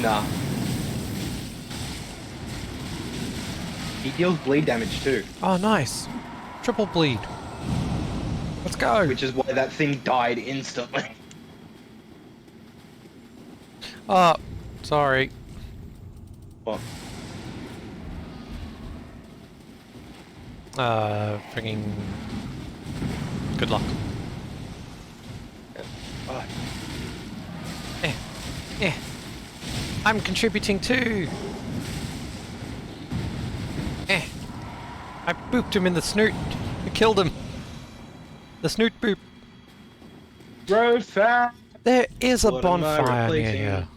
B: Nah. He deals bleed damage too.
A: Oh, nice. Triple bleed. Let's go.
B: Which is why that thing died instantly.
A: Oh, sorry.
B: What?
A: Freaking... Good luck.
B: Oh,
A: Yeah. I'm contributing too. I booped him in the snoot. I killed him. The snoot boop.
B: road fast!
A: There is a
B: What am I
A: bonfire near
B: replacing?
A: here.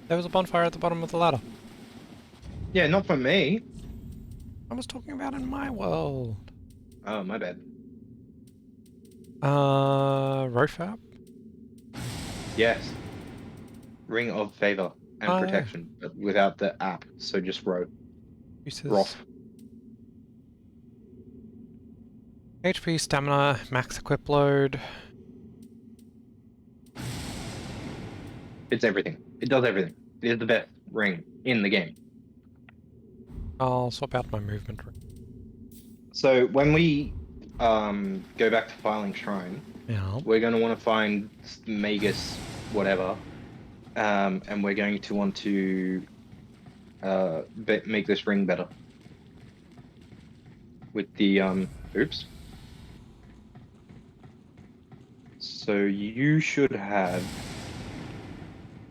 A: There was a bonfire at the bottom of the ladder.
B: Yeah, not for me.
A: I was talking about in my world.
B: Oh, my bad.
A: Rofab?
B: Yes. Ring of Favor and
A: Oh, yeah.
B: Protection, but without the app, so just Ro.
A: Uses
B: Roth.
A: HP, stamina, max equip load.
B: It's everything. It does everything. It is the best ring in the game.
A: I'll swap out my movement.
B: So when we go back to Filing Shrine,
A: Yeah.
B: we're going to want to find Magus, whatever, and we're going to want to make this ring better. With the, oops. So you should have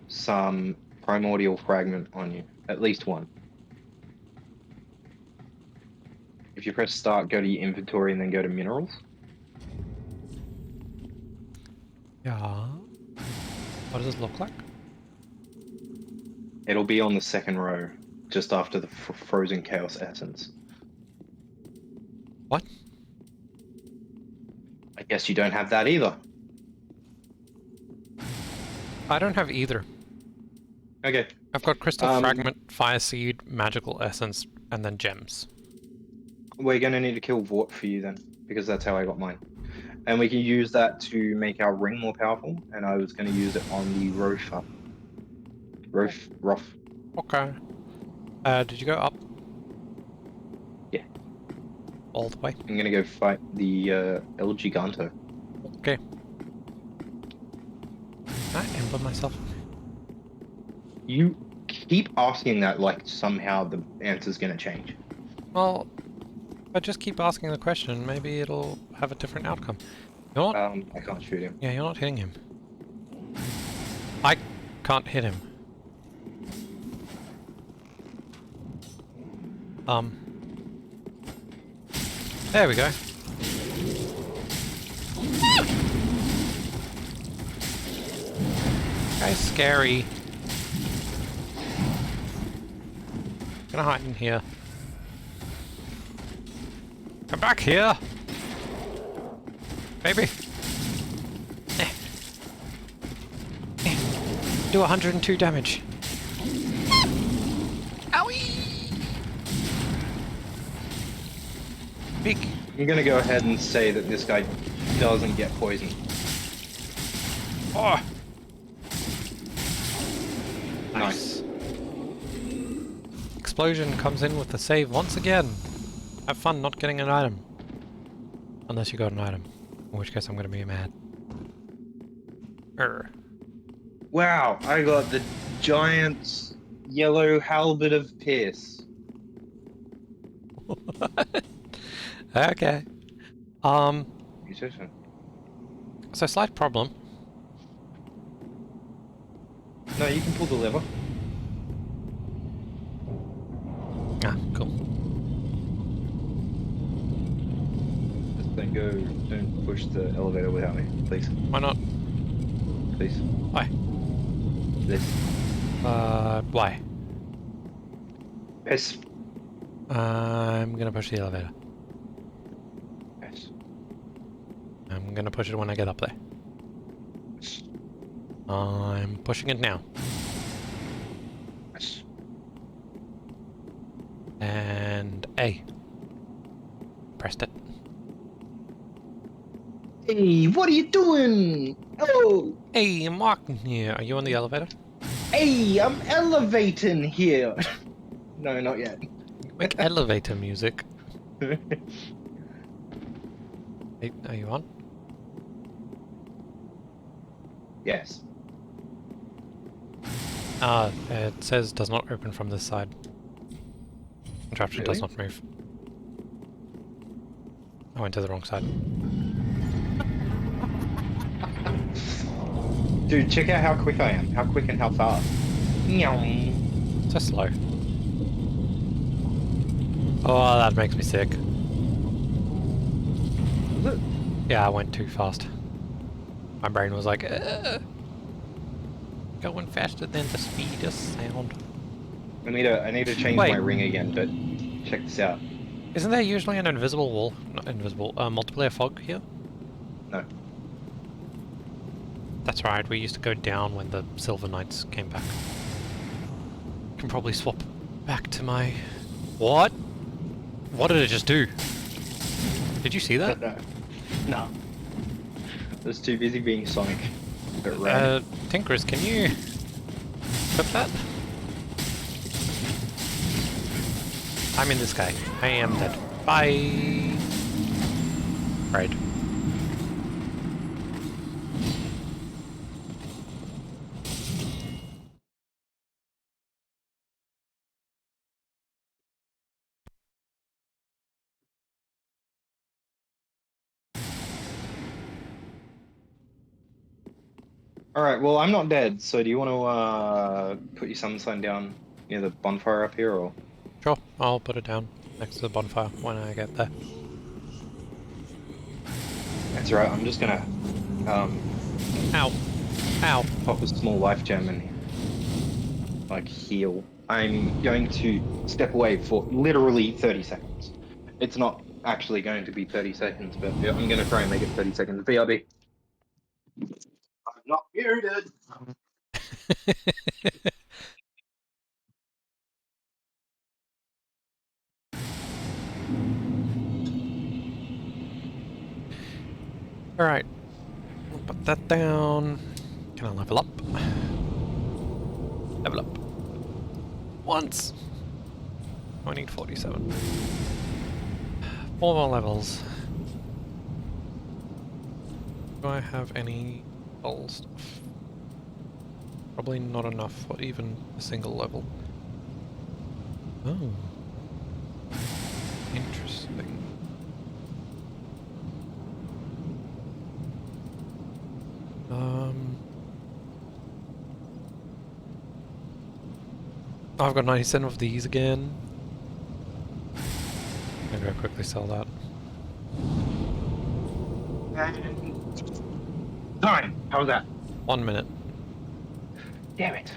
B: some primordial fragment on you, at least one. If you press start, go to your inventory and then go to minerals.
A: Yeah. What does this look like?
B: It'll be on the second row, just after the frozen chaos essence.
A: What?
B: I guess you don't have that either.
A: I don't have either.
B: Okay.
A: I've got crystal fragment, fire seed, magical essence, and then gems.
B: We're gonna need to kill Vort for you then, because that's how I got mine. And we can use that to make our ring more powerful, and I was gonna use it on the Rof.
A: Okay. Did you go up?
B: Yeah.
A: All the way?
B: I'm gonna go fight the El Giganto.
A: Okay. Can I emblem myself?
B: You keep asking that like somehow the answer's gonna change.
A: Well, if I just keep asking the question, maybe it'll have a different outcome. You're not...
B: I can't shoot him.
A: Yeah, you're not hitting him. I can't hit him. There we go. Guy's scary. Gonna hide in here. Come back here! Baby! Do 102 damage. Owie! Big.
B: I'm gonna go ahead and say that this guy doesn't get poisoned.
A: Oh!
B: Nice.
A: Explosion comes in with the save once again. Have fun not getting an item. Unless you got an item. In which case I'm gonna be mad.
B: Wow, I got the giant yellow halberd of Pierce.
A: Okay.
B: Musician.
A: So slight problem.
B: No, you can pull the lever.
A: Ah, cool.
B: Just don't push the elevator without me, please.
A: Why not?
B: Please.
A: Why?
B: This.
A: Why?
B: Yes.
A: I'm gonna push the elevator.
B: Yes.
A: I'm gonna push it when I get up there. I'm pushing it now.
B: Yes.
A: And A. Pressed it.
B: Hey, what are you doing? Oh!
A: Hey, I'm walking here. Are you on the elevator?
B: Hey, I'm elevating here. No, not yet.
A: Make elevator music. Hey, are you on?
B: Yes.
A: It says does not open from this side. Contraption does
B: Really?
A: not move. I went to the wrong side.
B: Dude, check out how quick I am. How quick and how fast. Meow.
A: So slow. Oh, that makes me sick. Yeah, I went too fast. My brain was like, going faster than the speed of sound.
B: I need to change
A: Wait.
B: my ring again, but check this out.
A: Isn't there usually an invisible wall? Not invisible, multiplayer fog here?
B: No.
A: That's right, we used to go down when the Silver Knights came back. Can probably swap back to my... What? What did it just do? Did you see that?
B: No. I was too busy being Sonic. But right.
A: Tinkerers, can you flip that? I'm in this guy. I am dead. Bye! Right.
B: Alright, well, I'm not dead, so do you want to put your sun sign down near the bonfire up here, or?
A: Sure, I'll put it down next to the bonfire when I get there.
B: That's right, I'm just gonna,
A: Ow. Ow.
B: pop a small life gem and like heal. I'm going to step away for literally 30 seconds. It's not actually going to be 30 seconds, but yeah, I'm going to try and make it 30 seconds. BRB. I'm not muted.
A: Alright. I'll put that down. Can I level up? Level up. Once! I need 47. 4 more levels. Do I have any old stuff? Probably not enough for even a single level. Oh. Interesting. I've got 97 of these again. I'm gonna go quickly sell that.
B: Time. How was that?
A: 1 minute.
B: Damn it.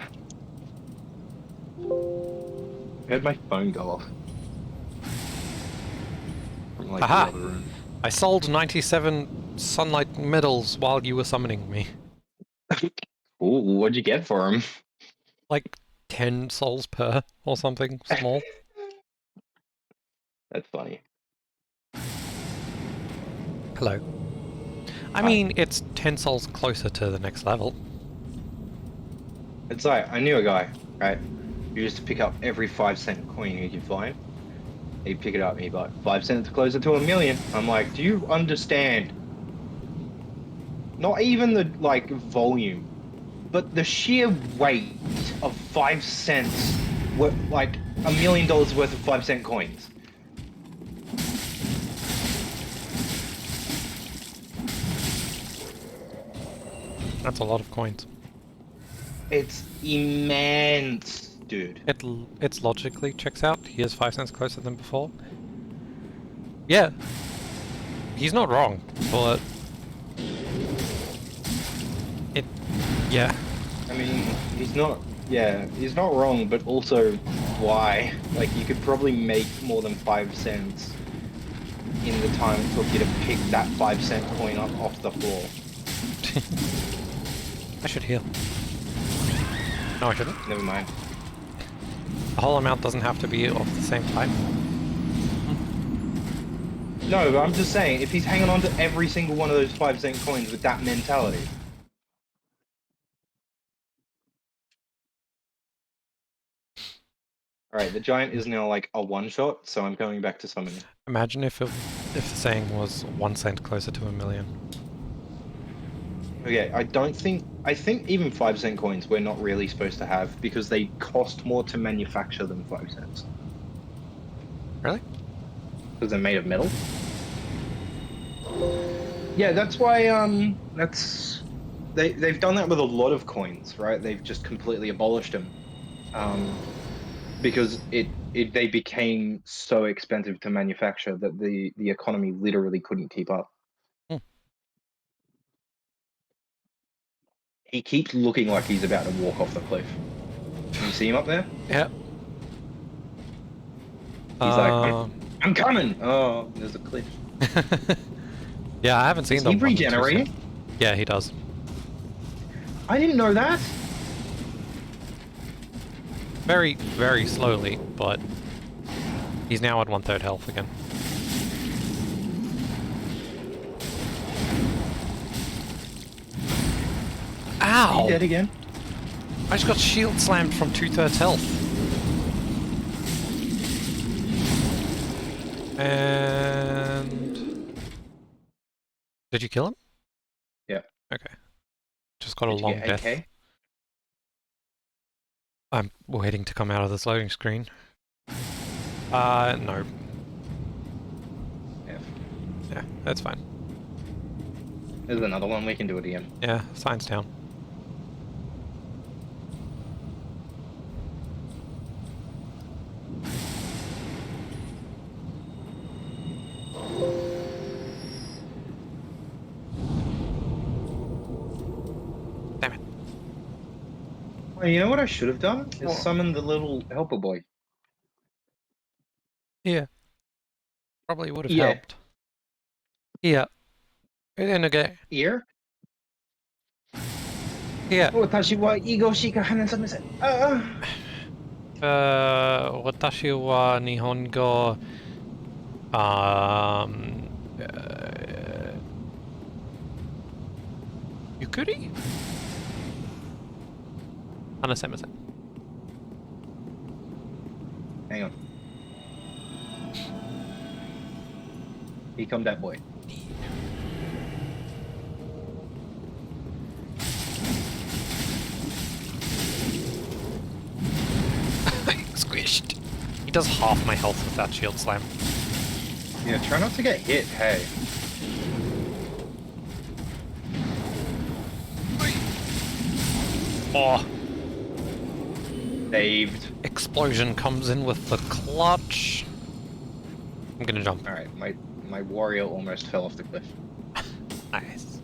B: I heard my phone go off. From like
A: Aha!
B: the other room.
A: I sold 97 sunlight medals while you were summoning me.
B: Ooh, what'd you get for him?
A: Like 10 souls per or something small.
B: That's funny.
A: Hello. I
B: Hi.
A: mean, it's 10 souls closer to the next level.
B: It's like, I knew a guy, right? Who used to pick up every 5-cent coin he could find. He'd pick it up and he'd be like, 5 cents closer to $1 million. I'm like, do you understand? Not even the, like, volume, but the sheer weight of 5 cents, like, $1 million worth of 5-cent coins.
A: That's a lot of coins.
B: It's immense, dude.
A: It's logically checks out. He is 5 cents closer than before. Yeah. He's not wrong, but... Yeah.
B: I mean, he's not wrong, but also, why? Like, you could probably make more than 5 cents in the time it took you to pick that 5-cent coin up off the floor.
A: I should heal. No, I shouldn't.
B: Never mind.
A: The whole amount doesn't have to be of the same type.
B: No, but I'm just saying, if he's hanging on to every single one of those 5-cent coins with that mentality. Alright, the giant is now like a one-shot, so I'm going back to summoning.
A: Imagine if the saying was 1 cent closer to $1 million.
B: Okay, I think even 5-cent coins we're not really supposed to have because they cost more to manufacture than 5 cents.
A: Really?
B: Because they're made of metal. Yeah, that's why they've done that with a lot of coins, right? They've just completely abolished them. Because they became so expensive to manufacture that the economy literally couldn't keep up.
A: Hmm.
B: He keeps looking like he's about to walk off the cliff. Can you see him up there?
A: Yeah.
B: He's like, I'm coming! Oh, there's a cliff.
A: Yeah, I haven't seen
B: Does
A: the
B: he
A: one that's
B: regenerate?
A: recent. Yeah, he does.
B: I didn't know that!
A: Very, very slowly, but he's now at 1/3 health again. Ow!
B: Is he dead again?
A: I just got shield slammed from 2/3 health. And... Did you kill him?
B: Yeah.
A: Okay. Just got a
B: Did you
A: long
B: get
A: death.
B: AK?
A: I'm waiting to come out of this loading screen. No.
B: F.
A: Yeah, that's fine.
B: There's another one, we can do it again.
A: Yeah, sign's down. Damn it.
B: Oh, you know what I should have done? Is
A: What?
B: summon the little helper boy.
A: Yeah. Probably would have
B: Yeah.
A: helped. Yeah. Okay.
B: Here?
A: Yeah.
B: 私は囲碁しか話せません。
A: Watashi wa Nihongo. Um. Yukuri? Hanasemasen.
B: Hang on. Here come that boy.
A: Squished. He does half my health with that shield slam.
B: Yeah, try not to get hit, hey.
A: Oh,
B: Saved.
A: explosion comes in with the clutch. I'm gonna jump.
B: Alright, my warrior almost fell off the cliff.
A: Nice.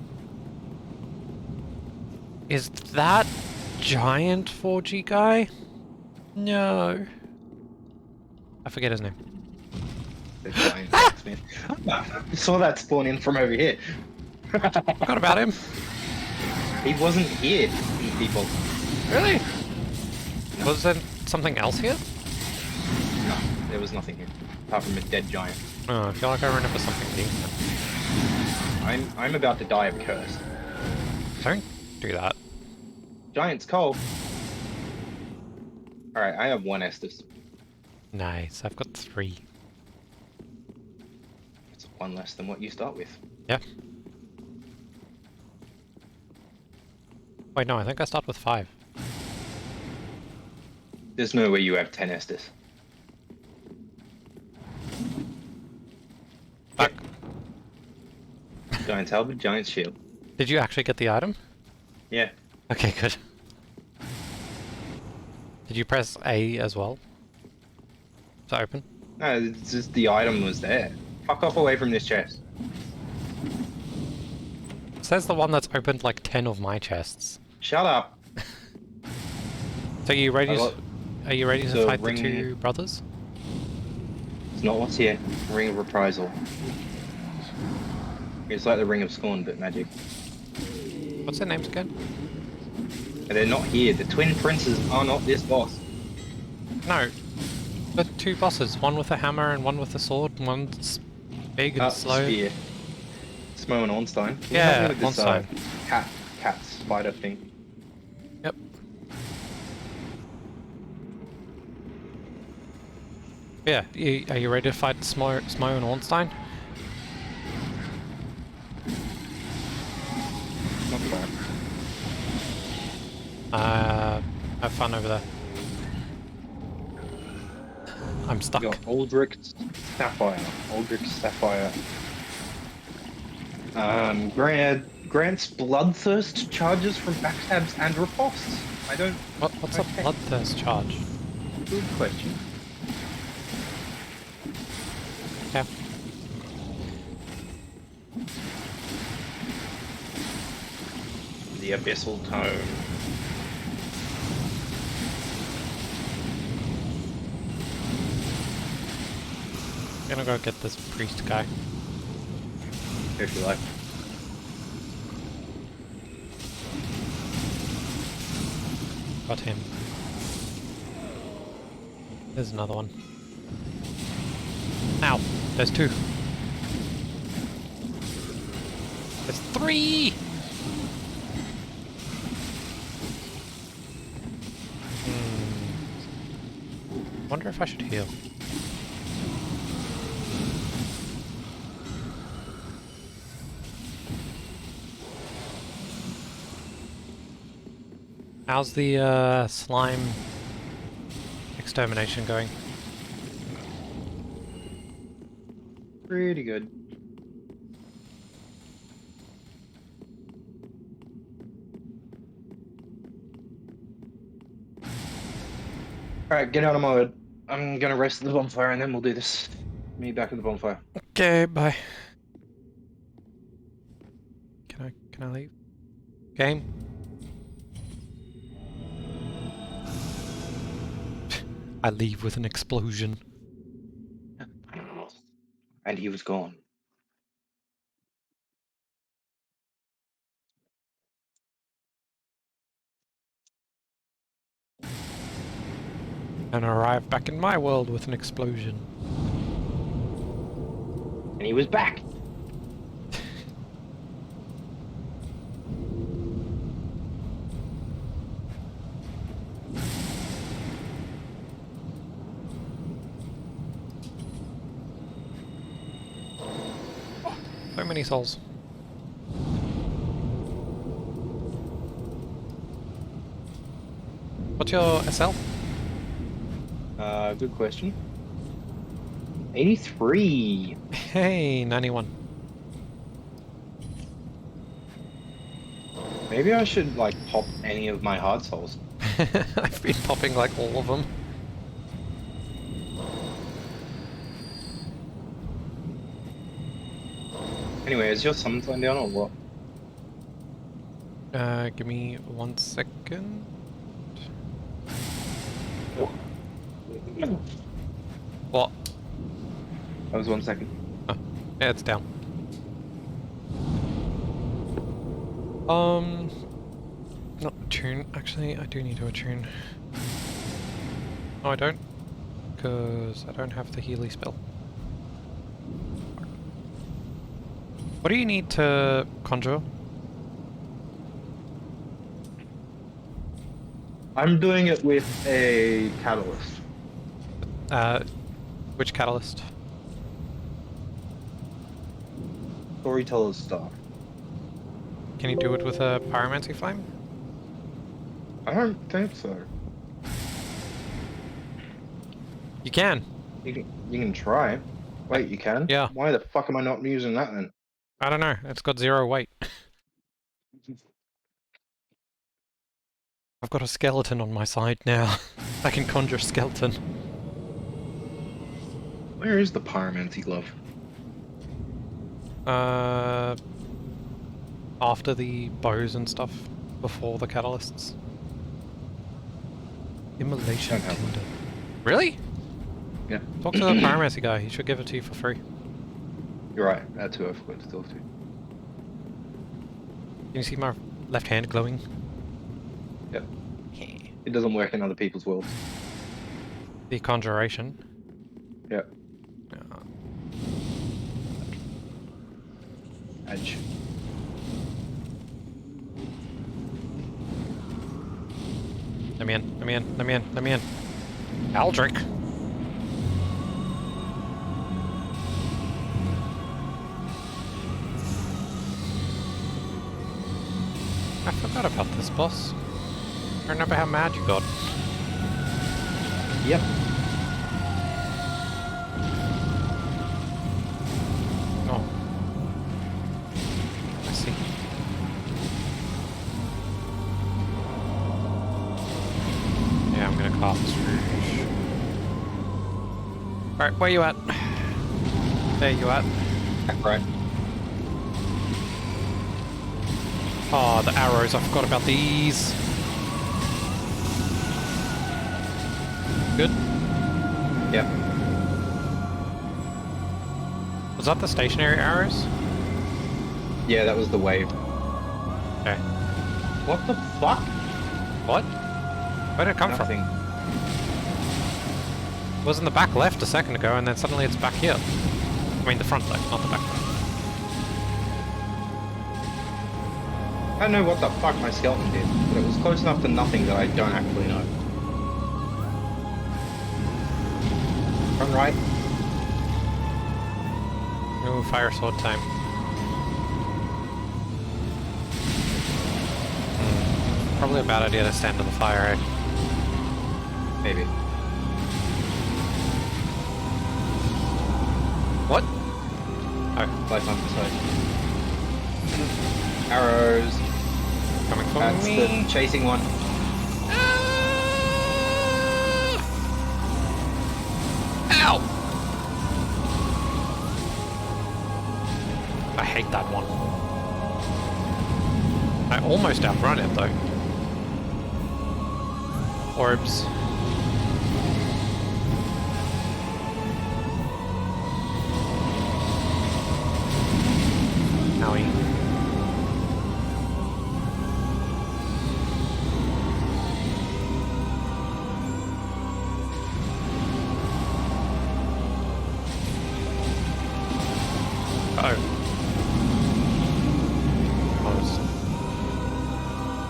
A: Is that giant 4G guy? No. I forget his name.
B: The giant blacksmith. I saw that spawn in from over here.
A: Forgot about him.
B: He wasn't here, people.
A: Really? Was there something else here?
B: No, there was nothing here. Apart from a dead giant.
A: Oh, I feel like I remember something being there.
B: I'm about to die of curse.
A: Don't do that.
B: Giant's cold. Alright, I have one Estus.
A: Nice, I've got 3.
B: It's one less than what you start with.
A: Yeah. Wait, no, I think I start with 5.
B: There's no way you have 10 Estus.
A: Fuck.
B: Giant's halberd, giant's shield.
A: Did you actually get the item?
B: Yeah.
A: Okay, good. Did you press A as well? To open?
B: No, it's just the item was there. Fuck off away from this chest.
A: It says the one that's opened like 10 of my chests.
B: Shut up.
A: So are you ready?
B: got-
A: Are you ready to
B: the
A: fight
B: ring-
A: the 2 brothers?
B: It's not what's here. Ring of reprisal. It's like the ring of scorn, but magic.
A: What's their names again?
B: But they're not here. The twin princes are not this boss.
A: No. The 2 bosses, one with a hammer and one with a sword, and one's big and slow.
B: Spear. Smo and Ornstein. Can you
A: Yeah,
B: help me with this,
A: Ornstein.
B: cat spider thing.
A: Yep. Yeah, are you ready to fight Smo and Ornstein?
B: Not bad.
A: Have fun over there. I'm stuck.
B: You got Aldrich's Sapphire. Aldrich's Sapphire. Grants bloodthirst charges from backstabs and riposts. I don't.
A: What's
B: Okay.
A: a bloodthirst charge?
B: Good question.
A: Yeah.
B: The Abyssal Tome.
A: I'm gonna go get this priest guy.
B: If you like.
A: Got him. There's another one. Ow! There's 2. There's 3! Wonder if I should heal. How's the slime extermination going?
B: Pretty good. Alright, get out of my wood. I'm gonna rest at the bonfire and then we'll do this. Meet back at the bonfire.
A: Okay, bye. Can I leave? Game? I leave with an explosion.
B: And he was gone.
A: And arrive back in my world with an explosion.
B: And he was back.
A: So many souls. What's your SL?
B: Good question. 83.
A: Hey, 91.
B: Maybe I should like pop any of my hard souls.
A: I've been popping like all of them.
B: Anyway, is your summon time down or what?
A: Give me 1 second. What?
B: That was 1 second.
A: Oh, yeah, it's down. Not attune. Actually, I do need to attune. No, I don't. Because I don't have the Healy spell. What do you need to conjure?
B: I'm doing it with a catalyst.
A: Which catalyst?
B: Storyteller's Star.
A: Can you do it with a pyromancy flame?
B: I don't think so.
A: You can.
B: You can try. Wait, you can?
A: Yeah.
B: Why the fuck am I not using that then?
A: I don't know. It's got 0 weight. I've got a skeleton on my side now. I can conjure skeleton.
B: Where is the pyromancy glove?
A: After the bows and stuff, before the catalysts. Immolation
B: Don't have one.
A: tinder. Really?
B: Yeah.
A: Talk to the pyromancy guy. He should give it to you for free.
B: You're right. That's who I forgot to talk to.
A: Can you see my left hand glowing?
B: Yep. It doesn't work in other people's worlds.
A: The conjuration.
B: Yep.
A: Uh,
B: Edge.
A: let me in. Let me in. Let me in. Let me in. Aldrich. I forgot about this boss. I remember how mad you got.
B: Yep.
A: Oh. I see. Yeah, I'm gonna cast Rouge. Alright, where you at? There you at.
B: Right.
A: Oh, the arrows, I forgot about these. Good.
B: Yep.
A: Was that the stationary arrows?
B: Yeah, that was the wave.
A: Okay.
B: What the fuck?
A: What? Where did it come
B: Nothing.
A: from? It was in the back left a second ago, and then suddenly it's back here. I mean the front left, not the back left.
B: I don't know what the fuck my skeleton did, but it was close enough to nothing that I don't actually know. Run right.
A: Ooh, fire sword time. Probably a bad idea to stand to the fire, eh?
B: Maybe.
A: What? Oh,
B: Light on the side. Arrows.
A: coming for
B: That's
A: me.
B: the chasing one.
A: Ow! I hate that one. I almost outrun it though. Orbs. bow.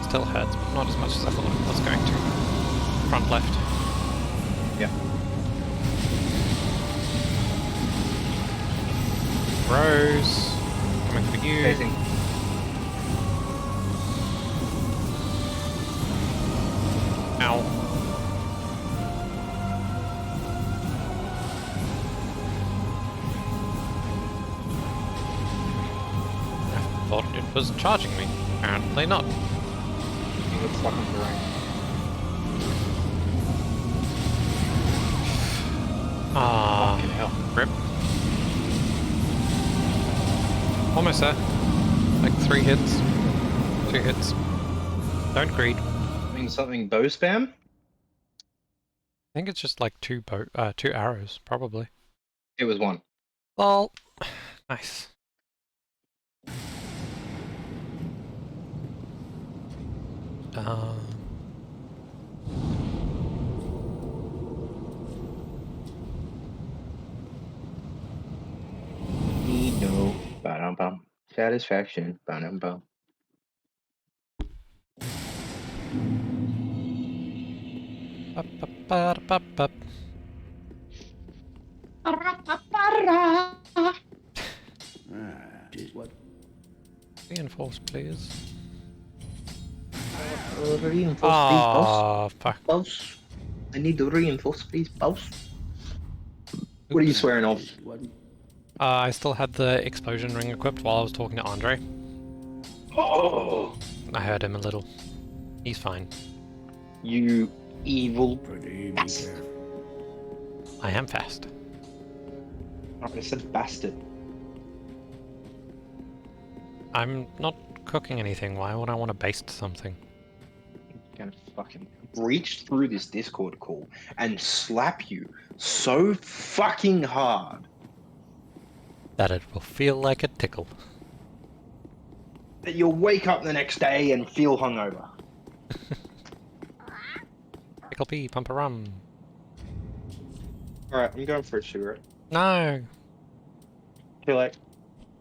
A: Still hurts, but not as much as I thought it was going to. Front left.
B: Yeah.
A: Rose. Coming for you.
B: Facing.
A: Ow. I thought it was charging me. Apparently not.
B: You look stuck in terrain.
A: Ah,
B: Fucking hell.
A: rip. Almost there. Like 3 hits. 2 hits. Don't greed.
B: I mean something bow spam?
A: I think it's just like 2 arrows, probably.
B: It was 1.
A: Well, nice. Um,
B: No. Ba-dum-bum. Satisfaction. Ba-dum-bum.
A: Up, up, up, up, up.
D: What?
A: Reinforce, please.
B: Reinforce,
A: Ah, fuck.
B: boss. I need to reinforce, please, boss. What are you swearing off?
D: What?
A: I still had the explosion ring equipped while I was talking to Andre.
B: Oh,
A: I heard him a little. He's fine.
B: you evil.
D: Pretty be careful.
A: I am fast.
B: I said bastard.
A: I'm not cooking anything. Why would I want to baste something?
B: I'm gonna fucking reach through this Discord call and slap you so fucking hard
A: That it will feel like a tickle.
B: that you'll wake up the next day and feel hungover.
A: Tickle pee, pump a rum.
B: Alright, I'm going for a cigarette.
A: No!
B: Too late.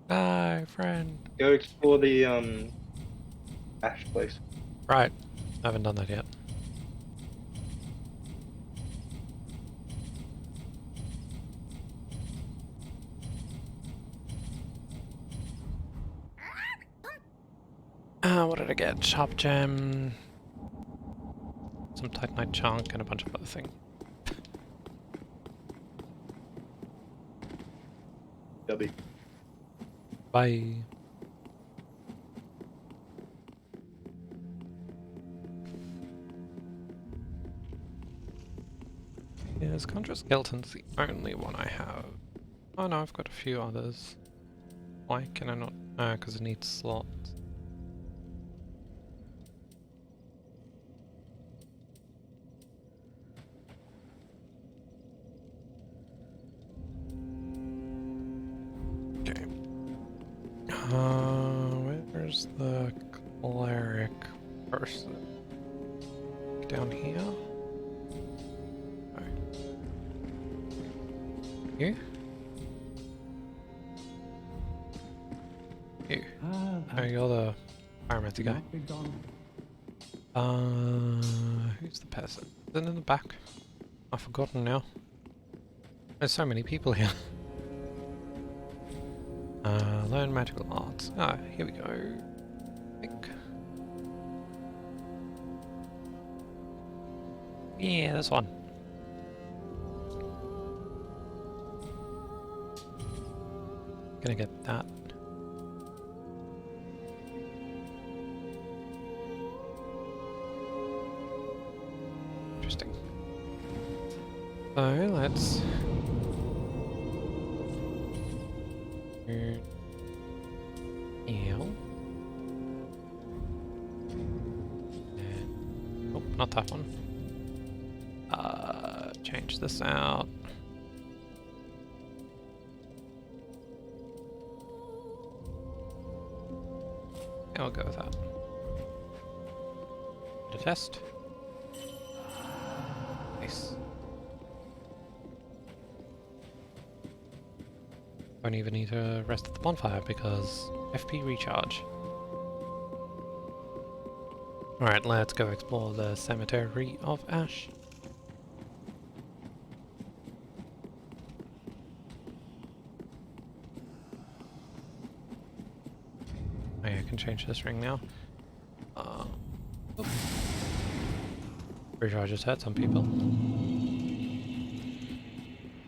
A: No, friend.
B: Go explore the Ash place.
A: Right. I haven't done that yet. What did I get? Sharp gem, some titanite chunk, and a bunch of other things.
B: W.
A: Bye. Yes, Contra Skeleton's the only one I have. Oh no, I've got a few others. Why can I not? Because it needs slots. Okay. Where's the cleric person? Down here? Oh. You? You. Oh, you're the pyromancy guy. Who's the person? Is it in the back? I've forgotten now. There's so many people here. Learn magical arts. Ah, here we go. I think. Yeah, this one. Gonna get that. Interesting. So let's heal. And, oh, not that one. Change this out. Yeah, I'll go with that. The test. Nice. Don't even need to rest at the bonfire because FP recharge. Alright, let's go explore the Cemetery of Ash. Oh yeah, I can change this ring now. Pretty sure I just hurt some people.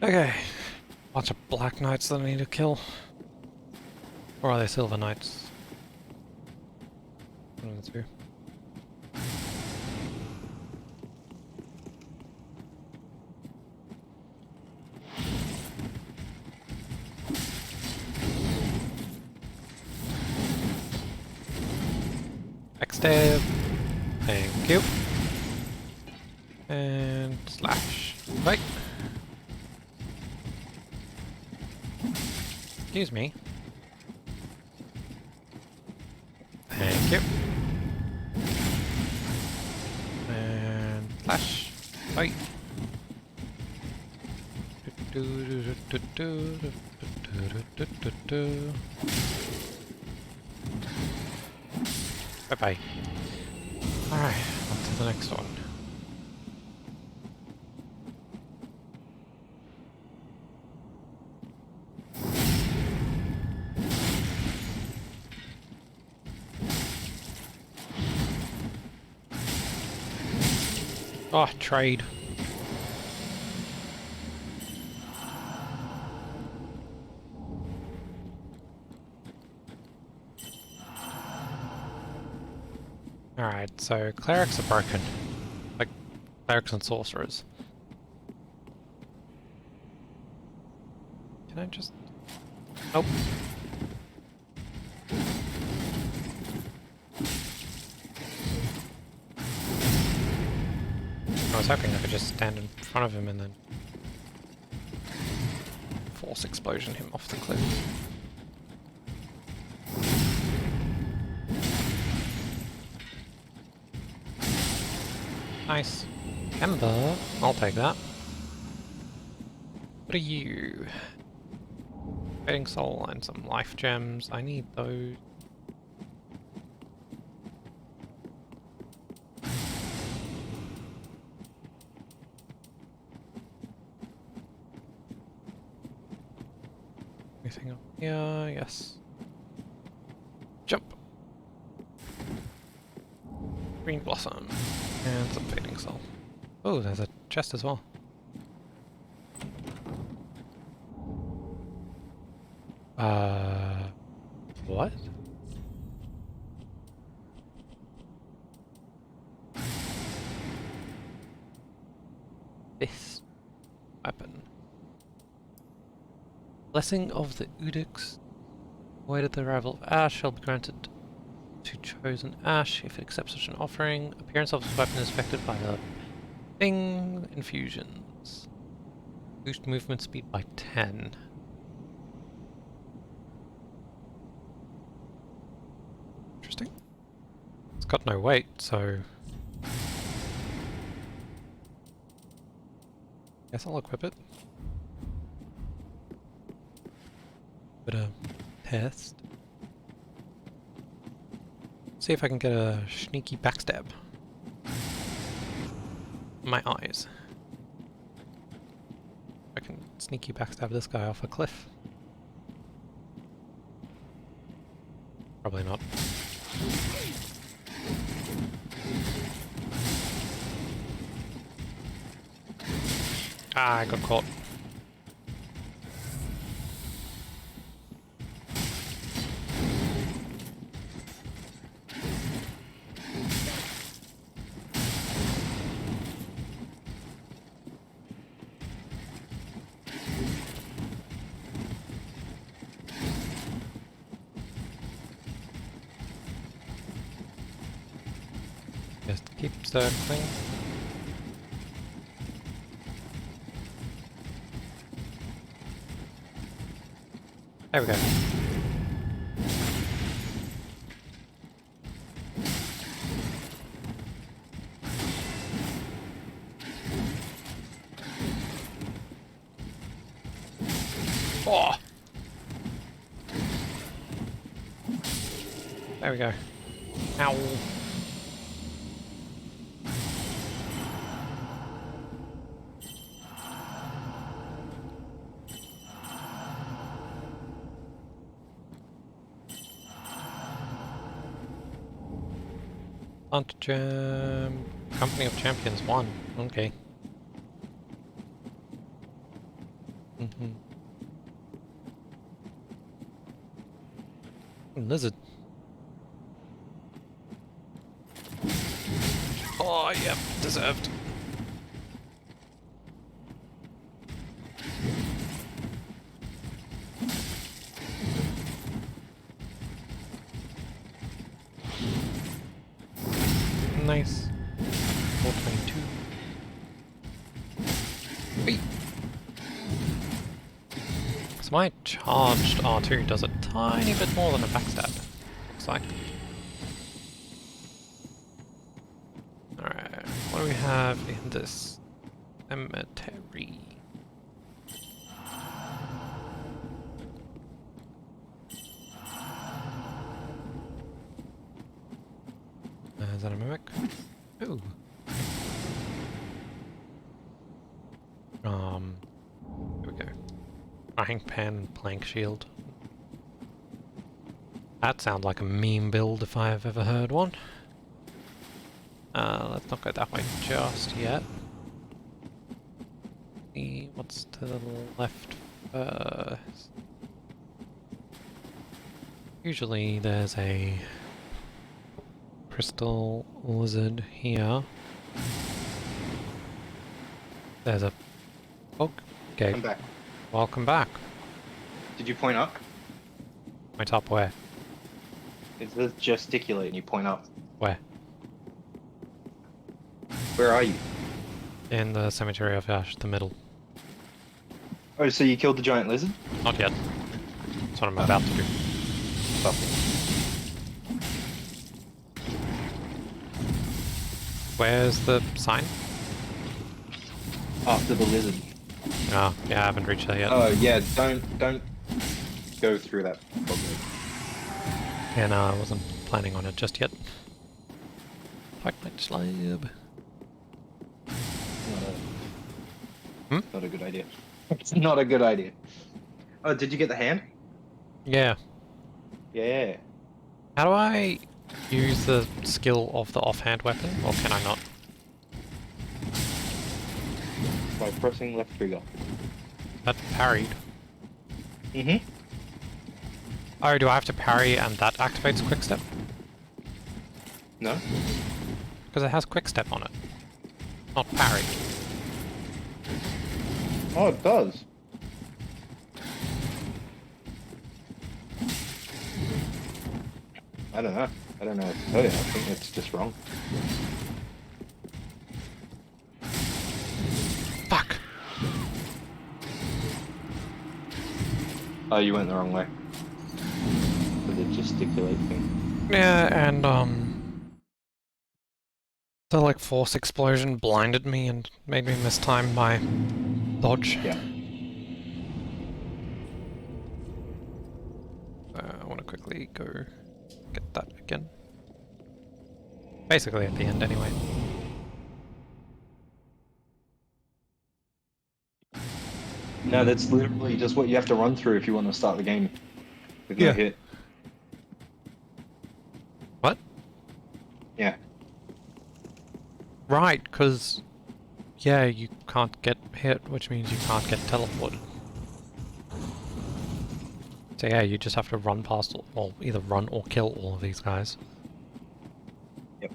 A: Okay. Bunch of black knights that I need to kill. Or are they silver knights? One of the two. Backstab. Thank you. And slash. Right. Excuse me. Thank you. And slash. Right. Bye bye. Alright, on to the next one. Oh, trade. Alright, so clerics are broken. Like, clerics and sorcerers. Can I just... Nope. I was hoping I could just stand in front of him and then force explosion him off the cliff. Nice. Ember, I'll take that. What are you? Fading soul and some life gems. I need those. Anything up here? Yes. Jump. Green blossom. And some fading soul. Oh, there's a chest as well. What? This weapon. Blessing of the Udix. Awaited the arrival of Ash shall be granted to chosen Ash if it accepts such an offering. Appearance of this weapon is affected by the thing infusions. Boost movement speed by 10. Interesting. It's got no weight, so guess I'll equip it. Bit of test. See if I can get a sneaky backstab. My eyes. I can sneaky backstab this guy off a cliff. Probably not. Ah, I got caught. Just keep circling. There we go. Oh! There we go. Ow. Hunt Jam. Company of Champions 1. Okay. Lizard. Oh, yep, deserved. Nice. 422. Wait. So my charged R2 does a tiny bit more than a backstab. Looks like. Alright, what do we have in this cemetery? Is that a mimic? Ooh. Here we go. Frying pan, plank shield. That sounds like a meme build if I've ever heard one. Let's not go that way just yet. See what's to the left first. Usually there's a crystal lizard here. There's a bug. Okay.
B: I'm back.
A: Welcome back.
B: Did you point up?
A: Point up where?
B: It says gesticulate and you point up.
A: Where?
B: Where are you?
A: In the cemetery of Ash, the middle.
B: Oh, so you killed the giant lizard?
A: Not yet. That's what I'm about to do.
B: Fuck.
A: Where's the sign?
B: After the lizard.
A: Oh, yeah, I haven't reached that yet.
B: Oh yeah, don't go through that probably.
A: Yeah, no, I wasn't planning on it just yet. Fight my slab.
B: Not a good idea. It's not a good idea. Oh, did you get the hand?
A: Yeah.
B: Yeah.
A: How do I use the skill of the offhand weapon, or can I not?
B: By pressing left trigger.
A: That parried.
B: Mm-hmm.
A: Oh, do I have to parry and that activates quick step?
B: No?
A: Because it has quick step on it. Not parry.
B: Oh, it does. I don't know. I don't know what to tell you. I think that's just wrong.
A: Fuck!
B: Oh, you went the wrong way. For the gesticulate thing.
A: Yeah, and the like force explosion blinded me and made me mistime my dodge.
B: Yeah.
A: I want to quickly go get that again. Basically at the end anyway.
B: No, that's literally just what you have to run through if you want to start the game with no
A: Yeah.
B: hit.
A: What?
B: Yeah.
A: Right, because yeah, you can't get hit, which means you can't get teleported. So yeah, you just have to run past, or either run or kill all of these guys.
B: Yep.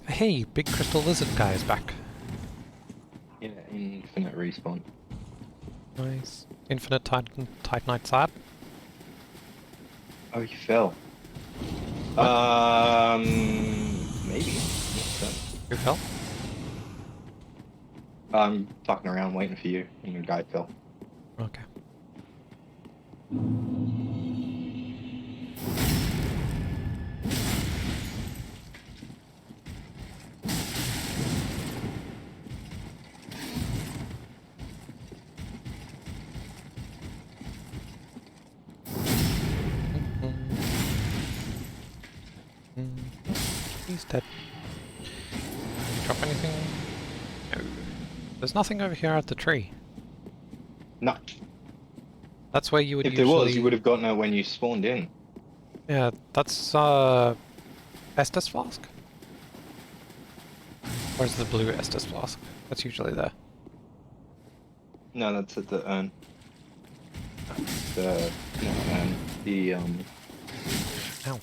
A: Hey, big crystal lizard guy is back.
B: Yeah, infinite respawn.
A: Nice. Infinite Titanite Slab.
B: Oh, you fell. Maybe.
A: Who fell?
B: I'm fucking around waiting for you, and your guy fell.
A: Okay. he's dead. Did you drop anything? No. There's nothing over here at the tree.
B: No.
A: That's where you would
B: If
A: usually...
B: there was, you would have gotten it when you spawned in.
A: Yeah, that's Estus flask. Where's the blue Estus flask? That's usually there.
B: No, that's at the urn. The not urn. The
A: Ow.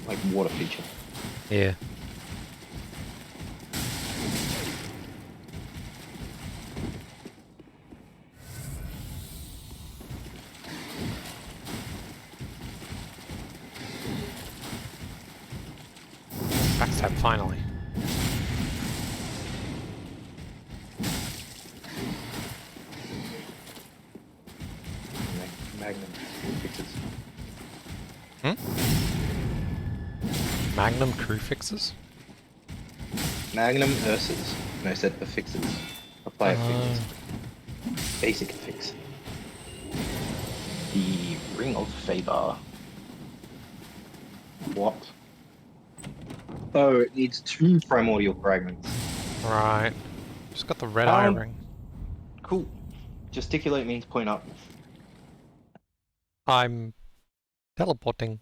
B: like water feature.
A: Yeah. Backstab finally.
B: Magnum fixes.
A: Magnum crew fixes?
B: Magnum nurses. No, I said affixes. Apply affixes.
A: Uh,
B: Basic affix. The Ring of Favor. What? Oh, it needs 2 primordial fragments.
A: right. Just got the red eye ring.
B: Cool. Gesticulate means point up.
A: I'm teleporting.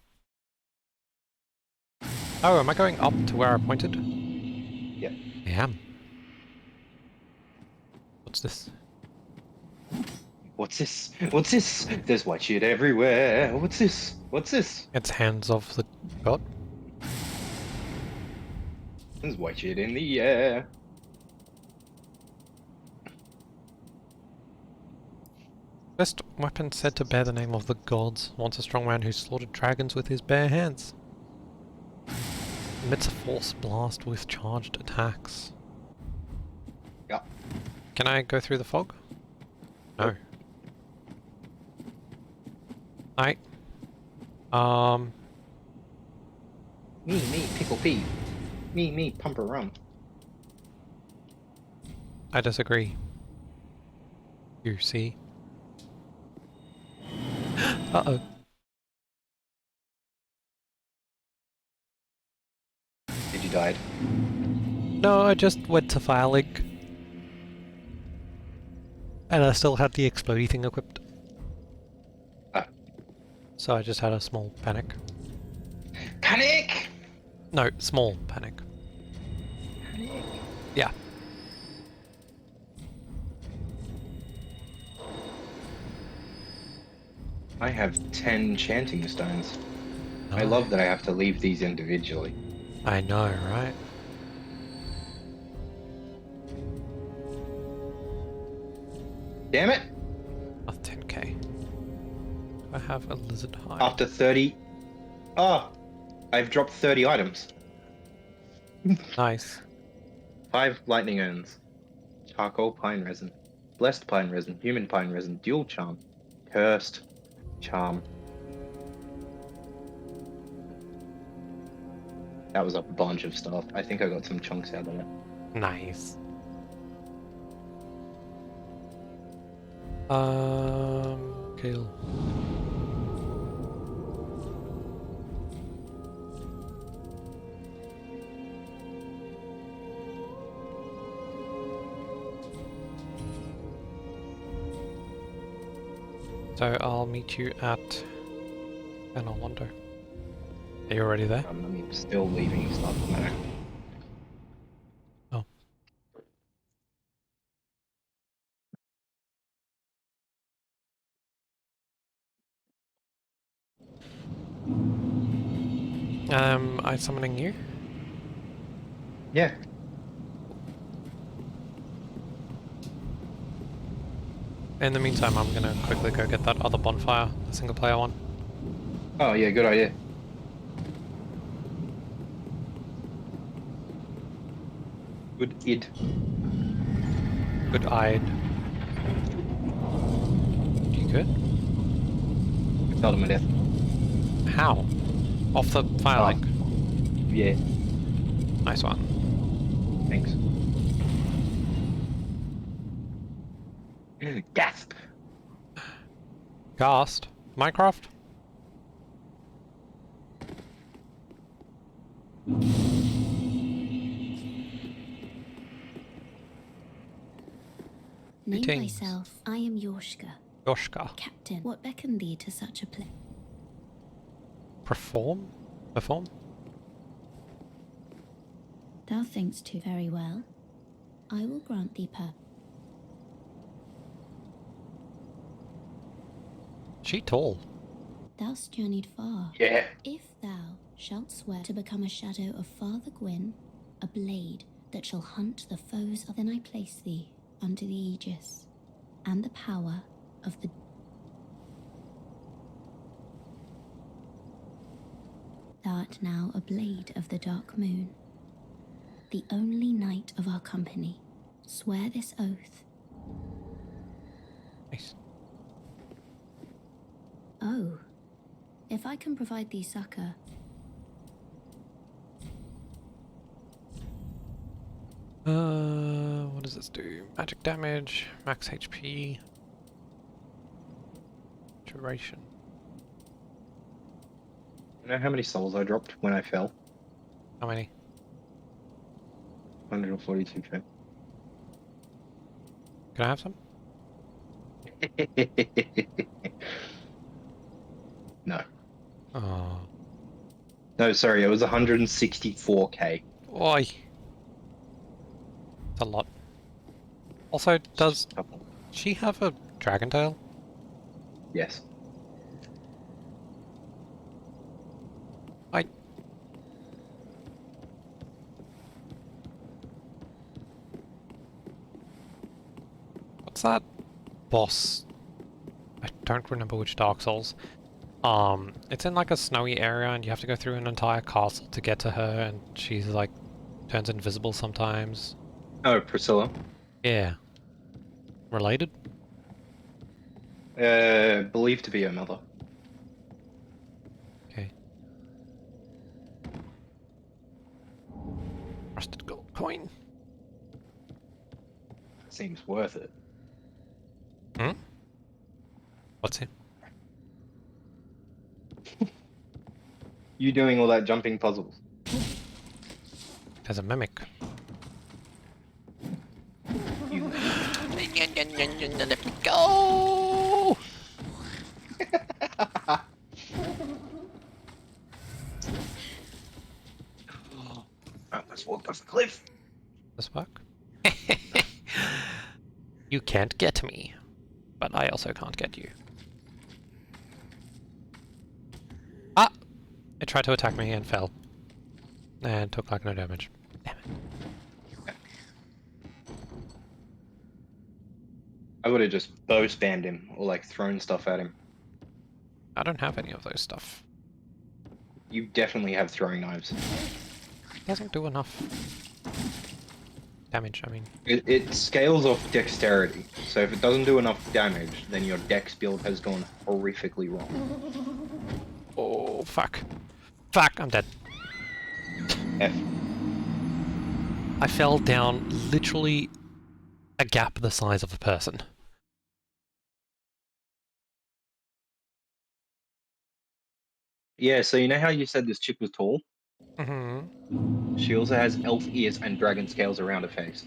A: Oh, am I going up to where I pointed?
B: Yeah.
A: I am. What's this?
B: What's this? What's this? There's white shit everywhere. What's this? What's this?
A: It's hands of the god.
B: There's white shit in the air.
A: Best weapon said to bear the name of the gods. Once a strong man who slaughtered dragons with his bare hands. Emits a force blast with charged attacks.
B: Yeah.
A: Can I go through the fog? No.
B: Nope.
A: Alright.
B: Me, pickle pea. Me, pumper rum.
A: I disagree. You see? Uh-oh.
B: Did you die?
A: No, I just went to fire link. And I still had the explodey thing equipped.
B: Ah.
A: So I just had a small panic.
B: Panic!
A: No, small panic.
B: Panic.
A: Yeah.
B: I have 10 chanting stones. I
A: No.
B: love that I have to leave these individually.
A: I know, right?
B: Damn it!
A: Oh, 10k. I have a lizard hide.
B: After 30... Oh! I've dropped 30 items.
A: Nice.
B: 5 lightning urns. Charcoal pine resin. Blessed pine resin. Human pine resin. Dual charm. Cursed charm. That was a bunch of stuff. I think I got some chunks out of it.
A: Nice. Kill. So I'll meet you at Banner Wonder. Are you already there?
B: I'm still leaving stuff. No.
A: Oh. I summoning you?
B: Yeah.
A: In the meantime, I'm gonna quickly go get that other bonfire, the single player one.
B: Oh yeah, good idea. Good id.
A: Good-eyed. You good?
B: Seldom a death.
A: How? Off the fire
B: Oh.
A: link.
B: Yeah.
A: Nice one.
B: Thanks. Gasp.
A: Cast. Minecraft?
E: Name
A: Greetings.
E: thyself. I am Yorshka.
A: Yoshka.
E: Captain, what beckoned thee to such a place?
A: Perform? Perform?
E: Thou thinkst too very well. I will grant thee
A: She tall.
E: Thou'st journeyed far.
B: Yeah.
E: If thou shalt swear to become a shadow of Father Gwyn, a blade that shall hunt the foes, then I place thee under the aegis and the power of the... Thou art now a blade of the dark moon, the only knight of our company. Swear this oath.
A: Nice.
E: Oh, if I can provide thee succor,
A: What does this do? Magic damage, max HP, duration.
B: You know how many souls I dropped when I fell?
A: How many?
B: 142k.
A: Can I have some?
B: No.
A: Oh.
B: No, sorry, it was 164k.
A: Oi. It's a lot. Also, does she have a dragon tail?
B: Yes.
A: What's that boss? I don't remember which Dark Souls. It's in like a snowy area and you have to go through an entire castle to get to her and she's like, turns invisible sometimes.
B: Oh, Priscilla.
A: Yeah. Related?
B: Believed to be her mother.
A: Okay. Rusted gold coin.
B: Seems worth it.
A: Hmm? What's it?
B: You doing all that jumping puzzles?
A: There's a mimic.
B: You...
A: Let me go!
B: I almost walked off a cliff.
A: This work? You can't get me, but I also can't get you. Ah! It tried to attack me and fell. And took like no damage. Damn it.
B: I would have just bow spammed him or like thrown stuff at him.
A: I don't have any of those stuff.
B: You definitely have throwing knives.
A: Doesn't do enough damage, I mean.
B: It scales off dexterity, so if it doesn't do enough damage, then your dex build has gone horrifically wrong.
A: Oh, fuck. Fuck, I'm dead.
B: F.
A: I fell down literally a gap the size of a person.
B: Yeah, so you know how you said this chick was tall?
A: Mm-hmm.
B: She also has elf ears and dragon scales around her face.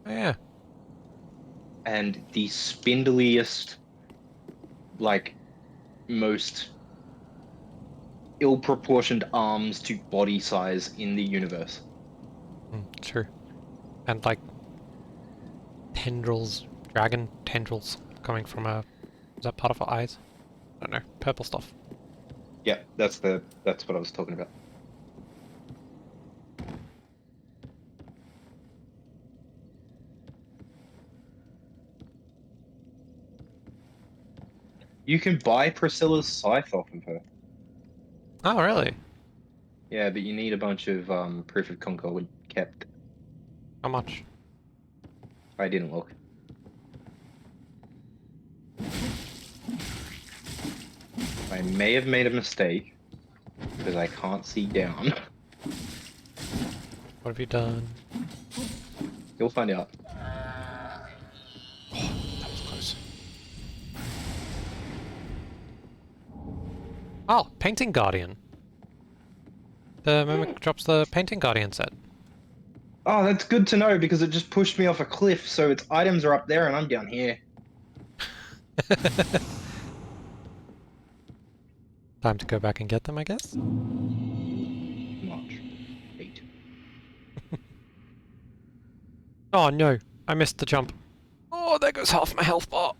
A: Yeah.
B: And the spindliest, like, most ill-proportioned arms to body size in the universe.
A: True. And like tendrils, dragon tendrils coming from her. Is that part of her eyes? I don't know. Purple stuff.
B: Yeah, that's what I was talking about. You can buy Priscilla's scythe off of her.
A: Oh, really?
B: Yeah, but you need a bunch of proof of concord kept.
A: How much?
B: I didn't look. I may have made a mistake because I can't see down.
A: What have you done?
B: You'll find out.
A: That was close. Oh, Painting Guardian. The Mimic drops the Painting Guardian set.
B: Oh, that's good to know because it just pushed me off a cliff. So its items are up there and I'm down here.
A: Time to go back and get them, I guess.
B: March 8.
A: Oh no, I missed the jump. Oh, there goes half my health bar.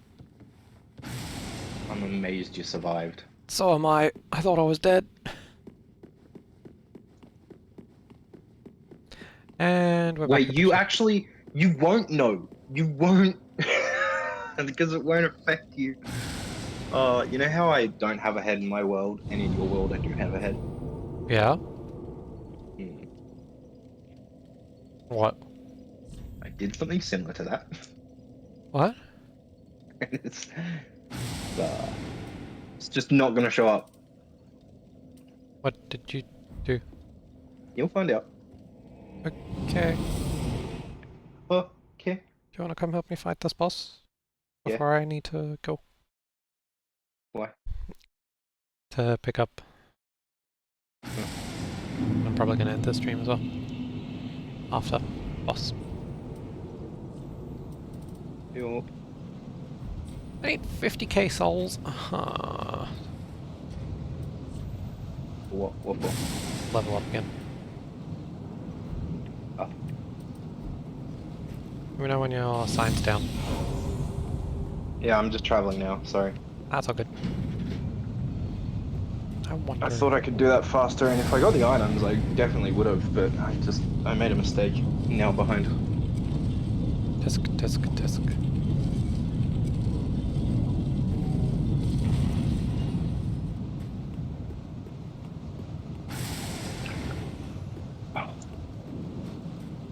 B: I'm amazed you survived.
A: So am I. I thought I was dead. And we're
B: Wait,
A: back.
B: you won't know. You won't. Because it won't affect you. You know how I don't have a head in my world, and in your world I do have a head?
A: Yeah?
B: Hmm.
A: What?
B: I did something similar to that.
A: What?
B: it's, uh, it's just not gonna show up.
A: What did you do?
B: You'll find out.
A: Okay.
B: Okay.
A: Do you want to come help me fight this boss?
B: Yeah.
A: Before I need to go
B: Why?
A: to pick up. I'm probably going to end this stream as well. After boss.
B: Yup.
A: I need 50k souls.
B: What?
A: Level up again.
B: Oh.
A: Let me know when your sign's down.
B: Yeah, I'm just traveling now. Sorry.
A: That's all good. I wonder.
B: I thought I could do that faster, and if I got the items, I definitely would have, but I made a mistake. Now I'm behind.
A: Tisk.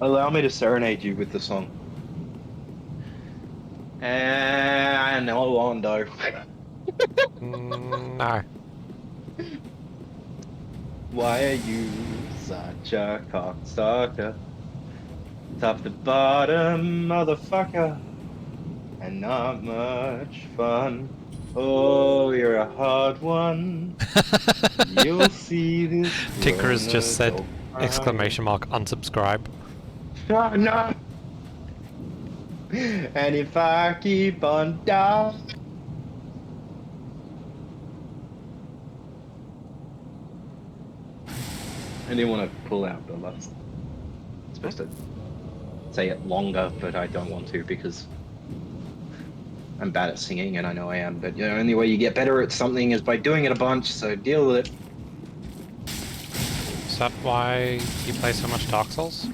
B: Allow me to serenade you with the song. And Orlando.
A: No.
B: Why are you such a cocksucker? Top to bottom, motherfucker. And not much fun. Oh, you're a hard one. You'll see this.
A: Tinker's just said
B: grown adult
A: exclamation mark unsubscribe.
B: crying. Oh, no. And if I keep on down. I didn't want to pull out the last. I'm supposed to say it longer, but I don't want to because I'm bad at singing, and I know I am. But the only way you get better at something is by doing it a bunch. So deal with it.
A: Is that why you play so much Dark Souls?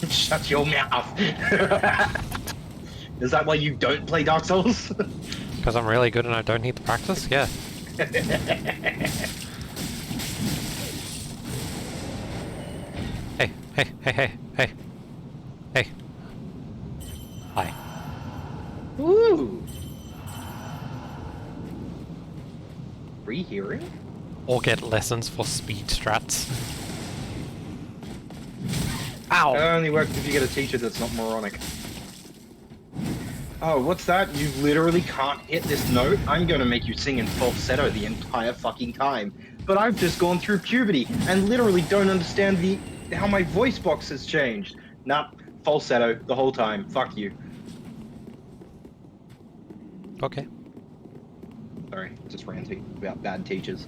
B: Shut your mouth. Is that why you don't play Dark Souls?
A: Because I'm really good and I don't need the practice? Yeah. Hey. Hi.
B: Ooh. Free hearing?
A: Or get lessons for speed strats. Ow!
B: It only works if you get a teacher that's not moronic. Oh, what's that? You literally can't hit this note? I'm gonna make you sing in falsetto the entire fucking time. But I've just gone through puberty and literally don't understand how my voice box has changed. Nah, falsetto the whole time. Fuck you.
A: Okay.
B: Sorry, just ranting about bad teachers.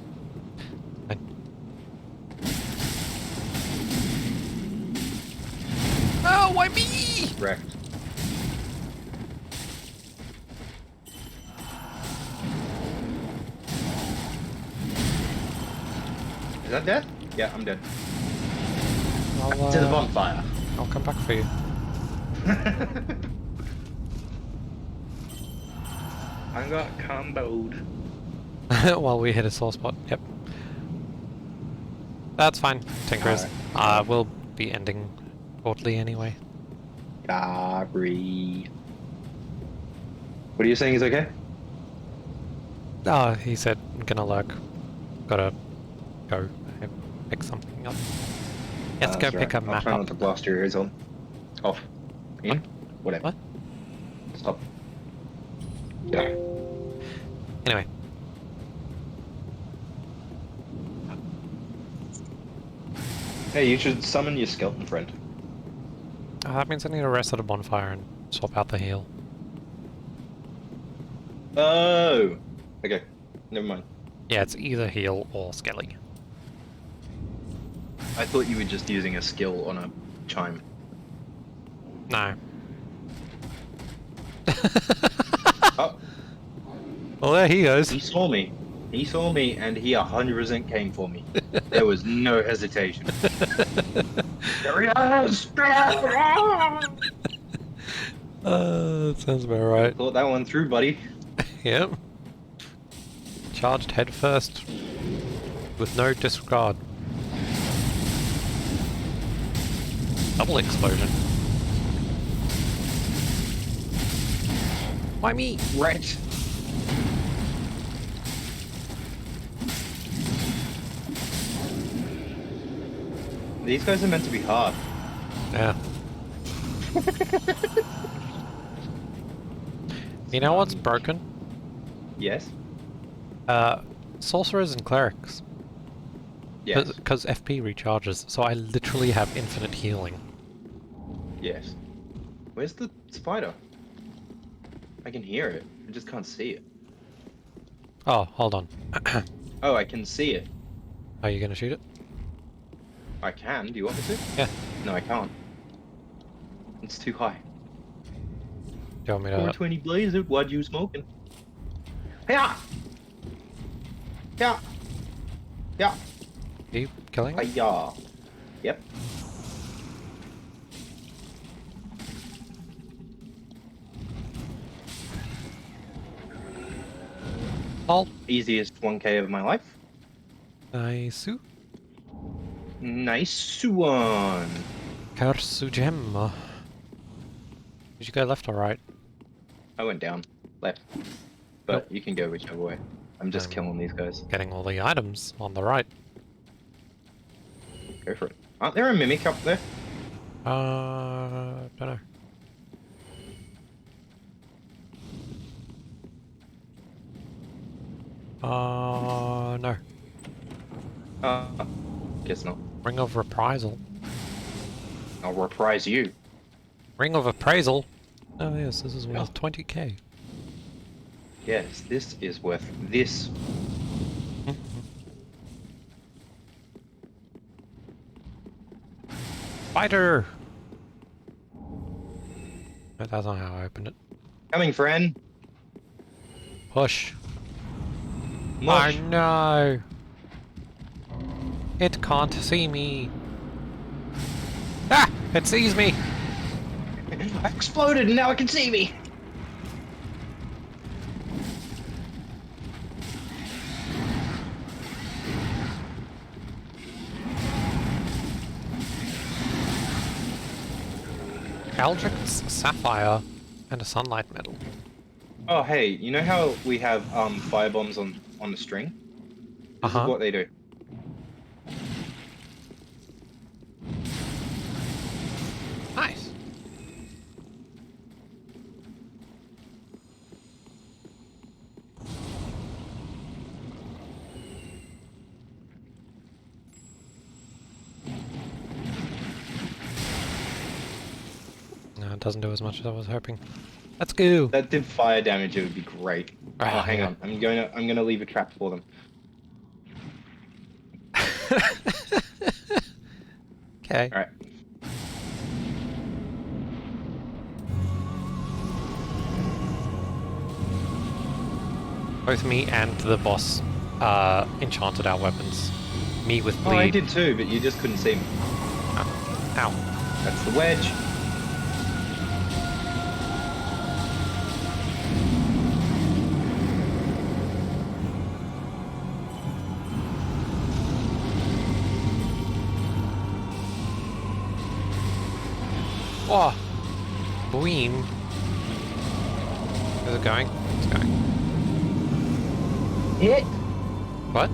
A: Oh, why me?
B: Wrecked. Is that death? Yeah, I'm dead.
A: I'll,
B: To the bonfire.
A: I'll come back for you.
B: I got comboed.
A: While we hit a sore spot. Yep. That's fine, Tinkers. We'll be ending shortly anyway.
B: Gabri. What are you saying is okay?
A: Oh, he said, I'm gonna lurk. Gotta go and pick something up. Let's go
B: That's
A: pick a
B: right. I'll
A: map
B: try not
A: up.
B: to blast your ears on. Off. In. Whatever.
A: What?
B: Stop. Yeah.
A: Anyway.
B: Hey, you should summon your skeleton friend.
A: Oh, that means I need to rest at a bonfire and swap out the heal.
B: Oh! Okay, never mind.
A: Yeah, it's either heal or skelly.
B: I thought you were just using a skill on a chime.
A: No.
B: Oh,
A: Well, there he goes.
B: he saw me. He saw me and he 100% came for me. There was no hesitation. There he is!
A: That sounds about right.
B: Thought that one through, buddy.
A: Yep. Charged head first. With no disregard. Double explosion. Why me?
B: Right. These guys are meant to be hard.
A: Yeah. You know what's broken?
B: Yes?
A: Sorcerers and clerics.
B: Yes.
A: Because FP recharges, so I literally have infinite healing.
B: Yes. Where's the spider? I can hear it. I just can't see it.
A: Oh, hold on.
B: Oh, I can see it.
A: Are you gonna shoot it?
B: I can. Do you want me to?
A: Yeah.
B: No, I can't. It's too high.
A: Do you want me to...
B: 420 blaze it. What you smoking? Yeah. Yeah. Yeah.
A: Keep killing it?
B: Yeah. Yep.
A: Oh,
B: Easiest 1k of my life.
A: nice.
B: Nice one.
A: Cursu gem. Did you go left or right?
B: I went down. Left. But you can go whichever way. I'm just killing these guys.
A: Getting all the items on the right.
B: Go for it. Aren't there a mimic up there?
A: Don't know. No.
B: Guess not.
A: Ring of Reprisal.
B: I'll reprise you.
A: Ring of Appraisal? Oh yes, this is worth
B: Oh.
A: 20k.
B: Yes, this is worth this.
A: Spider! But that's not how I opened it.
B: Coming, friend.
A: Push.
B: Mush.
A: Oh no! It can't see me. Ah! It sees me!
B: I exploded and now it can see me.
A: Aldrich's Sapphire and a Sunlight Medal.
B: Oh, hey, you know how we have fire bombs on the string? This is what they do.
A: Nice. No, it doesn't do as much as I was hoping. Let's go.
B: That did fire damage. It would be great.
A: Ah,
B: Oh, hang
A: yeah.
B: on. I'm gonna leave a trap for them.
A: Okay.
B: All right.
A: Both me and the boss enchanted our weapons. Me with bleed.
B: Oh, I did too, but you just couldn't see me.
A: Ow.
B: That's the wedge.
A: Oh! Boom. Is it going? It's going.
B: Hit.
A: What?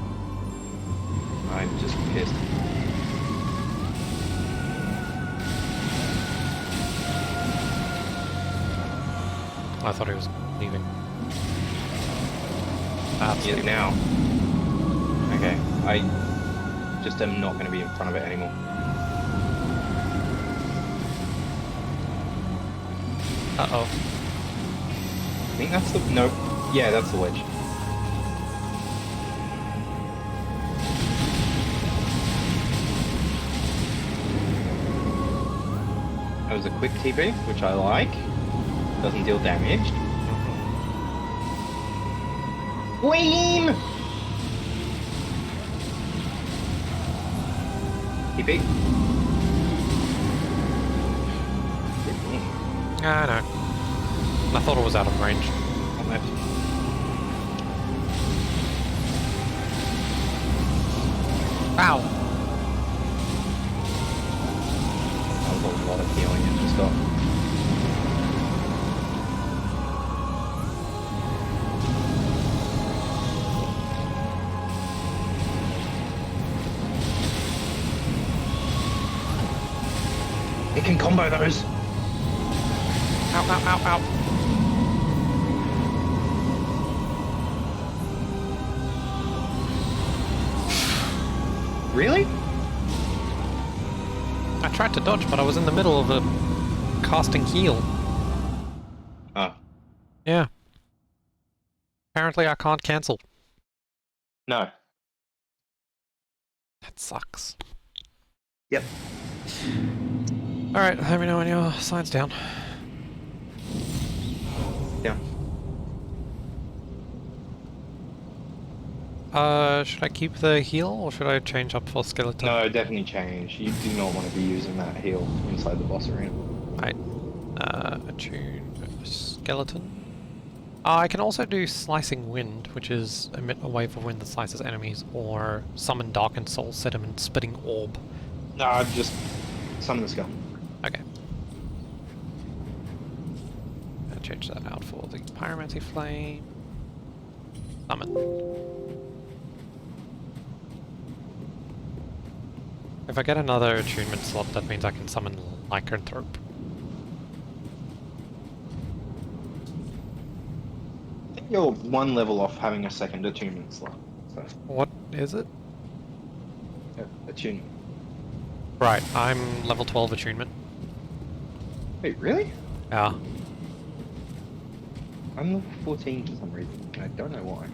B: I'm just pissed.
A: I thought he was leaving. That's
B: He is now. Okay. I just am not going to be in front of it anymore.
A: Uh-oh.
B: I think that's the... No. Yeah, that's the wedge. That was a quick TP, which I like. Doesn't deal damage. Queen! TP.
A: Ah, no. I thought it was out of range.
B: On left.
A: Ow!
B: That was a lot of healing it just got. It can combo those.
A: Ow, ow, ow, ow.
B: Really?
A: I tried to dodge, but I was in the middle of a casting heal.
B: Oh.
A: Yeah. Apparently I can't cancel.
B: No.
A: That sucks.
B: Yep.
A: Alright, let me know when your sign's down.
B: Down.
A: Should I keep the heal, or should I change up for skeleton?
B: No, definitely change. You do not want to be using that heal inside the boss arena.
A: Right. Attune skeleton. I can also do Slicing Wind, which is emit a wave of wind that slices enemies, or summon Darkened Soul, set him in Spitting Orb.
B: No, just summon the skull.
A: Okay. I'll change that out for the Pyromancy Flame. Summon. If I get another attunement slot, that means I can summon Lycanthrope.
B: I think you're one level off having a second attunement slot. So,
A: What is it?
B: attune.
A: Right, I'm level 12 attunement.
B: Wait, really?
A: Yeah.
B: I'm level 14 for some reason. I don't know why.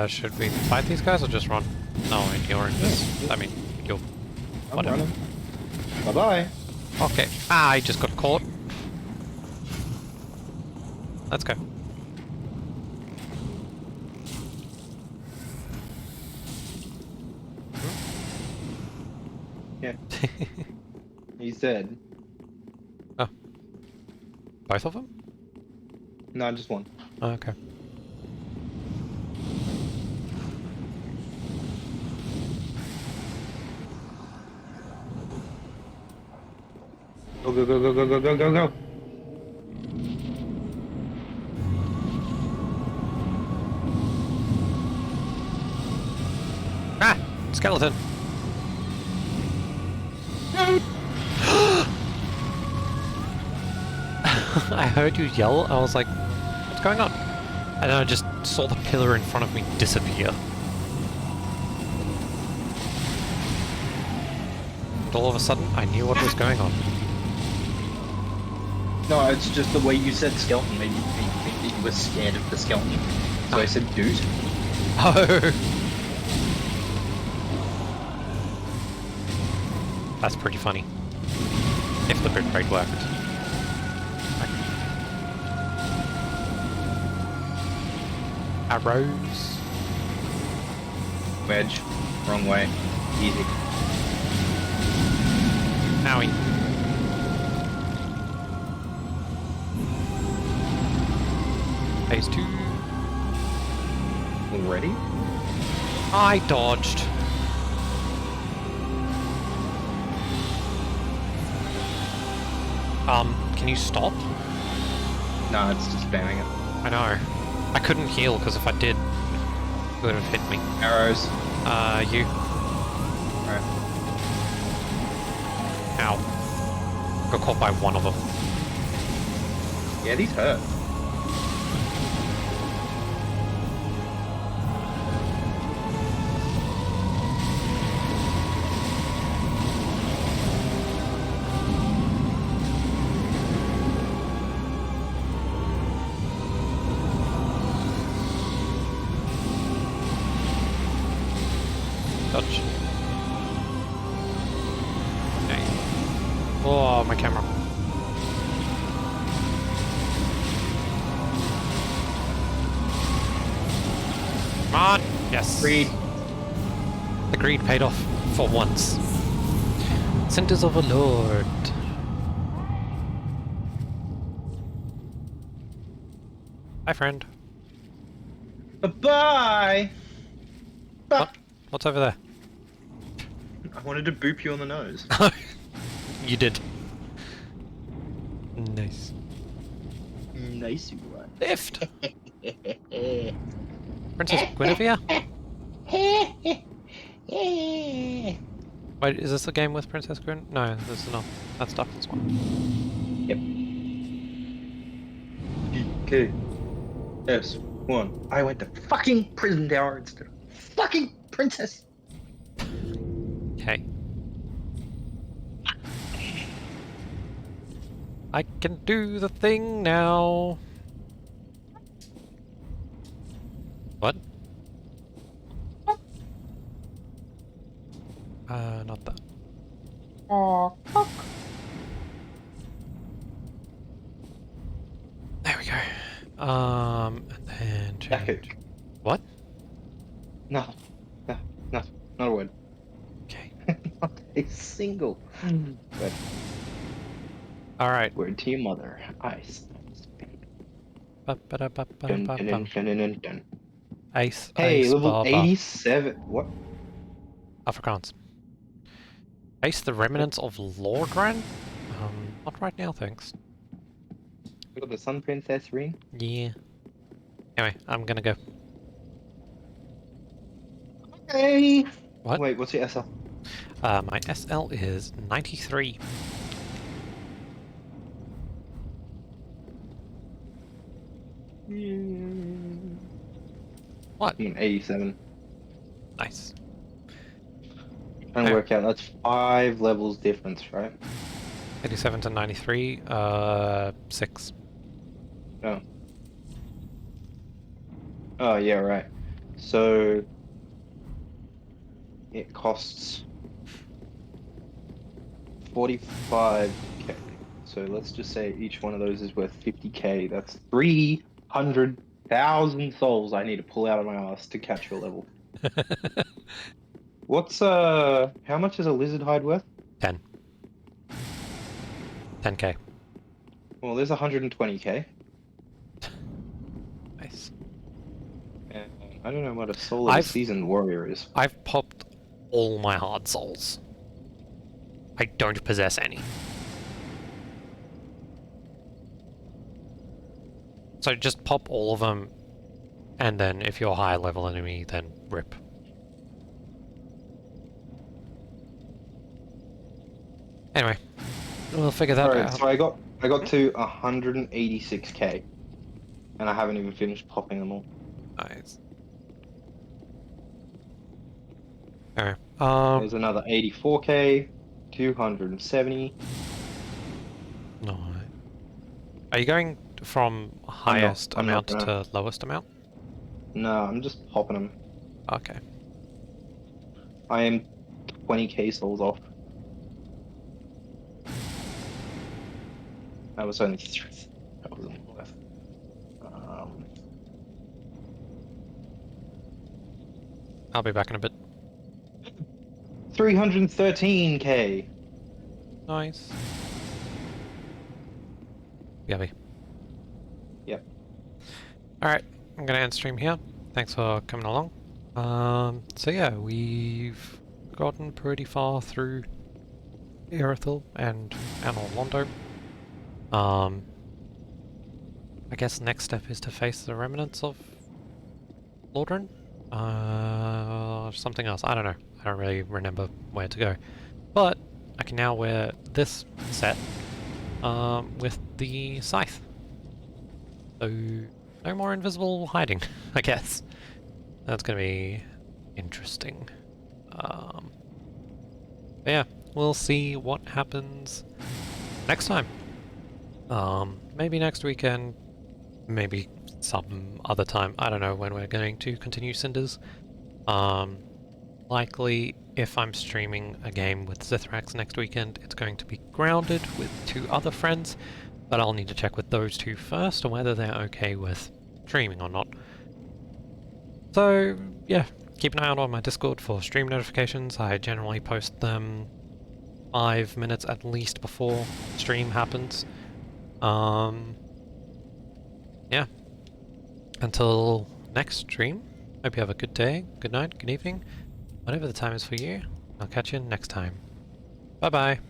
A: Should we fight these guys or just run? No, you're in this.
B: Yeah.
A: I mean, you're...
B: I'm
A: whatever.
B: running. Bye-bye.
A: Okay. Ah, I just got caught. Let's go.
B: Yeah. He's dead.
A: Oh. Both of them?
B: No, just one.
A: Oh, okay.
B: Go, go, go, go, go, go, go, go, go.
A: Ah! Skeleton! I heard you yell, I was like, what's going on? And then I just saw the pillar in front of me disappear. And all of a sudden, I knew what was going on.
B: No, it's just the way you said skeleton made me think that you were scared of the skeleton. So I said dude.
A: Oh! That's pretty funny. If the bitrate worked. Arrows.
B: Wedge. Wrong way. Easy.
A: Owie. Phase 2.
B: Already?
A: I dodged. Can you stop?
B: No, it's just spamming it.
A: I know. I couldn't heal because if I did, it would have hit me.
B: Arrows.
A: You.
B: Alright.
A: Ow. Got caught by one of them.
B: Yeah, these hurt.
A: Oh, my camera. Come on! Yes!
B: Greed.
A: The greed paid off for once. Cinders of a Lord. Hi, friend.
B: Bye-bye!
A: What? What's over there?
B: I wanted to boop you on the nose.
A: You did. Nice.
B: Nice one.
A: Lift! Princess Guinevere? Wait, is this a game with Princess Gwyn? No, this is not. That's Darkness one.
B: Yep. GKS1. I went to fucking prison tower instead of fucking princess.
A: Okay. I can do the thing now. What? Not that. There we go. And then
B: Epic.
A: change. What?
B: No, not a word.
A: Okay.
B: Not a single word.
A: Alright.
B: Word to your mother. Ice. Dun, dun, dun,
A: Ba-ba-da-ba-ba-ba-bum.
B: dun, dun, dun, dun.
A: Ace,
B: Hey,
A: ace,
B: level
A: bar,
B: 87. What?
A: Afrikaans. Ace the remnants of Lordran? Not right now, thanks.
B: We got the Sun Princess ring.
A: Yeah. Anyway, I'm gonna go.
B: Hey.
A: What?
B: Wait, what's your SL?
A: My SL is 93. What?
B: I'm 87.
A: Nice.
B: Trying to work out, that's 5 levels difference, right?
A: 87 to 93, 6.
B: Oh. Oh, yeah, right. So it costs 45k. So let's just say each one of those is worth 50k. That's 300,000 souls I need to pull out of my ass to catch your level. What's how much is a lizard hide worth?
A: 10. 10k.
B: Well, there's 120k.
A: Nice.
B: And I don't know what a soul of a seasoned warrior is.
A: I've popped all my hard souls. I don't possess any. So just pop all of them, and then if you're a higher level enemy, then rip. Anyway, we'll figure that
B: Alright,
A: out.
B: so I got to 186k. And I haven't even finished popping them all.
A: Nice. Alright,
B: There's another 84k, 270.
A: no. Are you going from highest
B: I'm not
A: amount
B: gonna.
A: to lowest amount?
B: No, I'm just popping them.
A: Okay.
B: I am 20k souls off. That was only 3. That wasn't worth.
A: I'll be back in a bit.
B: 313k.
A: Nice. Gabby.
B: Yep.
A: Alright, I'm gonna end stream here. Thanks for coming along. So yeah, we've gotten pretty far through Erithil and Orlando. I guess next step is to face the remnants of Lordran? Something else, I don't know. I don't really remember where to go. But I can now wear this set with the scythe. So no more invisible hiding, I guess. That's gonna be interesting. But yeah, we'll see what happens next time. Maybe next weekend, maybe some other time. I don't know when we're going to continue Cinders. Likely if I'm streaming a game with Zithrax next weekend, it's going to be Grounded with 2 other friends, but I'll need to check with those 2 first on whether they're okay with streaming or not. So, yeah, keep an eye out on my Discord for stream notifications. I generally post them 5 minutes at least before stream happens. Yeah. Until next stream, hope you have a good day, good night, good evening, whatever the time is for you. I'll catch you next time. Bye bye.